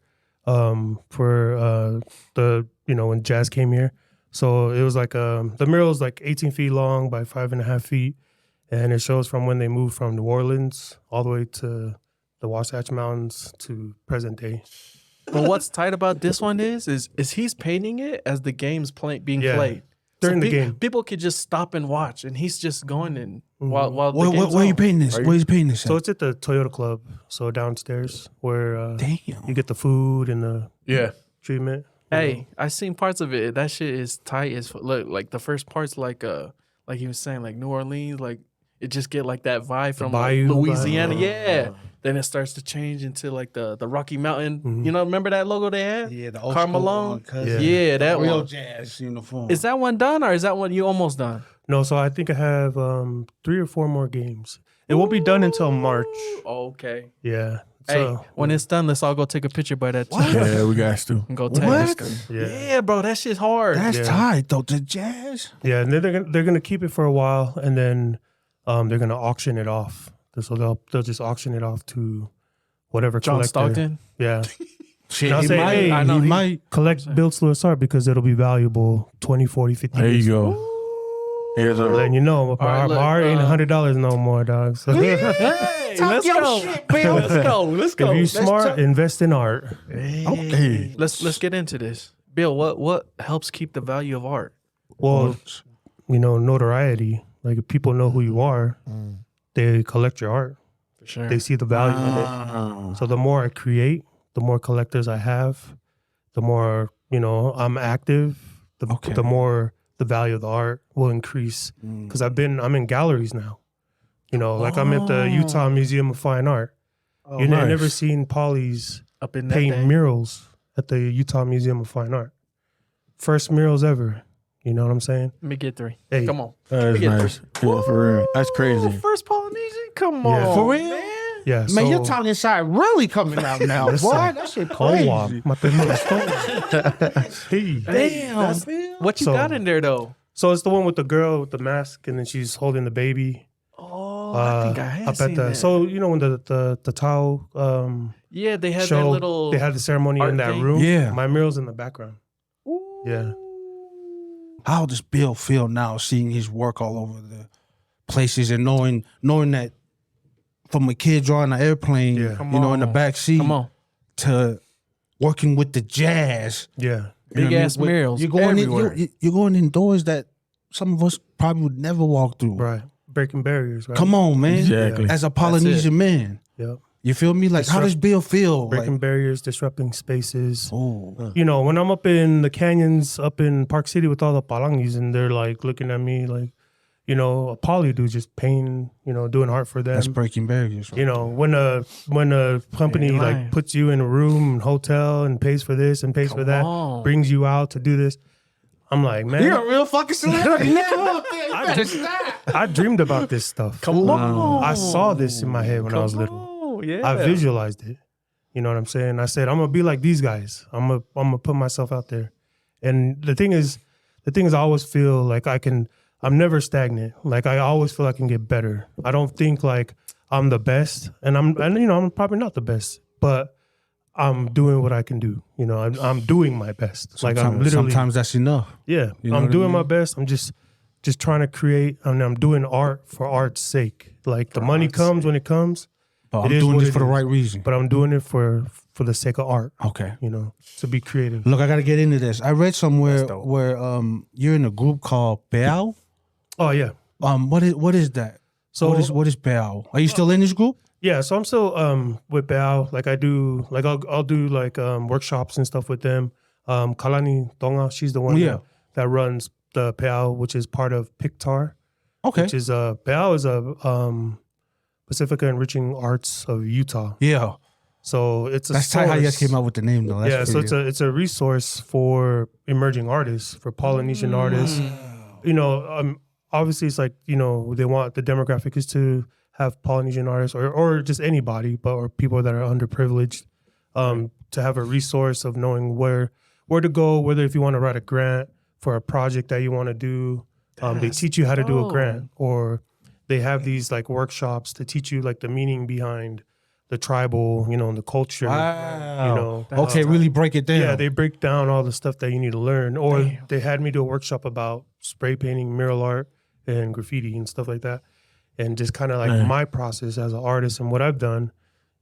Speaker 4: for the when Jazz came here. So it was like the mural is like 18 feet long by 5.5 feet, and it shows from when they moved from New Orleans all the way to the Wasatch Mountains to present day.
Speaker 2: But what's tight about this one is he's painting it as the game's being
Speaker 4: Yeah.
Speaker 2: played.
Speaker 4: during the game.
Speaker 2: People could just stop and watch, and he's just going in while the
Speaker 3: Where
Speaker 2: game's
Speaker 3: are you
Speaker 2: on.
Speaker 3: painting this? Where are you painting this at?
Speaker 4: So it's at the Toyota Club, so downstairs where
Speaker 3: Damn.
Speaker 4: you get the food and the
Speaker 1: Yeah.
Speaker 4: treatment.
Speaker 2: Hey, I seen parts of it. That shit is tight as look. Like the first parts, like he was saying, like New Orleans, like it just get like that vibe from like,
Speaker 4: bayou
Speaker 2: Louisiana.
Speaker 4: vibe.
Speaker 2: Yeah. Then it starts to change into like the Rocky Mountain. You know, remember that logo they had?
Speaker 3: Yeah, the old
Speaker 2: Karl
Speaker 3: school
Speaker 2: Malone?
Speaker 3: one, cuz.
Speaker 2: Yeah, that
Speaker 3: Real
Speaker 2: one.
Speaker 3: jazz uniform.
Speaker 2: Is that one done or is that one you almost done?
Speaker 4: No, so I think I have 3 or 4 more games. It won't be done until March.
Speaker 2: Okay.
Speaker 4: Yeah.
Speaker 2: Hey,
Speaker 4: So
Speaker 2: when it's done, let's all go take a picture by that too.
Speaker 1: Yeah, we got to.
Speaker 2: And go tag
Speaker 3: What?
Speaker 2: this guy.
Speaker 4: yeah.
Speaker 2: Yeah, bro, that shit's hard.
Speaker 3: That's
Speaker 4: Yeah.
Speaker 3: tight though. The jazz.
Speaker 4: Yeah, and they're gonna keep it for a while, and then they're gonna auction it off. So they'll just auction it off to whatever
Speaker 2: John
Speaker 4: collector.
Speaker 2: Stockton.
Speaker 4: Yeah,
Speaker 3: Shit,
Speaker 4: I'll
Speaker 3: he
Speaker 4: say,
Speaker 3: might.
Speaker 4: hey,
Speaker 2: I know
Speaker 3: he
Speaker 2: he-
Speaker 3: might.
Speaker 4: collect Bill Lewis art because it'll be valuable 20, 40, 50
Speaker 1: There
Speaker 4: years.
Speaker 1: you go. Here's
Speaker 4: I'm
Speaker 1: a
Speaker 4: letting you know, my
Speaker 2: right, look,
Speaker 4: art ain't $100 no more, dog. So
Speaker 2: Hey, let's
Speaker 3: your
Speaker 2: go.
Speaker 3: shit, Bill.
Speaker 2: Let's go. Let's go.
Speaker 4: if you're
Speaker 2: Let's
Speaker 4: smart, invest in art.
Speaker 1: hey.
Speaker 2: Let's get into this. Bill, what helps keep the value of art?
Speaker 4: Well, notoriety. Like if people know who you are, they collect your art.
Speaker 2: For sure.
Speaker 4: They see the value in it. So the more I create, the more collectors I have, the more I'm active. The more the value of the art will increase because I'm in galleries now. Like I'm at the Utah Museum of Fine Art.
Speaker 1: Oh,
Speaker 4: I've
Speaker 1: nice.
Speaker 4: never seen Polly's
Speaker 2: Up in that
Speaker 4: paint
Speaker 2: thing.
Speaker 4: murals at the Utah Museum of Fine Art. First murals ever. You know what I'm saying?
Speaker 2: Let me get 3.
Speaker 4: Hey.
Speaker 2: Come on.
Speaker 1: That's
Speaker 2: We get
Speaker 1: nice. Yeah, for real. That's
Speaker 2: Oh,
Speaker 1: crazy.
Speaker 2: first Polynesian? Come
Speaker 4: Yeah.
Speaker 2: on.
Speaker 3: For real?
Speaker 2: Man.
Speaker 4: Yeah.
Speaker 3: Man, your
Speaker 4: so-
Speaker 3: tongue inside really coming out now, boy.
Speaker 4: Listen.
Speaker 3: That shit
Speaker 4: Oh,
Speaker 3: crazy.
Speaker 4: Hey.
Speaker 2: Damn. What you
Speaker 4: So-
Speaker 2: got in there, though?
Speaker 4: So it's the one with the girl with the mask, and then she's holding the baby.
Speaker 2: Oh, I think I had
Speaker 4: up
Speaker 2: seen
Speaker 4: at the.
Speaker 2: that.
Speaker 4: So when the Tao
Speaker 2: yeah, they had that
Speaker 4: show,
Speaker 2: little...
Speaker 4: they had the ceremony
Speaker 2: art
Speaker 4: in that
Speaker 2: thing.
Speaker 4: room.
Speaker 3: Yeah.
Speaker 4: My mural's in the background. Yeah.
Speaker 3: How does Bill feel now seeing his work all over the places and knowing that from a kid drawing an airplane,
Speaker 4: Yeah.
Speaker 2: Come
Speaker 3: in the
Speaker 2: on.
Speaker 3: back seat
Speaker 2: Come on.
Speaker 3: to working with the jazz.
Speaker 4: Yeah.
Speaker 3: You know what I
Speaker 2: Big
Speaker 3: mean?
Speaker 2: ass murals
Speaker 3: You're going
Speaker 2: everywhere.
Speaker 3: you're going indoors that some of us probably would never walk through.
Speaker 4: Right. Breaking barriers. Right.
Speaker 3: Come on, man.
Speaker 1: Exactly.
Speaker 3: As a Polynesian man,
Speaker 4: Yep.
Speaker 3: you feel me? Like, how does Bill feel?
Speaker 4: Breaking
Speaker 3: Like,
Speaker 4: barriers, disrupting spaces.
Speaker 3: oh,
Speaker 4: When I'm up in the canyons, up in Park City with all the palangis, and they're like looking at me like, a poly dude just painting, doing art for them.
Speaker 3: that's breaking barriers. Right?
Speaker 4: When a company
Speaker 2: Ain't
Speaker 4: like
Speaker 2: lying.
Speaker 4: puts you in a room, hotel, and pays for this and pays for that,
Speaker 2: on.
Speaker 4: brings you out to do this, I'm like, man,
Speaker 3: You're a real fucking celebrity now.
Speaker 4: I dreamed about this stuff.
Speaker 2: Come on.
Speaker 4: I saw this in my head when I was little.
Speaker 2: Oh, yeah.
Speaker 4: I visualized it. You know what I'm saying? I said, I'm gonna be like these guys. I'm gonna put myself out there. And the thing is, I always feel like I'm never stagnant. Like I always feel I can get better. I don't think like I'm the best, and I'm probably not the best, but I'm doing what I can do. I'm doing my best. Like I'm literally,
Speaker 3: sometimes that's enough.
Speaker 4: yeah,
Speaker 3: You know
Speaker 4: I'm
Speaker 3: what I
Speaker 4: doing
Speaker 3: mean?
Speaker 4: my best. I'm just trying to create, and I'm doing art for art's sake. Like the money comes when it comes,
Speaker 3: But
Speaker 4: It
Speaker 3: I'm
Speaker 4: is
Speaker 3: doing
Speaker 4: what
Speaker 3: this
Speaker 4: it
Speaker 3: for the
Speaker 4: is.
Speaker 3: right reason.
Speaker 4: but I'm doing it for the sake of art.
Speaker 3: Okay.
Speaker 4: To be creative.
Speaker 3: Look, I got to get into this. I read somewhere
Speaker 2: That's dope.
Speaker 3: where you're in a group called Bao.
Speaker 4: Oh yeah.
Speaker 3: What is that?
Speaker 4: So
Speaker 3: what is Bao? Are you still in this group?
Speaker 4: yeah, so I'm still with Bao. Like I do, like I'll do like workshops and stuff with them. Kalani Tonga, she's the one
Speaker 3: Yeah.
Speaker 4: that runs the Bao, which is part of PICTAR,
Speaker 3: Okay.
Speaker 4: which is Bao is a Pacifica Enriching Arts of Utah.
Speaker 3: Yeah.
Speaker 4: So it's a
Speaker 3: That's tight how you guys
Speaker 4: source-
Speaker 3: came up with the name though. That's
Speaker 4: yeah, so
Speaker 3: pretty
Speaker 4: it's a resource for emerging artists, for Polynesian artists. Obviously it's like, they want the demographic is to have Polynesian artists or just anybody, or people that are underprivileged, to have a resource of knowing where to go, whether if you want to write a grant for a project that you want to do, they teach you how to do a
Speaker 2: dope.
Speaker 4: grant, or they have these like workshops to teach you like the meaning behind the tribal, and the culture.
Speaker 3: Wow.
Speaker 2: That's
Speaker 3: Okay,
Speaker 2: tight.
Speaker 3: really break it down.
Speaker 4: Yeah, they break down all the stuff that you need to learn. Or they had me do a workshop about spray painting, mural art, and graffiti and stuff like that. And just kind of like my process as an artist and what I've done.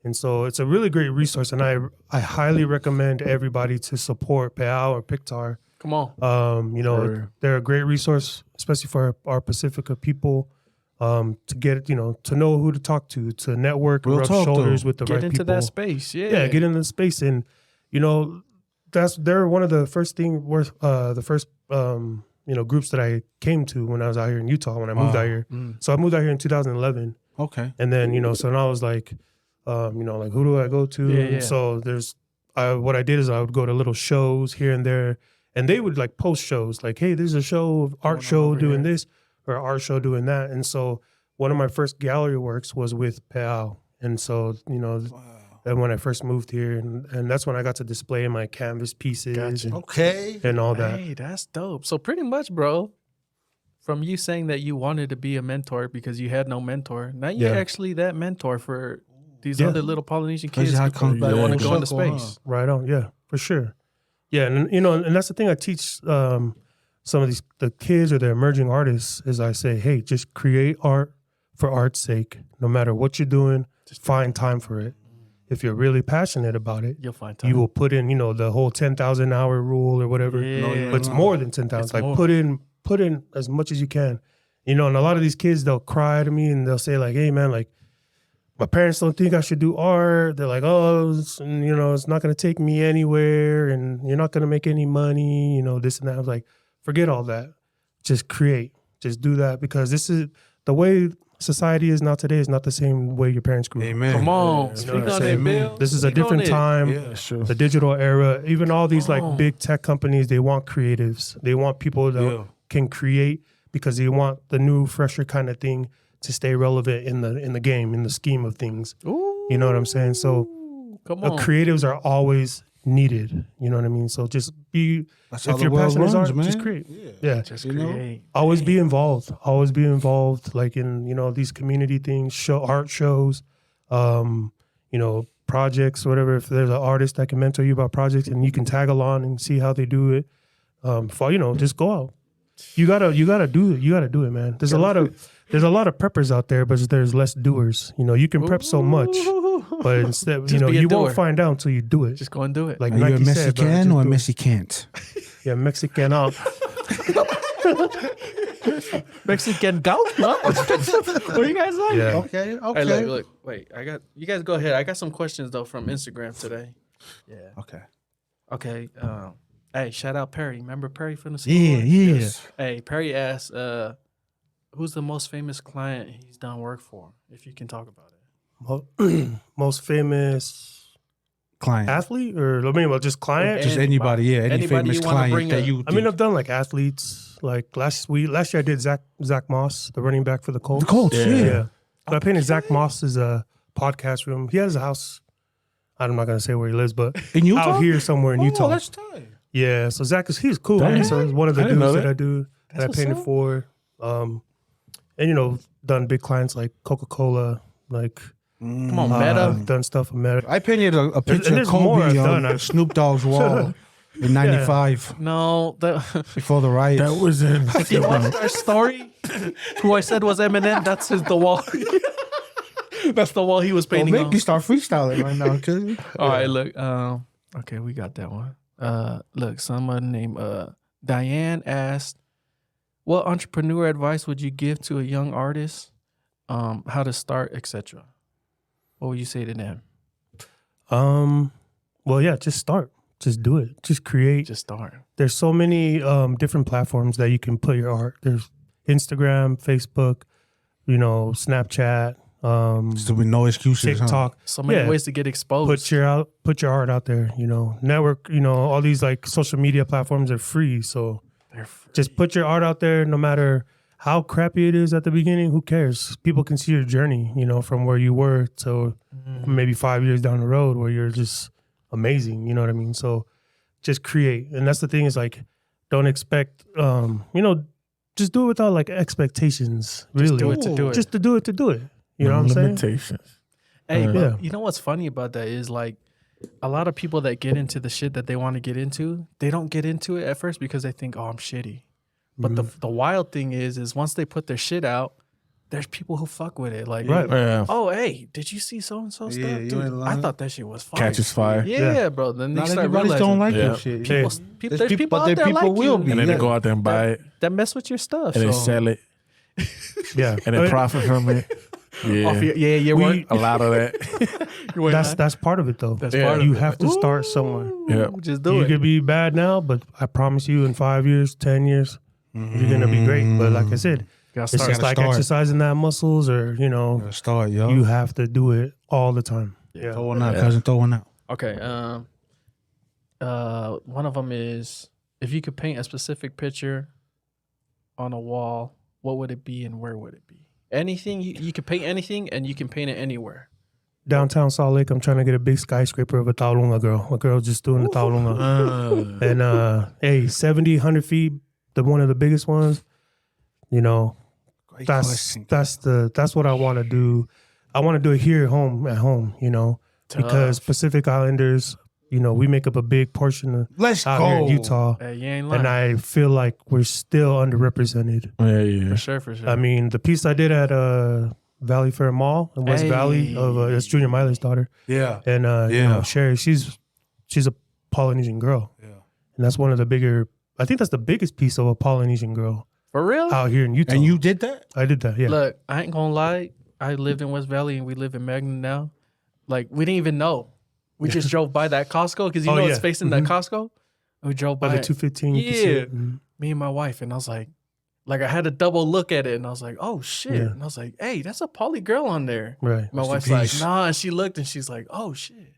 Speaker 4: And so it's a really great resource. And I highly recommend everybody to support Bao or PICTAR
Speaker 2: Come on.
Speaker 4: You know,
Speaker 1: Sure.
Speaker 4: they're a great resource, especially for our Pacifica people. To get, you know, to know who to talk to network, and
Speaker 3: Real
Speaker 4: rub
Speaker 3: talk,
Speaker 4: shoulders
Speaker 3: though.
Speaker 4: with the
Speaker 2: Get
Speaker 4: right
Speaker 2: into
Speaker 4: people.
Speaker 2: that space. Yeah.
Speaker 4: Yeah, get into the space, and you know, they're one of the first you know, groups that I came to when I was out here in Utah when I moved out here. So I moved out here in 2011,
Speaker 3: Okay.
Speaker 4: and then you know, so now I was like, you know, like who do I go to?
Speaker 2: Yeah,
Speaker 4: And
Speaker 2: yeah.
Speaker 4: so what I did is I would go to little shows here and there, and they would like post shows like, hey, there's a show, art show doing this or art show doing that, and so one of my first gallery works was with Bao, and so you know. And when I first moved here, and that's when I got to display my canvas pieces
Speaker 2: Gotcha.
Speaker 3: Okay.
Speaker 4: and all that.
Speaker 2: Hey, that's dope. So pretty much, bro, from you saying that you wanted to be a mentor because you had no mentor, now you're
Speaker 4: Yeah.
Speaker 2: actually that mentor for these
Speaker 4: Yeah.
Speaker 2: other little Polynesian
Speaker 3: Crazy
Speaker 2: kids
Speaker 3: how it comes
Speaker 2: that
Speaker 3: back
Speaker 2: want to
Speaker 3: full
Speaker 2: go into
Speaker 3: circle,
Speaker 2: space.
Speaker 4: Right on, yeah, for sure. Yeah, and you know, and that's the thing I teach some of the kids or the emerging artists is I say, hey, just create art for art's sake. No matter what you're doing, just find time for it. If you're really passionate about it,
Speaker 2: You'll find time.
Speaker 4: you will put in, you know, the whole 10,000 hour rule or whatever.
Speaker 2: Yeah.
Speaker 4: But it's more than 10,000.
Speaker 2: It's
Speaker 4: Like
Speaker 2: more.
Speaker 4: put in as much as you can. You know, and a lot of these kids, they'll cry to me and they'll say like, hey man, like my parents don't think I should do art. They're like, oh, you know, it's not going to take me anywhere and you're not going to make any money, you know, this and that. I was like, forget all that. Just create. Just do that because this is the way society is now today is not the same way your parents grew up.
Speaker 3: Amen.
Speaker 2: Come on.
Speaker 4: You know
Speaker 2: Speak
Speaker 4: what I'm
Speaker 2: on
Speaker 4: saying?
Speaker 2: it, Bill.
Speaker 4: This is a
Speaker 2: Speak on
Speaker 4: different
Speaker 2: it.
Speaker 4: time.
Speaker 3: Yeah,
Speaker 1: Sure.
Speaker 4: The digital era, even all these like
Speaker 2: Oh.
Speaker 4: big tech companies, they want creatives. They want people that
Speaker 3: Yeah.
Speaker 4: can create because they want the new, fresher kind of thing to stay relevant in the game, in the scheme of things.
Speaker 2: Ooh.
Speaker 4: You know what I'm saying? So
Speaker 2: Come
Speaker 4: the
Speaker 2: on.
Speaker 4: creatives are always needed. You know what I mean? So just be,
Speaker 3: That's how
Speaker 4: if
Speaker 3: the
Speaker 4: you're
Speaker 3: world
Speaker 4: passionate as
Speaker 3: runs,
Speaker 4: art,
Speaker 3: man.
Speaker 4: just create.
Speaker 3: Yeah.
Speaker 4: Yeah.
Speaker 2: Just
Speaker 3: you know?
Speaker 2: create.
Speaker 4: Always be involved. Always be involved, like in, you know, these community things, art shows, you know, projects, whatever. If there's an artist that can mentor you about projects and you can tag along and see how they do it, you know, just go out. You gotta do it. You gotta do it, man. There's a lot of preppers out there, but there's less doers. You know, you can prep so much, but instead, you
Speaker 2: Just
Speaker 4: know,
Speaker 2: be a
Speaker 4: you
Speaker 2: doer.
Speaker 4: won't find out until you do it.
Speaker 2: Just go and do it.
Speaker 4: Like
Speaker 3: Are you a
Speaker 4: Nike said, bro,
Speaker 3: Mexican
Speaker 4: just
Speaker 3: or a
Speaker 4: do it.
Speaker 3: Mexicant?
Speaker 4: Yeah, Mexican out.
Speaker 2: Mexican gout? What are you guys like?
Speaker 4: Yeah.
Speaker 3: Okay,
Speaker 2: Hey, look. Wait, you guys go ahead. I got some questions though from Instagram today. Yeah.
Speaker 3: Okay.
Speaker 2: Okay. Hey, shout out Perry. Remember Perry from the school?
Speaker 3: Yeah.
Speaker 2: Hey, Perry asked, who's the most famous client he's done work for? If you can talk about it.
Speaker 4: Most famous
Speaker 3: Client.
Speaker 4: athlete, or I mean, well, just client.
Speaker 3: Just anybody, yeah. Any
Speaker 2: Anybody
Speaker 3: famous
Speaker 2: you wanna bring
Speaker 3: client that
Speaker 2: up.
Speaker 3: you
Speaker 4: I mean, I've done like athletes. Like last year I did Zach Moss, the running back for the Colts.
Speaker 3: The Colts, yeah.
Speaker 4: So I painted Zach Moss's podcast room. He has a house. I'm not gonna say where he lives, but
Speaker 3: In Utah?
Speaker 4: out here somewhere in Utah.
Speaker 3: Oh, that's tight.
Speaker 4: Yeah, so Zach he's cool,
Speaker 1: Dang.
Speaker 4: man. So he's one of the
Speaker 1: I didn't
Speaker 4: dudes
Speaker 1: know
Speaker 4: that
Speaker 1: that.
Speaker 4: I do that I
Speaker 2: what's
Speaker 4: painted
Speaker 2: up.
Speaker 4: for. And you know, done big clients like Coca-Cola, like
Speaker 2: Come on, Meta.
Speaker 4: done stuff with Meta.
Speaker 3: I painted a picture of
Speaker 4: there's more I've
Speaker 3: Kobe
Speaker 4: done.
Speaker 3: on Snoop Dogg's wall in '95
Speaker 2: No,
Speaker 3: before the riots.
Speaker 1: That was in.
Speaker 2: if you watched our story, who I said was Eminem, that's the wall. That's the wall he was
Speaker 3: Don't
Speaker 2: painting
Speaker 3: make
Speaker 2: on.
Speaker 3: me start freestyling right now, cause
Speaker 2: All right, look. Okay, we got that one. Look, someone named Diane asked, "What entrepreneur advice would you give to a young artist? How to start, etc." What would you say to them?
Speaker 4: Well, yeah, just start. Just do it. Just create.
Speaker 2: Just start.
Speaker 4: There's so many different platforms that you can put your art. There's Instagram, Facebook, you know, Snapchat,
Speaker 3: so with no excuses.
Speaker 4: TikTok.
Speaker 2: So many
Speaker 4: Yeah.
Speaker 2: ways to get exposed.
Speaker 4: Put your art out there. You know, network. You know, all these like social media platforms are free. So
Speaker 2: They're free.
Speaker 4: just put your art out there. No matter how crappy it is at the beginning, who cares? People can see your journey. You know, from where you were to maybe 5 years down the road, where you're just amazing. You know what I mean? So just create. And that's the thing is like, don't expect. You know, just do it without like expectations. Really,
Speaker 2: do it to do it.
Speaker 4: Just to do it to do it. You know what I'm saying?
Speaker 1: Limitations.
Speaker 2: Hey, but
Speaker 4: Yeah.
Speaker 2: you know what's funny about that is like a lot of people that get into the shit that they want to get into, they don't get into it at first because they think, "Oh, I'm shitty." But the wild thing is once they put their shit out, there's people who fuck with it. Like,
Speaker 4: Right.
Speaker 1: Yeah.
Speaker 2: oh, hey, did you see so and so stuff?
Speaker 3: Yeah, you
Speaker 2: Dude,
Speaker 3: ain't
Speaker 2: I
Speaker 3: lying.
Speaker 2: thought that shit was fire.
Speaker 1: Catches fire.
Speaker 2: Yeah, bro. Then they
Speaker 3: Not
Speaker 2: start
Speaker 3: everybody
Speaker 2: realizing
Speaker 3: don't like
Speaker 1: Yeah.
Speaker 3: your shit.
Speaker 2: people,
Speaker 3: There's
Speaker 2: there's
Speaker 3: people-
Speaker 2: people
Speaker 3: but
Speaker 2: out
Speaker 3: there
Speaker 2: there
Speaker 3: people
Speaker 2: like
Speaker 3: will
Speaker 2: you
Speaker 3: be.
Speaker 1: And then
Speaker 3: Yeah.
Speaker 1: they go out there and buy it,
Speaker 2: that mess with your stuff.
Speaker 1: and they
Speaker 2: so.
Speaker 1: sell it,
Speaker 4: Yeah.
Speaker 1: and they profit from it. Yeah,
Speaker 2: Off your
Speaker 4: We-
Speaker 2: work.
Speaker 1: a lot of that.
Speaker 4: That's part of it though.
Speaker 2: That's
Speaker 1: Yeah.
Speaker 2: part of
Speaker 4: You
Speaker 2: it.
Speaker 4: have to start somewhere.
Speaker 1: Yeah.
Speaker 2: Just do
Speaker 4: You
Speaker 2: it.
Speaker 4: could be bad now, but I promise you in 5 years, 10 years, you're gonna be great. But like I said,
Speaker 2: Gotta
Speaker 4: it's
Speaker 2: start.
Speaker 4: just like
Speaker 3: start.
Speaker 4: exercising that muscles, or
Speaker 3: Gotta start, yo.
Speaker 4: you have to do it all the time. Yeah.
Speaker 3: Throw one out, cousin. Throw one out.
Speaker 2: Okay. One of them is if you could paint a specific picture on a wall, what would it be and where would it be? Anything you could paint anything and you can paint it anywhere.
Speaker 4: Downtown Salt Lake, I'm trying to get a big skyscraper of a taulunga girl. A girl just doing the taulunga. And hey, 70, 100 feet, one of the biggest ones. You know, that's what I want to do. I want to do it here at home, you know, because Pacific Islanders, you know, we make up a big portion of
Speaker 3: Let's
Speaker 4: out
Speaker 3: go.
Speaker 4: here in Utah.
Speaker 2: Hey, you ain't lying.
Speaker 4: And I feel like we're still underrepresented.
Speaker 1: Yeah.
Speaker 2: for sure.
Speaker 4: I mean, the piece I did at Valley Fair Mall in West
Speaker 2: Hey.
Speaker 4: Valley of that's Junior Miley's daughter.
Speaker 3: Yeah.
Speaker 4: And you know, Sherry, she's a Polynesian girl.
Speaker 3: Yeah.
Speaker 4: And that's one of the bigger, I think that's the biggest piece of a Polynesian girl
Speaker 2: For real?
Speaker 4: out here in Utah.
Speaker 3: And you did that?
Speaker 4: I did that, yeah.
Speaker 2: Look, I ain't gonna lie. I lived in West Valley and we live in Magna now. Like, we didn't even know. We just drove by that Costco because you
Speaker 4: Oh,
Speaker 2: know
Speaker 4: yeah.
Speaker 2: it's facing that Costco. And we drove by
Speaker 4: By the
Speaker 2: it.
Speaker 4: 215. you can see
Speaker 2: Yeah.
Speaker 4: it. Mhm.
Speaker 2: Me and my wife, and I was like I had to double look at it, and I was like, oh shit.
Speaker 4: Yeah.
Speaker 2: And I was like, hey, that's a poly girl on there.
Speaker 4: Right.
Speaker 2: My
Speaker 3: Rest in
Speaker 2: wife's like,
Speaker 3: peace.
Speaker 2: nah, and she looked and she's like, oh shit.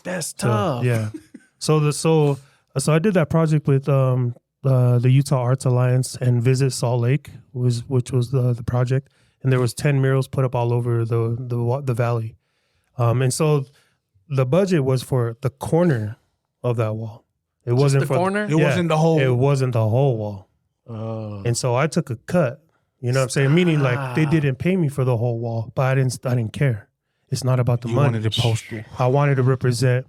Speaker 2: That's
Speaker 4: So,
Speaker 2: tough.
Speaker 4: yeah. So I did that project with the Utah Arts Alliance and Visit Salt Lake which was the project, and there was 10 murals put up all over the valley, and so the budget was for the corner of that wall. It wasn't
Speaker 2: the
Speaker 4: for
Speaker 2: corner?
Speaker 3: It wasn't the whole.
Speaker 4: It wasn't the whole wall, and so I took a cut. You know what I'm saying? Meaning like they didn't pay me for the whole wall, but I didn't care. It's not about the
Speaker 3: You
Speaker 4: money.
Speaker 3: wanted to post it.
Speaker 4: I wanted to represent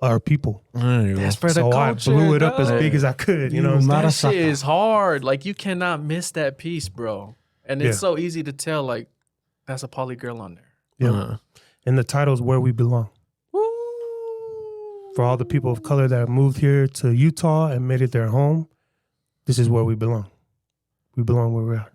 Speaker 4: our people.
Speaker 1: There you go.
Speaker 2: That's for the
Speaker 4: So I
Speaker 2: culture.
Speaker 4: blew it up as
Speaker 2: dog.
Speaker 4: big as I could. You know what I'm
Speaker 2: That
Speaker 4: saying?
Speaker 2: shit is hard. Like, you cannot miss that piece, bro. And it's so easy to tell, like, that's a poly girl on there.
Speaker 4: Yeah. And the title's Where We Belong. For all the people of color that have moved here to Utah and made it their home, this is where we belong. We belong where we're at.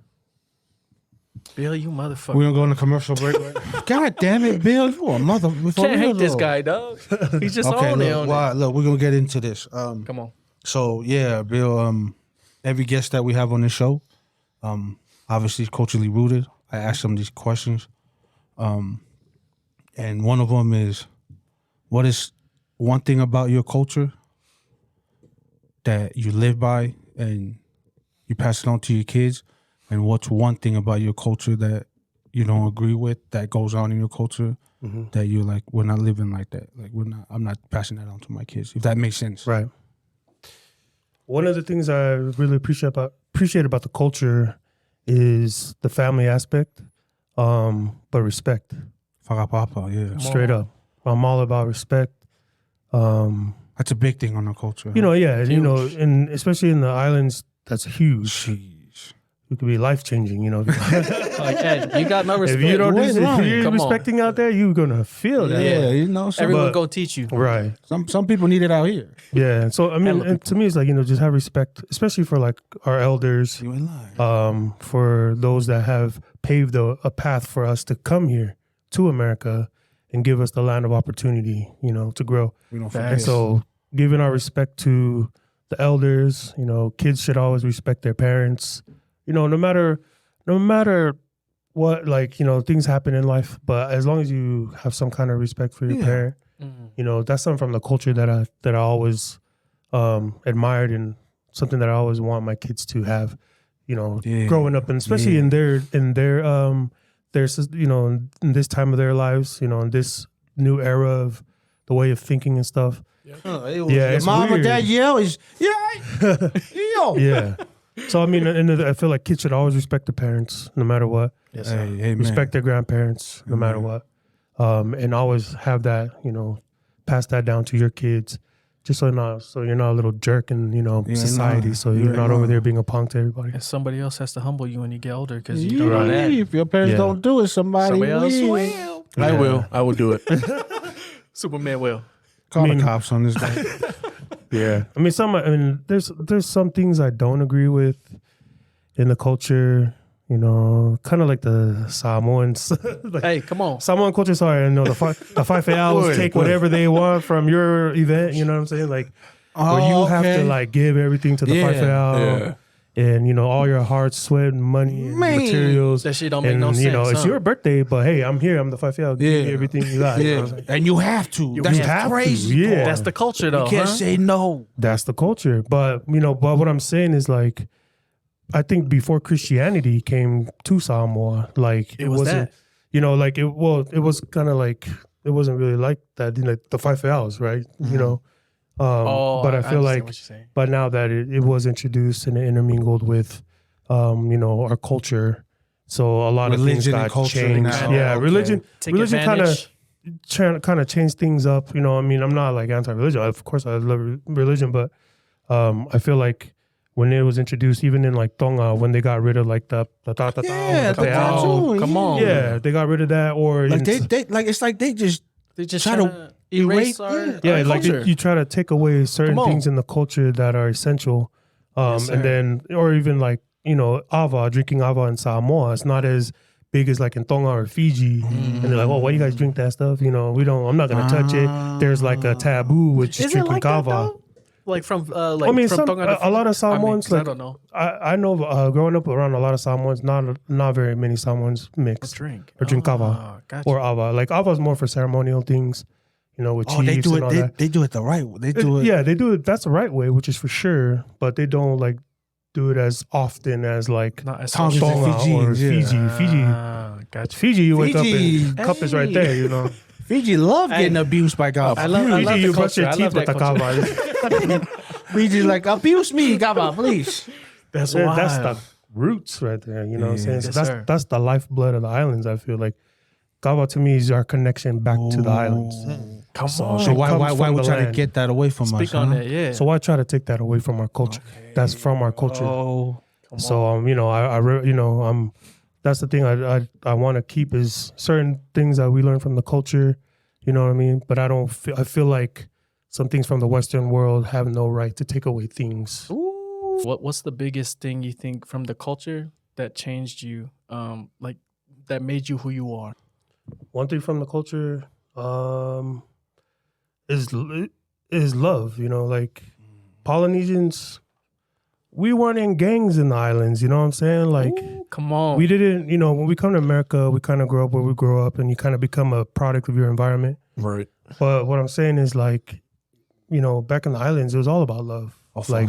Speaker 2: Bill, you motherfucker.
Speaker 3: We're gonna go on a commercial break. Right? God damn it, Bill! You a mother.
Speaker 2: Can't hate this guy, dog. He's just
Speaker 3: Okay,
Speaker 2: on it.
Speaker 3: look, we're gonna get into this.
Speaker 2: Come on.
Speaker 3: So yeah, Bill. Every guest that we have on this show, obviously culturally rooted. I ask them these questions, and one of them is, what is one thing about your culture that you live by and you pass it on to your kids? And what's one thing about your culture that you don't agree with that goes on in your culture that you're like, we're not living like that. Like I'm not passing that on to my kids. If that makes sense.
Speaker 4: Right. One of the things I really appreciate about the culture is the family aspect, but respect.
Speaker 3: Whakapapa, yeah.
Speaker 4: Straight up. I'm all about respect.
Speaker 3: That's a big thing on our culture.
Speaker 4: You know, yeah, you know, and especially in the islands, that's huge.
Speaker 3: Jeez.
Speaker 4: It could be life changing, you know.
Speaker 2: Like, Ed, you got no respect.
Speaker 4: If you don't,
Speaker 3: Where's
Speaker 4: if
Speaker 3: wrong?
Speaker 4: you're
Speaker 2: Come on.
Speaker 4: respecting out there, you're gonna feel that.
Speaker 3: Yeah, you know,
Speaker 2: Everyone
Speaker 4: But-
Speaker 2: gonna teach you.
Speaker 4: Right.
Speaker 3: some people need it out here.
Speaker 4: Yeah. So I mean, and to me, it's like, you know, just have respect, especially for like our elders,
Speaker 3: You ain't lying.
Speaker 4: for those that have paved a path for us to come here to America and give us the land of opportunity, you know, to grow.
Speaker 3: We don't
Speaker 4: And
Speaker 3: forget.
Speaker 4: so, giving our respect to the elders, you know, kids should always respect their parents. You know, no matter what, like, you know, things happen in life, but as long as you have some kind of respect for your parent, you know, that's something from the culture that I always admired, and something that I always want my kids to have. You know, growing up, and especially in their you know, in this time of their lives, you know, in this new era of the way of thinking and stuff. It's
Speaker 3: mom or
Speaker 4: weird.
Speaker 3: dad yell is yo.
Speaker 4: Yeah. So I mean, and I feel like kids should always respect their parents, no matter what.
Speaker 2: Yes,
Speaker 3: Hey, man.
Speaker 4: Respect their grandparents, no matter what, and always have that, you know, pass that down to your kids, Just so you're not a little jerk in society.
Speaker 3: nah,
Speaker 4: So you're not over there being a punk to everybody.
Speaker 2: And somebody else has to humble you when you get older because you
Speaker 3: You
Speaker 2: don't know that.
Speaker 3: if your parents don't do it, somebody
Speaker 2: Somebody else
Speaker 3: will.
Speaker 2: will.
Speaker 1: I will. I will do it.
Speaker 2: Superman will.
Speaker 3: Call the cops on this guy.
Speaker 4: Yeah, I mean, there's some things I don't agree with in the culture. Kind of like the Samoans.
Speaker 2: Hey, come on.
Speaker 4: Samoan culture. Sorry, I know the five hours take whatever they want from your event. You know what I'm saying? Like, where you have to like give everything to the five hour. And all your hard sweat and money and materials.
Speaker 2: That shit don't make no sense.
Speaker 4: It's your birthday, but hey, I'm here. I'm the 5 hour. Give me everything you got. You know what I'm saying?
Speaker 3: And you have to. That's
Speaker 4: have to,
Speaker 3: crazy.
Speaker 4: yeah.
Speaker 2: That's the culture, though.
Speaker 3: You can't
Speaker 2: huh?
Speaker 3: say no.
Speaker 4: That's the culture. But but what I'm saying is like, I think before Christianity came to Samoa, like it wasn't. Like it was kind of like it wasn't really like that. The 5 hours, right? But I feel like, but now that it was introduced and intermingled with, our culture, so a lot
Speaker 3: Religion
Speaker 4: of
Speaker 3: and
Speaker 4: things got
Speaker 3: culture
Speaker 4: changed.
Speaker 3: now.
Speaker 4: Yeah,
Speaker 3: Okay.
Speaker 4: religion
Speaker 2: Take
Speaker 4: kind of changed things up. I mean, I'm not like anti-religion. Of course, I love religion, but I feel like when it was introduced, even in like Tonga, when they got rid of like the
Speaker 2: come on.
Speaker 4: yeah, they got rid of that, or
Speaker 3: Like they like it's like they just
Speaker 2: try to erase our
Speaker 4: like
Speaker 2: culture.
Speaker 4: you try to take away certain things in the culture that are essential,
Speaker 2: Yes,
Speaker 4: and then or even like drinking ava in Samoa, it's not as big as like in Tonga or Fiji, and they're like, oh, why you guys drink that stuff? I'm not gonna touch it. There's like a taboo which is drinking kava.
Speaker 2: Like from
Speaker 4: I mean,
Speaker 2: from Tonga to
Speaker 4: a lot of Samoans.
Speaker 2: I
Speaker 4: like,
Speaker 2: don't know.
Speaker 4: I know growing up around a lot of Samoans, not very many Samoans mix
Speaker 2: Drink
Speaker 4: kava
Speaker 2: gotcha.
Speaker 4: or ava. Like ava is more for ceremonial things, with chiefs
Speaker 3: they do
Speaker 4: and all
Speaker 3: it.
Speaker 4: that.
Speaker 3: They do it the right way. They do it.
Speaker 4: Yeah, they do it. That's the right way, which is for sure. But they don't like do it as often as like
Speaker 2: Not as
Speaker 3: Tongans
Speaker 2: social.
Speaker 3: and
Speaker 4: Tonga or
Speaker 3: Fijians, yeah.
Speaker 4: Fiji.
Speaker 2: Gotcha.
Speaker 4: Fiji, you wake up
Speaker 3: Fiji.
Speaker 4: and cup is right there.
Speaker 3: Fiji love getting abused by kava.
Speaker 2: I love
Speaker 4: Fiji,
Speaker 2: the
Speaker 4: you brush
Speaker 2: culture.
Speaker 4: your
Speaker 2: I
Speaker 4: teeth
Speaker 2: love
Speaker 4: with the
Speaker 2: that
Speaker 4: kava.
Speaker 3: Fiji like abuse me, kava, please.
Speaker 2: That's
Speaker 4: Yeah,
Speaker 2: wild.
Speaker 4: that's the roots right there. You know what I'm saying? So
Speaker 2: Yes, sir.
Speaker 4: that's the lifeblood of the islands. I feel like kava to me is our connection back to the islands.
Speaker 2: Come
Speaker 4: So-
Speaker 2: on.
Speaker 3: So
Speaker 4: It
Speaker 3: why
Speaker 4: comes
Speaker 3: we
Speaker 4: from
Speaker 3: try
Speaker 4: the
Speaker 3: to
Speaker 4: land.
Speaker 3: get that away from us?
Speaker 2: Speak on that, yeah.
Speaker 4: So I try to take that away from our culture. That's from our culture.
Speaker 3: Oh,
Speaker 4: So that's the thing I want to keep is certain things that we learn from the culture. You know what I mean? But I feel like some things from the Western world have no right to take away things.
Speaker 2: What's the biggest thing you think from the culture that changed you, like that made you who you are?
Speaker 4: One thing from the culture is love. Like Polynesians, we weren't in gangs in the islands. You know what I'm saying? Like
Speaker 2: Ooh, come on.
Speaker 4: we didn't. When we come to America, we kind of grow up where we grow up, and you kind of become a product of your environment.
Speaker 1: Right.
Speaker 4: But what I'm saying is like, back in the islands, it was all about love. Like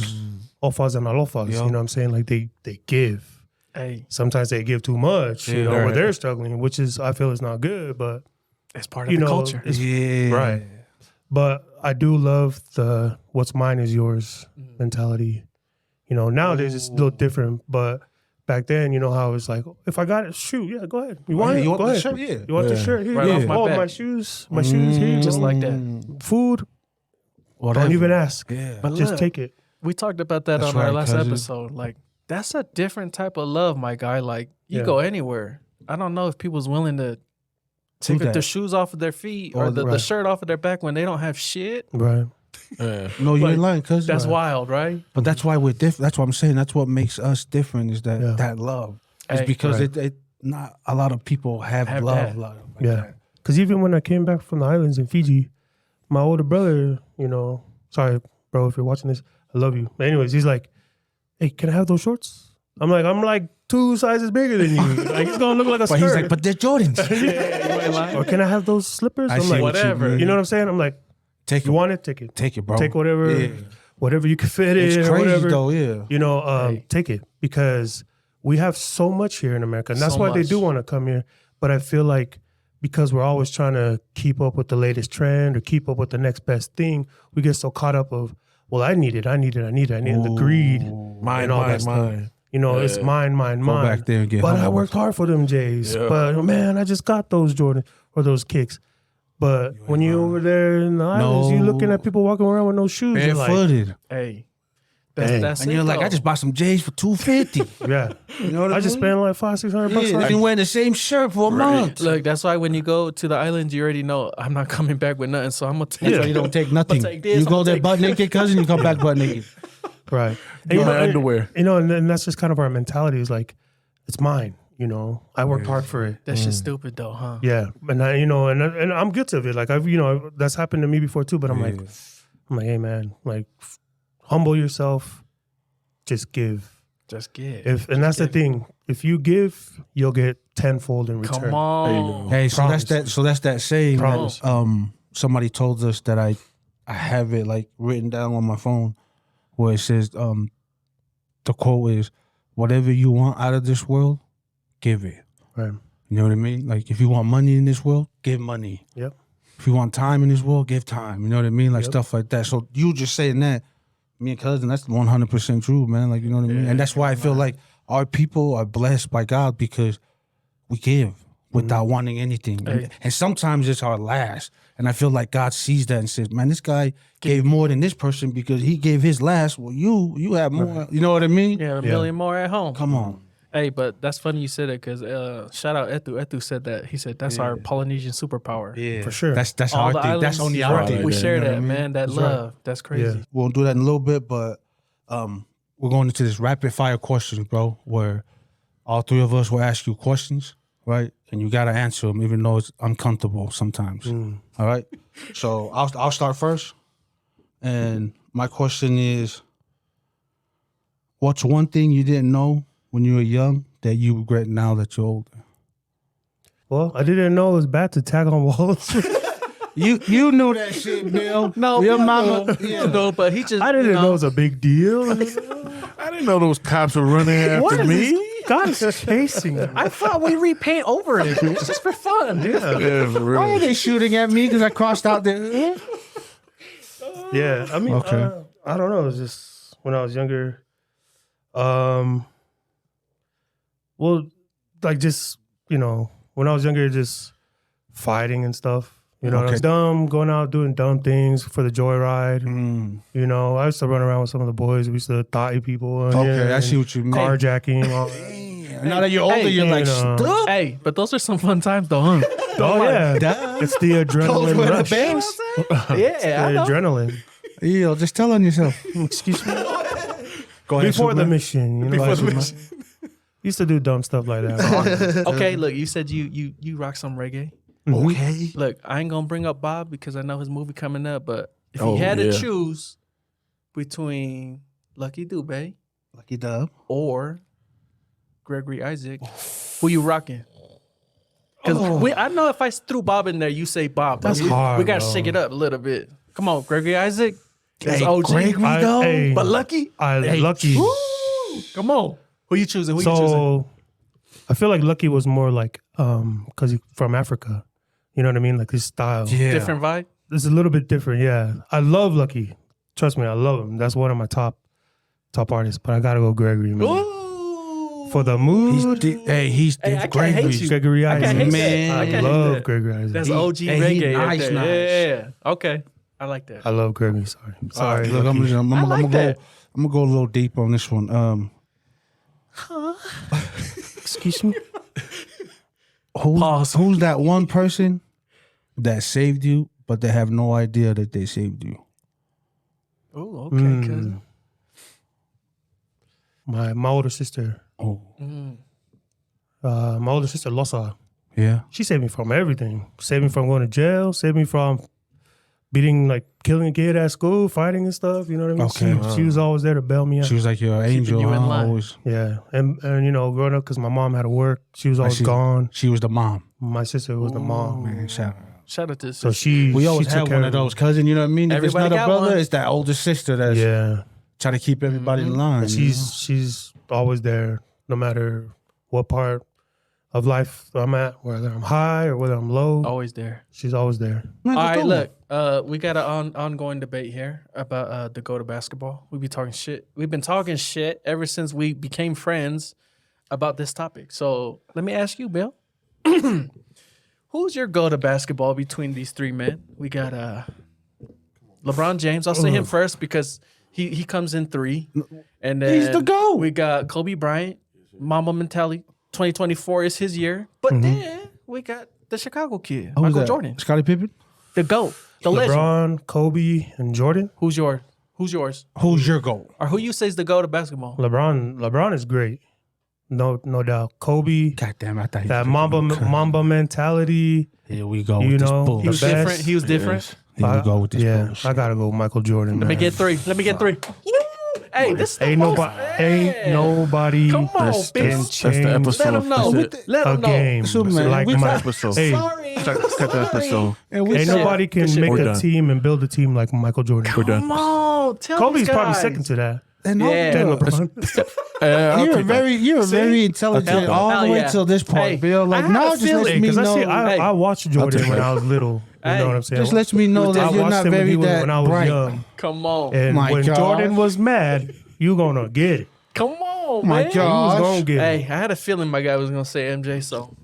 Speaker 4: ofas and alofas. You know what I'm saying? Like they give.
Speaker 2: Hey,
Speaker 4: Sometimes they give too much.
Speaker 3: Yeah,
Speaker 4: where
Speaker 3: right.
Speaker 4: they're struggling, which is I feel is not good. But
Speaker 2: it's part of the culture.
Speaker 4: it's-
Speaker 3: yeah.
Speaker 4: right. But I do love the what's mine is yours mentality. Nowadays it's a little different, but back then, how it's like, if I got it, shoot, yeah, go ahead. You want it?
Speaker 3: You want
Speaker 4: Go
Speaker 3: the
Speaker 4: ahead.
Speaker 3: shirt? Yeah.
Speaker 4: You want the shirt? Here,
Speaker 2: Right
Speaker 4: yeah.
Speaker 2: off my back.
Speaker 4: my shoes here,
Speaker 2: Just
Speaker 4: bro.
Speaker 2: like that.
Speaker 4: Food.
Speaker 3: Whatever.
Speaker 4: Don't even ask.
Speaker 3: Yeah.
Speaker 2: But
Speaker 4: Just
Speaker 2: look,
Speaker 4: take it.
Speaker 2: we talked about that
Speaker 3: That's
Speaker 2: on our
Speaker 3: right,
Speaker 2: last
Speaker 3: cousin.
Speaker 2: episode. Like, that's a different type of love, my guy. Like, you
Speaker 4: Yeah.
Speaker 2: go anywhere. I don't know if people's willing to take
Speaker 3: that.
Speaker 2: the shoes off of their feet or
Speaker 3: Or
Speaker 2: the
Speaker 4: right.
Speaker 2: shirt off of their back when they don't have shit.
Speaker 4: Right.
Speaker 1: Yeah.
Speaker 3: No, you
Speaker 2: Like,
Speaker 3: ain't lying, cuz.
Speaker 2: That's wild, right?
Speaker 3: But that's why we're different. That's what I'm saying. That's what makes us different is that
Speaker 4: Yeah.
Speaker 3: that love. It's
Speaker 2: Hey,
Speaker 3: because
Speaker 4: right.
Speaker 3: it not a lot of people have love.
Speaker 2: that.
Speaker 3: Like
Speaker 4: Yeah.
Speaker 3: that.
Speaker 4: Because even when I came back from the islands in Fiji, my older brother, sorry, bro, if you're watching this, I love you. But anyways, he's like, hey, can I have those shorts? I'm like 2 sizes bigger than you. Like, it's going to look like a
Speaker 3: But
Speaker 4: skirt.
Speaker 3: he's like, but they're Jordans.
Speaker 4: Or can I have those slippers?
Speaker 3: I
Speaker 4: I'm
Speaker 3: see
Speaker 4: like,
Speaker 3: what
Speaker 2: whatever.
Speaker 4: You know what I'm saying? I'm like,
Speaker 3: Take
Speaker 4: you
Speaker 3: it.
Speaker 4: want it? Take it.
Speaker 3: Take it, bro.
Speaker 4: Take whatever,
Speaker 3: Yeah.
Speaker 4: whatever you can fit in.
Speaker 3: It's
Speaker 4: or
Speaker 3: crazy
Speaker 4: whatever.
Speaker 3: though, yeah.
Speaker 4: Take it because we have so much here in America, and that's
Speaker 2: So
Speaker 4: why they
Speaker 2: much.
Speaker 4: do want to come here. But I feel like because we're always trying to keep up with the latest trend or keep up with the next best thing, we get so caught up of, well, I need it, the greed
Speaker 1: Mine,
Speaker 4: and all
Speaker 1: mine,
Speaker 4: that stuff.
Speaker 1: mine.
Speaker 4: It's mine.
Speaker 3: Go back there and get
Speaker 4: But I
Speaker 3: humble.
Speaker 4: worked hard for them J's.
Speaker 1: Yeah.
Speaker 4: But man, I just got those Jordan or those kicks. But when you over there in the islands, you looking at people walking around with no shoes. You're like,
Speaker 3: barefooted.
Speaker 2: Hey,
Speaker 4: Dang.
Speaker 2: that's
Speaker 3: And
Speaker 2: it,
Speaker 3: you're like,
Speaker 2: though.
Speaker 3: I just bought some J's for $250.
Speaker 4: yeah.
Speaker 3: You know what
Speaker 4: I just spent like $500-600
Speaker 3: I've
Speaker 4: on
Speaker 3: been wearing the same shirt for a month.
Speaker 2: Look, that's why when you go to the islands, you already know I'm not coming back with nothing. So I'm gonna take.
Speaker 3: That's why you don't take nothing.
Speaker 2: take this,
Speaker 3: You go
Speaker 2: I'ma
Speaker 3: there
Speaker 2: take-
Speaker 3: butt naked, cousin. You come back butt naked.
Speaker 4: Right.
Speaker 1: You know, underwear.
Speaker 4: You know, and that's just kind of our mentality is like, it's mine. You know, I worked hard for it.
Speaker 2: That shit's stupid though, huh?
Speaker 4: Yeah, and I, you know, and I'm guilty of it. Like I've, you know, that's happened to me before too. But I'm like, hey man, like, humble yourself, just give.
Speaker 2: Just get.
Speaker 4: And that's the thing. If you give, you'll get tenfold in return.
Speaker 2: Come on.
Speaker 3: Hey, so
Speaker 4: Promise.
Speaker 3: that's that saying.
Speaker 4: Promise.
Speaker 3: That, somebody told us that I have it like written down on my phone, where it says, the quote is, "Whatever you want out of this world, give it."
Speaker 4: Right.
Speaker 3: You know what I mean? Like if you want money in this world, give money.
Speaker 4: Yep.
Speaker 3: If you want time in this world, give time. You know what I mean? Like
Speaker 4: Yep.
Speaker 3: stuff like that. So you just saying that, me and cousin, that's 100% true, man. Like, you know what I mean? And that's why I feel like our people are blessed by God because we give without wanting anything. And sometimes it's our last. And I feel like God sees that and says, man, this guy gave more than this person because he gave his last. Well, you have more. You know what I mean?
Speaker 2: Yeah, a million more at home.
Speaker 3: Come on.
Speaker 2: Hey, but that's funny you said it because shout out Etu. Etu said that. He said that's our Polynesian superpower.
Speaker 3: Yeah.
Speaker 4: For sure.
Speaker 3: That's
Speaker 2: All
Speaker 3: our
Speaker 2: the
Speaker 3: thing.
Speaker 2: islands,
Speaker 3: That's only our
Speaker 1: right.
Speaker 3: thing.
Speaker 2: We
Speaker 1: Yeah,
Speaker 2: share
Speaker 3: you know
Speaker 2: that,
Speaker 3: what I mean?
Speaker 2: man. That
Speaker 4: That's right.
Speaker 2: love. That's crazy.
Speaker 3: We'll do that in a little bit, but we're going into this rapid fire questions, bro, where all three of us will ask you questions, right? And you got to answer them, even though it's uncomfortable sometimes. All right? So I'll start first. And my question is, what's one thing you didn't know when you were young that you regret now that you're older?
Speaker 4: Well, I didn't know it was bad to tag on walls.
Speaker 3: You knew that shit, Bill.
Speaker 2: No,
Speaker 3: your
Speaker 2: Bill
Speaker 3: mama.
Speaker 2: knew. Yeah, no, but he just.
Speaker 4: I didn't
Speaker 2: you
Speaker 4: know it was a big deal.
Speaker 1: I didn't know those cops were running after me.
Speaker 4: God is chasing me.
Speaker 2: I thought we repaint over it. It's just for fun.
Speaker 4: Yeah.
Speaker 1: Yeah, for real.
Speaker 3: Why are they shooting at me because I crossed out the...
Speaker 4: Yeah, I mean,
Speaker 3: Okay.
Speaker 4: I don't know. It's just when I was younger. Well, like just, you know, when I was younger, just fighting and stuff. You know, I was dumb, going out doing dumb things for the joyride. You know, I used to run around with some of the boys. We used to thotty people.
Speaker 3: Okay, I see what you mean.
Speaker 4: Carjacking. All that.
Speaker 3: Now that you're older,
Speaker 2: Hey,
Speaker 3: you're like,
Speaker 4: you know.
Speaker 3: stop.
Speaker 2: Hey, but those are some fun times though, huh?
Speaker 4: Oh, yeah.
Speaker 3: Duh.
Speaker 4: It's the adrenaline
Speaker 3: Where the
Speaker 4: rush.
Speaker 3: bands?
Speaker 2: Yeah, I
Speaker 4: The
Speaker 2: know.
Speaker 4: adrenaline.
Speaker 3: Yo, just tell on yourself.
Speaker 4: Excuse me.
Speaker 3: Go ahead,
Speaker 4: Before the
Speaker 3: Superman.
Speaker 4: mission. You know,
Speaker 3: Before the
Speaker 4: Superman.
Speaker 3: mission.
Speaker 4: Used to do dumb stuff like that.
Speaker 2: Okay, look, you said you rock some reggae.
Speaker 3: Okay.
Speaker 2: Look, I ain't gonna bring up Bob because I know his movie coming up, but if
Speaker 1: Oh,
Speaker 2: he had
Speaker 1: yeah.
Speaker 2: to choose between Lucky Dube
Speaker 3: Lucky Dub.
Speaker 2: or Gregory Isaac, who you rocking? Because I know if I threw Bob in there, you say Bob. but
Speaker 4: That's
Speaker 2: we,
Speaker 4: hard,
Speaker 2: We gotta
Speaker 4: bro.
Speaker 2: shake it up a little bit. Come on, Gregory Isaac. That's
Speaker 3: Hey,
Speaker 2: OG.
Speaker 3: Gregory, though?
Speaker 4: Hey,
Speaker 2: But Lucky?
Speaker 4: Lucky.
Speaker 2: Woo! Come on. Who you choosing? Who you choosing?
Speaker 4: So I feel like Lucky was more like because he's from Africa. You know what I mean? Like his style.
Speaker 3: Yeah.
Speaker 2: Different vibe?
Speaker 4: It's a little bit different. Yeah, I love Lucky. Trust me, I love him. That's one of my top artists. But I gotta go Gregory, man.
Speaker 2: Ooh.
Speaker 4: For the
Speaker 3: He's
Speaker 4: mood.
Speaker 3: he's
Speaker 2: Hey, I can't hate you.
Speaker 4: Gregory
Speaker 2: I can't
Speaker 4: Isaac.
Speaker 2: hate that.
Speaker 3: Man.
Speaker 2: I
Speaker 4: I
Speaker 2: can't hate
Speaker 4: love
Speaker 2: that.
Speaker 4: Gregory Isaac.
Speaker 2: That's OG
Speaker 3: he
Speaker 2: reggae.
Speaker 3: nice,
Speaker 2: right there.
Speaker 3: nice.
Speaker 2: Yeah. Okay. I like that.
Speaker 4: I love Gregory. Sorry.
Speaker 3: Look, I'm
Speaker 4: Lucky.
Speaker 3: gonna
Speaker 2: that.
Speaker 3: go a little deep on this one.
Speaker 4: Excuse me.
Speaker 3: Who's that one person that saved you, but they have no idea that they saved you?
Speaker 2: Oh, okay, cousin.
Speaker 4: My older sister.
Speaker 3: Oh,
Speaker 4: My older sister Losa.
Speaker 3: yeah.
Speaker 4: She saved me from everything. Saved me from going to jail. Saved me from killing a kid at school, fighting and stuff. You know what I mean?
Speaker 3: Okay.
Speaker 4: She was always there to bail me out.
Speaker 3: She was like your angel.
Speaker 2: you in
Speaker 3: huh?
Speaker 2: line.
Speaker 3: Always.
Speaker 4: Yeah, and you know, growing up, because my mom had to work, she was always
Speaker 3: see.
Speaker 4: gone.
Speaker 3: She was the mom.
Speaker 4: My sister was the mom,
Speaker 3: Man, shout out.
Speaker 2: Shout out to
Speaker 4: so
Speaker 2: she.
Speaker 3: We always
Speaker 4: she took
Speaker 3: have
Speaker 4: care
Speaker 3: one of those cousin. You know what I mean? If
Speaker 2: Everybody
Speaker 3: it's not a
Speaker 2: got
Speaker 3: brother,
Speaker 2: one.
Speaker 3: it's that older sister that's
Speaker 4: Yeah,
Speaker 3: trying to keep everybody in line.
Speaker 4: and she's always there, no matter what part of life I'm at, whether I'm high or whether I'm low.
Speaker 2: Always there.
Speaker 4: She's always there.
Speaker 3: Man,
Speaker 2: All
Speaker 3: let's
Speaker 2: right,
Speaker 3: go.
Speaker 2: look. We got an ongoing debate here about the go to basketball. We be talking shit. We've been talking shit ever since we became friends about this topic. So let me ask you, Bill. Who's your go to basketball between these three men? We got LeBron James. I'll say him first because he comes in 3. And then
Speaker 3: He's the GOAT.
Speaker 2: We got Kobe Bryant, Mamba mentality. 2024 is his year. But then we got the Chicago kid, Michael Jordan.
Speaker 3: Scottie Pippen.
Speaker 2: The GOAT. The legend.
Speaker 4: LeBron, Kobe, and Jordan.
Speaker 2: Who's yours? Who's
Speaker 3: your GOAT?
Speaker 2: Or who you say is the GOAT of basketball?
Speaker 4: LeBron is great. No doubt. Kobe.
Speaker 3: God damn, I thought he
Speaker 4: That
Speaker 3: was
Speaker 4: Mamba mentality.
Speaker 3: Here we go
Speaker 4: You
Speaker 3: with
Speaker 4: know,
Speaker 3: this bull.
Speaker 2: He was
Speaker 4: best.
Speaker 2: different. He was different.
Speaker 3: Here we go with this
Speaker 4: Yeah,
Speaker 3: bullshit.
Speaker 4: I gotta go Michael Jordan.
Speaker 2: Let me get 3. Hey, this is the
Speaker 4: Ain't
Speaker 2: most-
Speaker 4: nobody.
Speaker 2: Come on,
Speaker 1: That's
Speaker 2: bitch.
Speaker 1: the episode.
Speaker 2: Let him know.
Speaker 1: That's it.
Speaker 2: Let
Speaker 4: a
Speaker 2: him know.
Speaker 4: game.
Speaker 3: So, man,
Speaker 4: like
Speaker 3: we
Speaker 4: my,
Speaker 3: got-
Speaker 1: episode.
Speaker 4: hey,
Speaker 2: Sorry.
Speaker 1: Cut the episode.
Speaker 3: And we
Speaker 4: ain't
Speaker 3: said-
Speaker 4: nobody can
Speaker 2: Good
Speaker 4: make
Speaker 1: shit.
Speaker 4: a
Speaker 1: We're done.
Speaker 4: team and build a team like Michael Jordan.
Speaker 1: We're done.
Speaker 2: Come on. Tell
Speaker 4: Kobe's
Speaker 2: these
Speaker 4: probably
Speaker 2: guys.
Speaker 4: second to that.
Speaker 3: And
Speaker 2: Yeah.
Speaker 4: Then
Speaker 3: no,
Speaker 4: LeBron.
Speaker 1: I'll
Speaker 3: you're
Speaker 1: take
Speaker 3: very intelligent
Speaker 1: Hell
Speaker 3: all the way
Speaker 2: yeah.
Speaker 3: till this part,
Speaker 2: Hey,
Speaker 3: Bill. Like
Speaker 2: I had
Speaker 3: now,
Speaker 2: a
Speaker 3: just
Speaker 2: feeling,
Speaker 3: lets me
Speaker 4: Because
Speaker 3: know.
Speaker 4: I watched Jordan
Speaker 1: take
Speaker 4: when
Speaker 1: that.
Speaker 4: I was little. You
Speaker 2: Hey,
Speaker 4: know what I'm saying?
Speaker 3: Just lets me know that
Speaker 4: I
Speaker 3: you're
Speaker 4: watched
Speaker 3: not
Speaker 4: him when
Speaker 3: very
Speaker 4: he was,
Speaker 3: that
Speaker 4: when I was
Speaker 3: bright.
Speaker 4: young.
Speaker 2: Come on.
Speaker 4: And
Speaker 3: My
Speaker 4: when
Speaker 3: God.
Speaker 4: Jordan was mad, you gonna get it.
Speaker 2: Come on,
Speaker 3: My
Speaker 2: man.
Speaker 3: God.
Speaker 4: You was gonna get
Speaker 2: Hey,
Speaker 4: it.
Speaker 2: I had a feeling my guy was going to say MJ, so.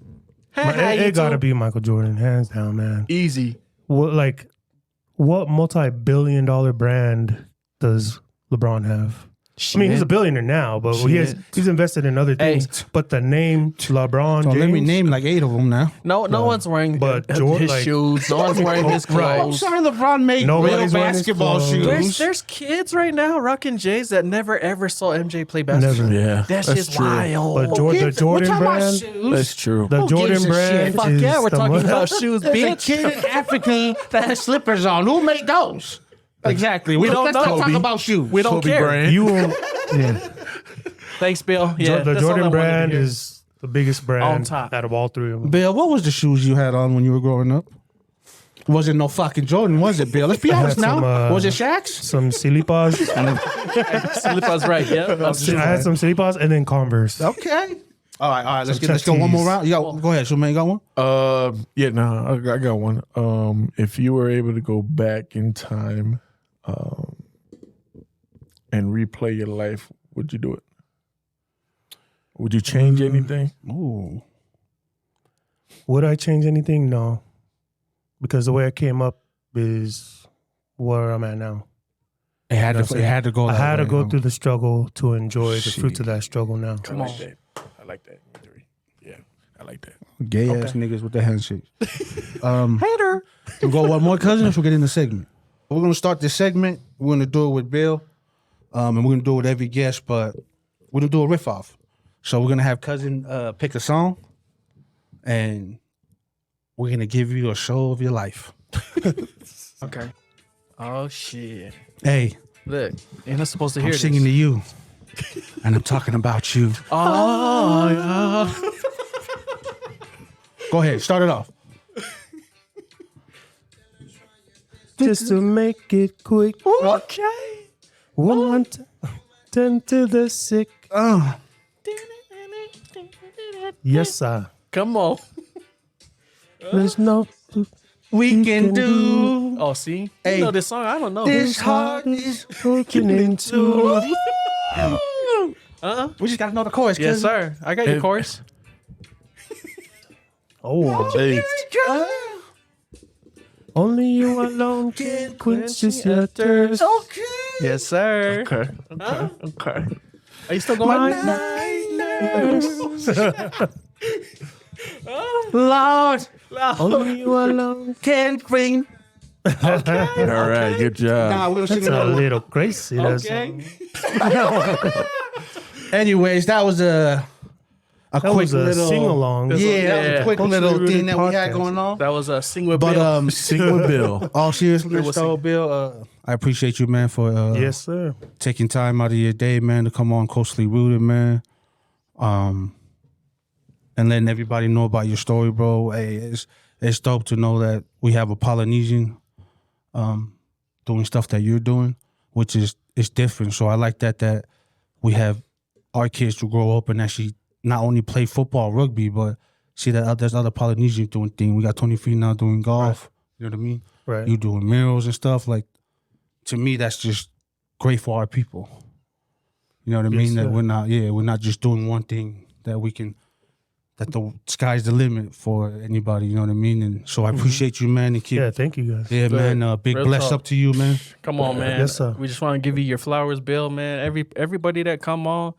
Speaker 4: Man, it gotta be Michael Jordan, hands down, man.
Speaker 2: Easy.
Speaker 4: What multi-billion-dollar brand does LeBron have? I mean, he's a billionaire now, but he's invested in other
Speaker 2: Hey.
Speaker 4: things. But the name LeBron
Speaker 3: So
Speaker 4: James.
Speaker 3: let me name like 8 of them now.
Speaker 2: No one's wearing
Speaker 4: But
Speaker 2: his
Speaker 4: Jordan, like-
Speaker 2: shoes. No one's wearing his
Speaker 4: Right.
Speaker 3: I'm
Speaker 2: clothes.
Speaker 3: sorry, LeBron made
Speaker 4: Nobody's
Speaker 3: real
Speaker 4: wearing his
Speaker 3: basketball
Speaker 4: clothes.
Speaker 3: shoes.
Speaker 2: There's kids right now rocking J's that never ever saw MJ play basketball.
Speaker 4: Never.
Speaker 1: Yeah,
Speaker 2: That's just
Speaker 1: true.
Speaker 2: wild.
Speaker 4: But the Jordan brand,
Speaker 1: That's true.
Speaker 4: the
Speaker 3: Who
Speaker 4: Jordan
Speaker 3: gives a
Speaker 4: brand
Speaker 3: shit?
Speaker 2: Fuck
Speaker 4: is
Speaker 2: yeah, we're
Speaker 4: the
Speaker 2: talking
Speaker 4: mo-
Speaker 2: about shoes,
Speaker 3: There's a
Speaker 2: bitch.
Speaker 3: kid in Africa that has slippers on. Who made those? Exactly.
Speaker 2: We don't
Speaker 3: Let's
Speaker 2: know.
Speaker 3: not talk
Speaker 1: Kobe.
Speaker 3: about shoes.
Speaker 2: We don't
Speaker 1: Kobe
Speaker 2: care.
Speaker 1: Bryant.
Speaker 4: You will. Yeah.
Speaker 2: Thanks, Bill. Yeah,
Speaker 4: The
Speaker 2: that's all I
Speaker 4: Jordan
Speaker 2: wanted to
Speaker 4: brand
Speaker 2: hear.
Speaker 4: is the biggest
Speaker 2: On
Speaker 4: brand
Speaker 2: top.
Speaker 4: out of all 3 of them.
Speaker 3: Bill, what was the shoes you had on when you were growing up? Wasn't no fucking Jordan, was it, Bill? Let's be honest now.
Speaker 4: some,
Speaker 3: Was it Shaq's?
Speaker 4: Some Silipas.
Speaker 2: Silipa's right. Yeah,
Speaker 4: I had some Silipas and then Converse.
Speaker 3: Okay. All right. Let's
Speaker 4: Some
Speaker 3: go one more
Speaker 4: Chuckies.
Speaker 3: round. Go ahead, Shuman, you got one?
Speaker 1: I got one. If you were able to go back in time, and replay your life, would you do it? Would you change anything?
Speaker 3: Ooh.
Speaker 4: Would I change anything? No. Because the way I came up is where I'm at now.
Speaker 3: It had to go.
Speaker 4: I
Speaker 3: that
Speaker 4: had to
Speaker 3: way,
Speaker 4: go
Speaker 3: huh?
Speaker 4: through the struggle to enjoy the
Speaker 3: Shit.
Speaker 4: fruits of that struggle now.
Speaker 2: Come on.
Speaker 1: I like that. Yeah, I like that.
Speaker 3: Gay ass niggas with the handshakes.
Speaker 2: Hater.
Speaker 3: We'll go one more, cousin, if we get in the segment. We're going to start this segment. We're going to do it with Bill. And we're going to do it with every guest, but we're going to do a riff off. So we're going to have cousin pick a song, and we're going to give you a show of your life.
Speaker 2: Okay. Oh shit.
Speaker 3: Hey,
Speaker 2: Look, you're not supposed to
Speaker 3: I'm
Speaker 2: hear
Speaker 3: singing to
Speaker 2: this.
Speaker 3: you, and I'm talking about you.
Speaker 2: Oh yeah.
Speaker 3: Go ahead, start it off.
Speaker 4: Just to make it quick.
Speaker 2: Okay.
Speaker 4: 1, 10 to the 6. Yes, sir.
Speaker 2: Come on.
Speaker 4: There's no.
Speaker 3: We can do
Speaker 2: Oh, see?
Speaker 3: Hey,
Speaker 2: You know this song? I don't know.
Speaker 3: this heart is
Speaker 4: Broken into.
Speaker 3: We just got to know the chorus.
Speaker 2: Yes,
Speaker 3: cousin.
Speaker 2: sir. I got your chorus.
Speaker 4: Oh,
Speaker 1: Hey,
Speaker 4: only you alone can quench this your thirst.
Speaker 2: Yes, sir.
Speaker 1: okay.
Speaker 2: Okay. Are you still going?
Speaker 3: Lord,
Speaker 4: Only you alone.
Speaker 3: can bring.
Speaker 1: All right, good job.
Speaker 3: Nah, we'll sing
Speaker 4: It's
Speaker 3: it.
Speaker 4: a little crazy. That's
Speaker 2: Okay.
Speaker 3: Anyways, that was a
Speaker 4: That
Speaker 3: quick
Speaker 4: was a
Speaker 3: little
Speaker 4: sing along.
Speaker 3: Yeah, that was
Speaker 2: Yeah.
Speaker 3: a quick
Speaker 4: Culturally
Speaker 3: little
Speaker 4: rooted
Speaker 3: thing that we had
Speaker 4: podcast.
Speaker 3: going on.
Speaker 2: That was a sing with
Speaker 3: But
Speaker 2: Bill.
Speaker 1: Sing with Bill.
Speaker 3: all seriousness,
Speaker 2: We'll
Speaker 3: though, Bill, I appreciate you, man, for
Speaker 4: Yes, sir.
Speaker 3: taking time out of your day, man, to come on Culturally Rooted, man. And letting everybody know about your story, bro. Hey, it's dope to know that we have a Polynesian doing stuff that you're doing, which is different. So I like that we have our kids to grow up and actually not only play football, rugby, but see that there's other Polynesians doing things. We got 23 now doing golf. You know what I mean?
Speaker 4: Right.
Speaker 3: You doing murals and stuff. Like, to me, that's just great for our people. You know what I mean?
Speaker 4: Yes,
Speaker 3: That
Speaker 4: sir.
Speaker 3: we're not just doing one thing, that we can that the sky's the limit for anybody. You know what I mean? And so I appreciate you, man. And keep,
Speaker 4: Yeah, thank you guys.
Speaker 3: yeah, man. Big
Speaker 2: Real
Speaker 3: bless
Speaker 2: talk.
Speaker 3: up to you, man.
Speaker 2: Come on, man.
Speaker 4: Yes, sir.
Speaker 2: We just want to give you your flowers, Bill, man. Everybody that come on,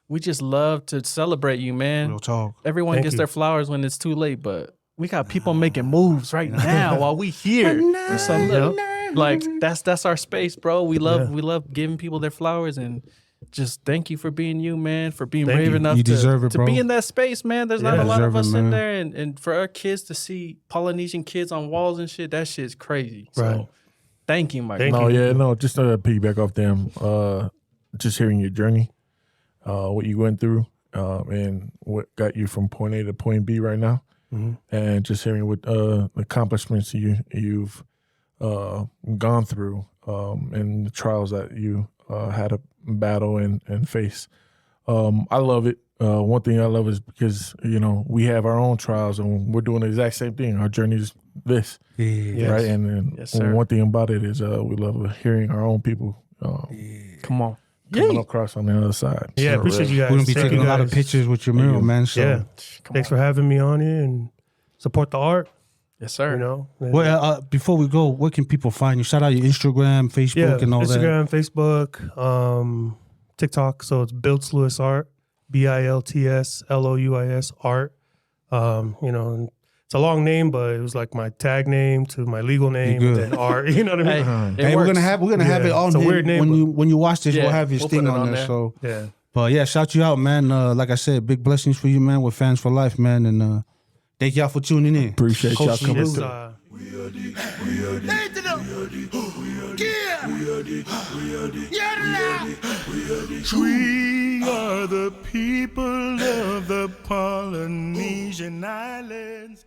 Speaker 2: we just love to celebrate you, man.
Speaker 3: Real talk.
Speaker 2: Everyone
Speaker 4: Thank
Speaker 2: gets
Speaker 4: you.
Speaker 2: their flowers when it's too late, but we got people making moves right now while we here. So look, like that's our space, bro. We love giving people their flowers, and just thank you for being you, man, for being
Speaker 4: Thank
Speaker 2: brave
Speaker 4: you.
Speaker 2: enough
Speaker 3: You deserve
Speaker 2: to,
Speaker 3: it,
Speaker 2: to
Speaker 3: bro.
Speaker 2: be in that space, man. There's not
Speaker 4: Yeah.
Speaker 2: a lot of
Speaker 3: Deserve it,
Speaker 2: us in
Speaker 3: man.
Speaker 2: there, and for our kids to see Polynesian kids on walls and shit, that shit's crazy. So
Speaker 4: Right.
Speaker 2: thank you, my
Speaker 4: Thank
Speaker 2: guy.
Speaker 1: No,
Speaker 4: you.
Speaker 1: yeah, no, just to piggyback off them, just hearing your journey, what you went through, and what got you from point A to point B right now, and just hearing what accomplishments you've gone through, and the trials that you had to battle and face. I love it. One thing I love is because, we have our own trials and we're doing the exact same thing. Our journey is this,
Speaker 3: Yeah.
Speaker 1: right? And then
Speaker 2: Yes, sir.
Speaker 1: one thing about it is we love hearing our own people
Speaker 2: Come on.
Speaker 1: coming across on the other side.
Speaker 4: Yeah,
Speaker 1: So,
Speaker 4: appreciate you guys.
Speaker 3: We're gonna be
Speaker 4: Thank
Speaker 3: taking
Speaker 4: you
Speaker 3: a lot of
Speaker 4: guys.
Speaker 3: pictures with your mural, man. So,
Speaker 4: Yeah. Thanks for having me on here and support the art.
Speaker 2: Yes, sir.
Speaker 4: You know.
Speaker 3: well, before we go, where can people find you? Shout out your Instagram, Facebook,
Speaker 4: Yeah,
Speaker 3: and all that.
Speaker 4: Instagram, Facebook, TikTok. So it's Bilts Lewis Art, BILTSLOUIS Art. And it's a long name, but it was like my tag name to my legal name,
Speaker 3: good.
Speaker 4: and then art. You know what I mean?
Speaker 2: Hey, it
Speaker 3: Hey,
Speaker 2: works.
Speaker 3: we're gonna have
Speaker 4: Yeah,
Speaker 3: it on
Speaker 4: it's a
Speaker 3: here
Speaker 4: weird name,
Speaker 3: when you watch this.
Speaker 2: Yeah,
Speaker 3: we'll have his
Speaker 2: we'll
Speaker 3: thing
Speaker 2: put it
Speaker 3: on
Speaker 2: on
Speaker 3: there.
Speaker 2: there.
Speaker 3: So,
Speaker 4: Yeah.
Speaker 3: but yeah, shout you out, man. Like I said, big blessings for you, man. We're fans for life, man, and thank y'all for tuning in.
Speaker 1: Appreciate y'all coming
Speaker 4: It's,
Speaker 1: through. We are the people of the Polynesian islands.